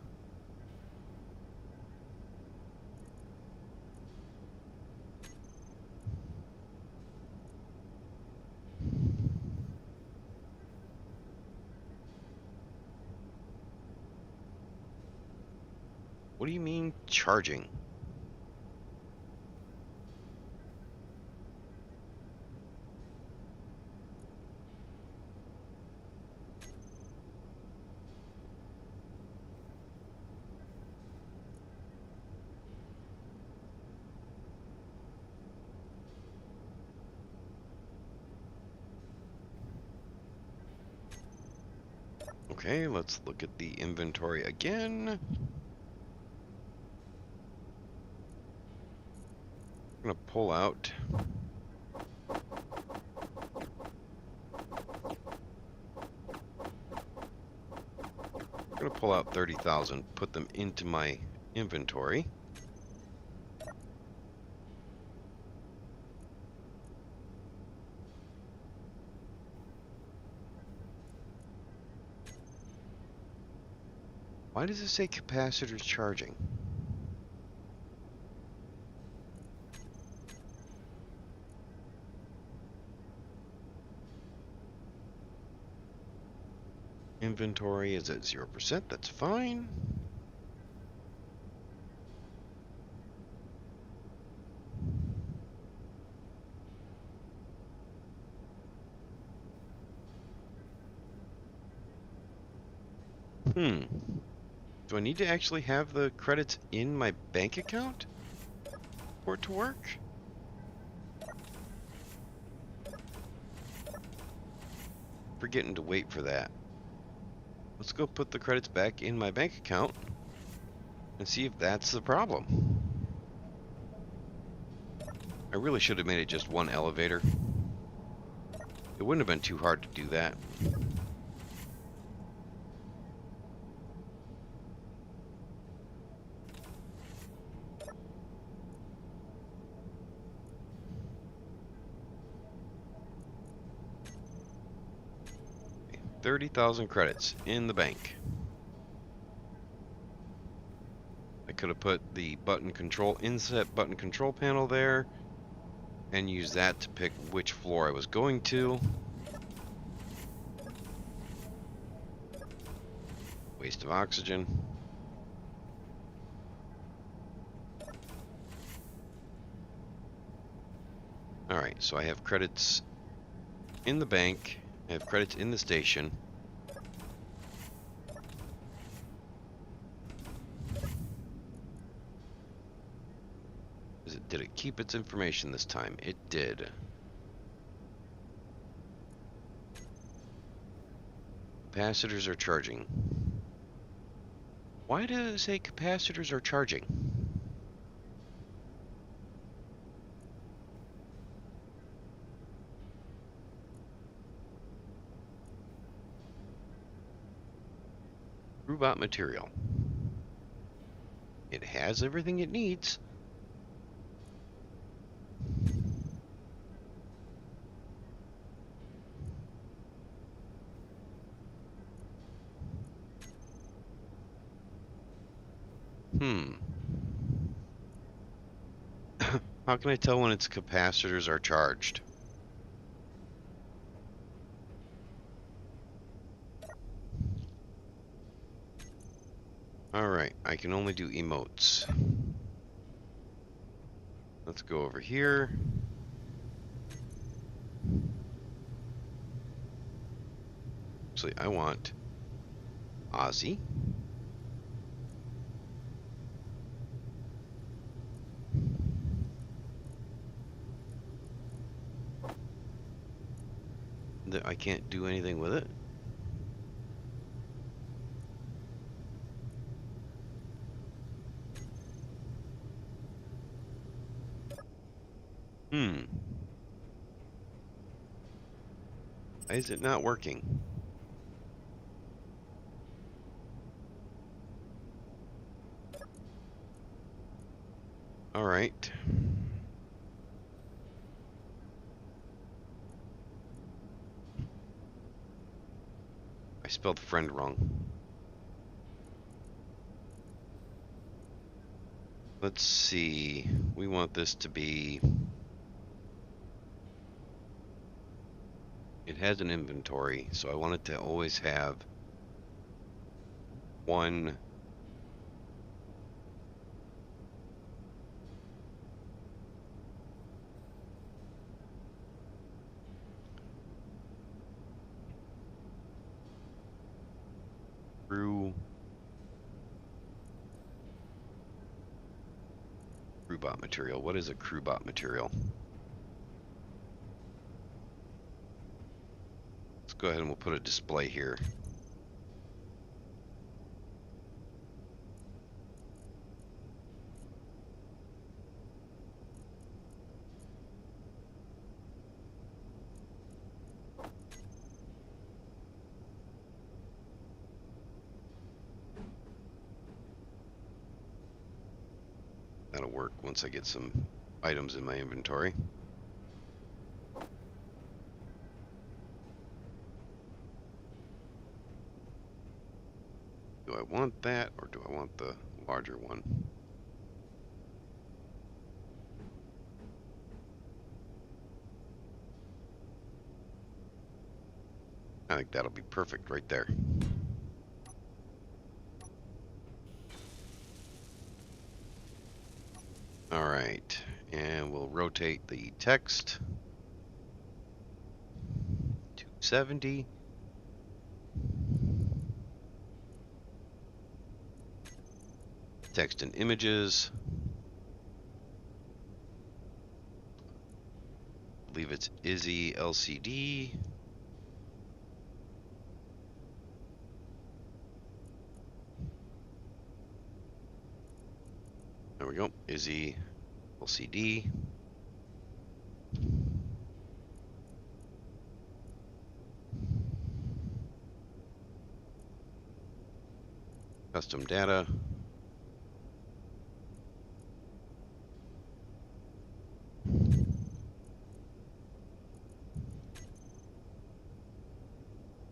What do you mean charging? Okay, let's look at the inventory again. I'm gonna pull out I'm gonna pull out 30,000, put them into my inventory. Why does it say capacitors charging? Inventory is at 0%, that's fine. Do I need to actually have the credits in my bank account for it to work? Forgetting to wait for that. Let's go put the credits back in my bank account and see if that's the problem. I really should have made it just one elevator. It wouldn't have been too hard to do that. Okay, 30,000 credits in the bank. I could have put the button control inset button control panel there and use that to pick which floor I was going to. Waste of oxygen. Alright, so I have credits in the bank, I have credits in the station. Did it keep its information this time? It did. Capacitors are charging. Why does it say capacitors are charging? Robot material. It has everything it needs. How can I tell when its capacitors are charged? Alright, I can only do emotes. Let's go over here. Actually, I want Ozzy. I can't do anything with it. Why is it not working? All right. I spelled friend wrong. Let's see. We want this to be... It has an inventory, so I want it to always have one... crewbot material. What is a crewbot material? Let's go ahead and we'll put a display here. That'll work once I get some items in my inventory. Do I want that, or do I want the larger one? I think that'll be perfect right there. All right, and we'll rotate the text 270. Text and images. I believe it's Izzy LCD. There we go, Izzy LCD. Custom data.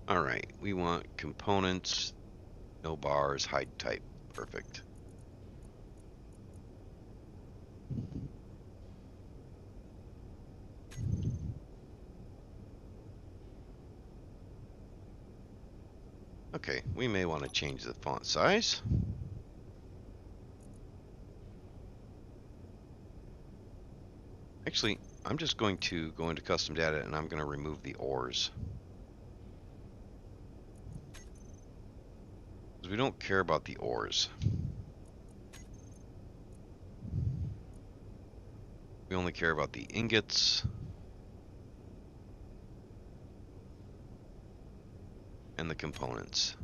All right, we want components, no bars, hide type. Perfect. Okay, we may want to change the font size. Actually, I'm just going to go into custom data and I'm going to remove the ors. Because we don't care about the ors. We only care about the ingots and the components.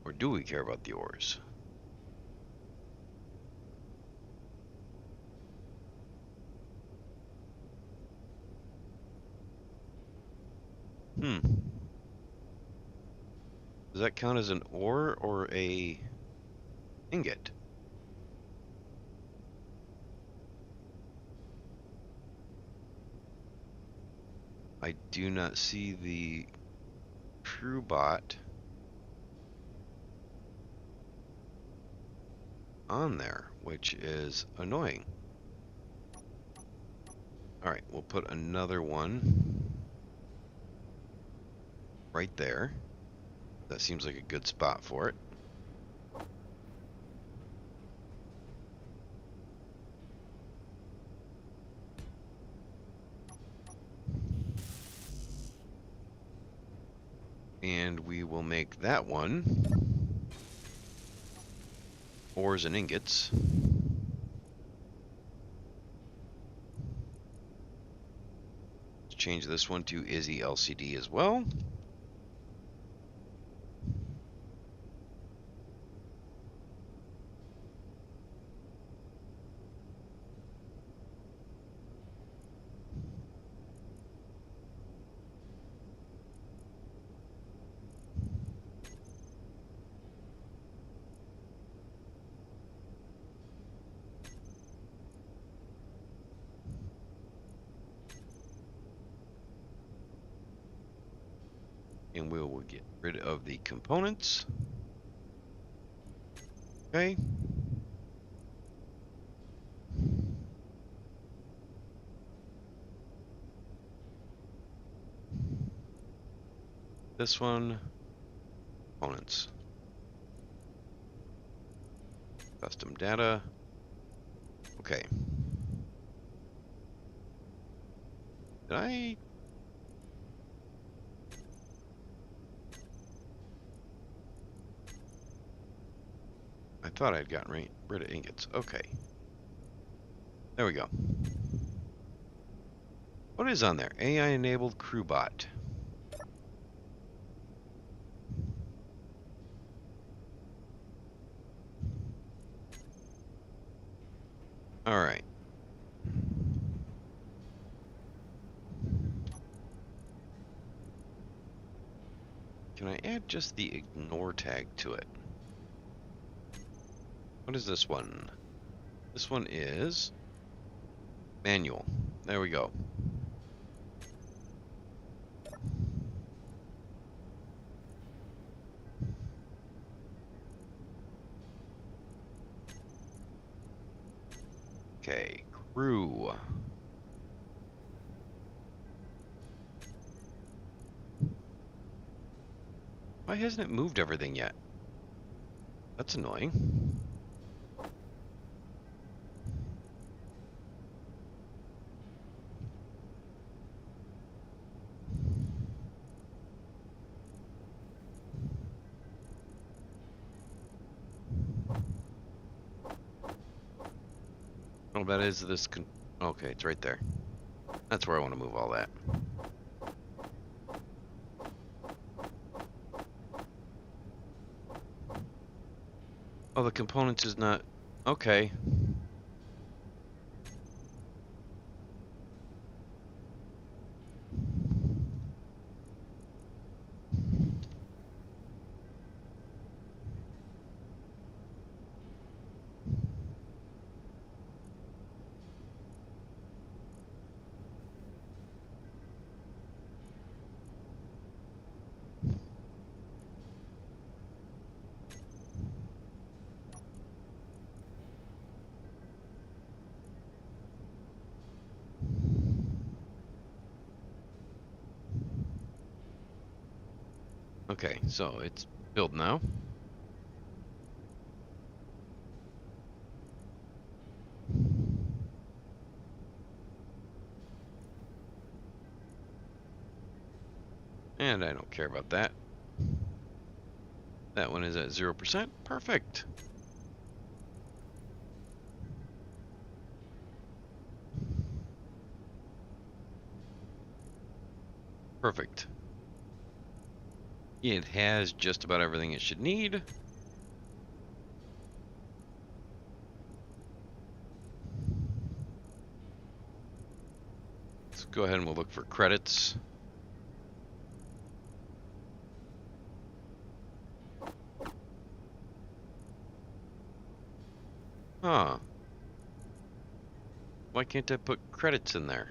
Or do we care about the ores? Does that count as an ore or a ingot? I do not see the true bot on there, which is annoying. All right, we'll put another one right there. That seems like a good spot for it. And we will make that one ores and ingots. Let's change this one to Izzy LCD as well. And we will get rid of the components. Okay. This one, components. Custom data. Okay. Did I? I thought I'd gotten rid of ingots. Okay. There we go. What is on there? AI-enabled crew bot. All right. Can I add just the ignore tag to it? What is this one? This one is manual. There we go. Okay, crew. Why hasn't it moved everything yet? That's annoying. Oh, that is this. Okay, it's right there. That's where I want to move all that. Oh, the components is not. Okay. Okay, so it's built now. And I don't care about that. That one is at 0%. Perfect. Perfect. It has just about everything it should need. Let's go ahead and we'll look for credits. Huh. Why can't I put credits in there?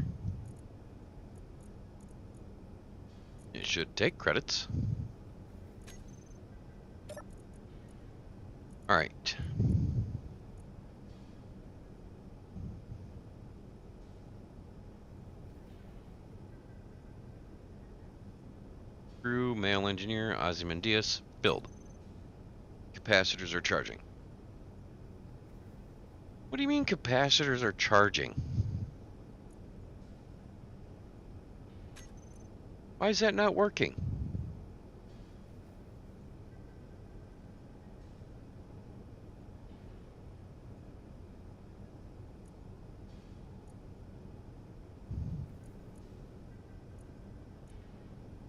It should take credits. Alright. Crew, male engineer, Ozymandias, build. Capacitors are charging. What do you mean capacitors are charging? Why is that not working?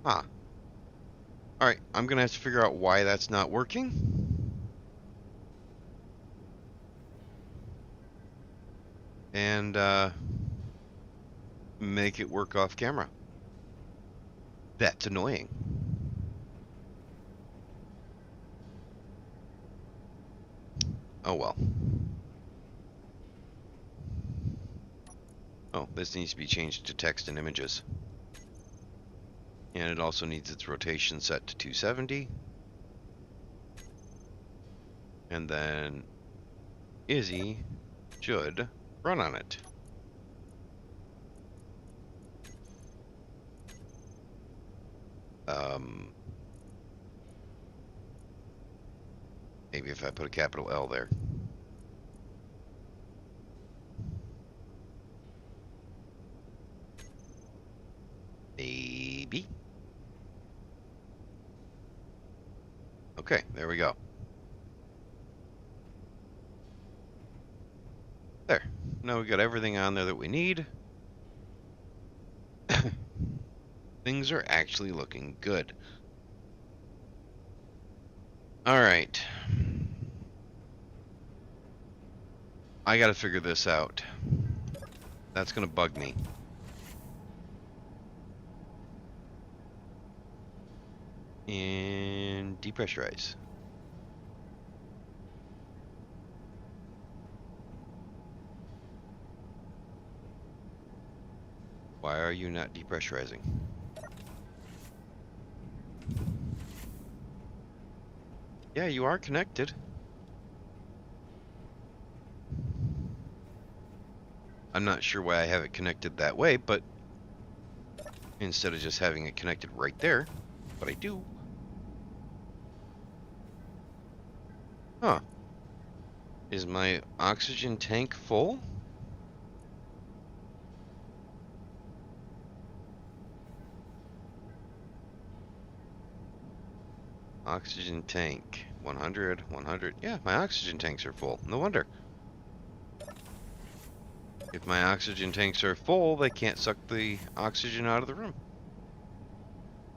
Huh. Alright, I'm gonna have to figure out why that's not working. And, make it work off camera. That's annoying. Oh well. Oh, this needs to be changed to text and images. And it also needs its rotation set to 270. And then Izzy should run on it. Maybe if I put a capital L there. Maybe. Okay, there we go. There. Now we got everything on there that we need. Things are actually looking good. Alright. I gotta figure this out. That's gonna bug me. And depressurize. Why are you not depressurizing? Yeah, you are connected. I'm not sure why I have it connected that way, but instead of just having it connected right there, but I do. Huh. Is my oxygen tank full? Oxygen tank. 100, 100. Yeah, my oxygen tanks are full. No wonder. If my oxygen tanks are full, they can't suck the oxygen out of the room.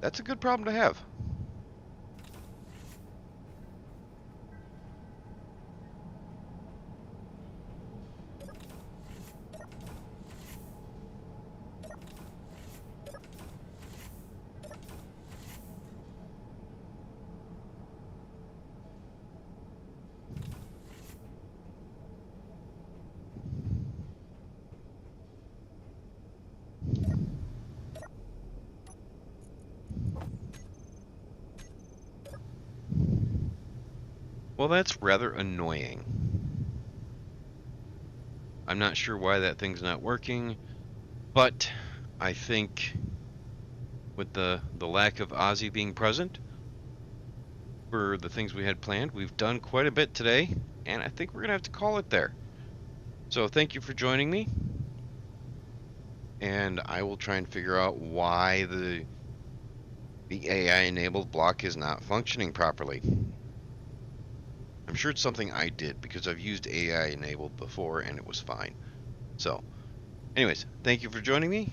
That's a good problem to have. Well, that's rather annoying. I'm not sure why that thing's not working, but I think with the lack of Ozzy being present for the things we had planned, we've done quite a bit today, and I think we're gonna have to call it there. So thank you for joining me, and I will try and figure out why the The AI-enabled block is not functioning properly. I'm sure it's something I did because I've used AI-enabled before and it was fine. So, anyways, thank you for joining me.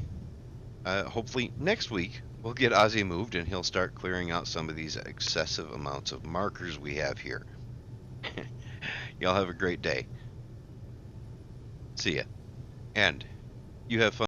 Hopefully next week we'll get Ozzy moved and he'll start clearing out some of these excessive amounts of markers we have here. Y'all have a great day. See ya. And you have fun.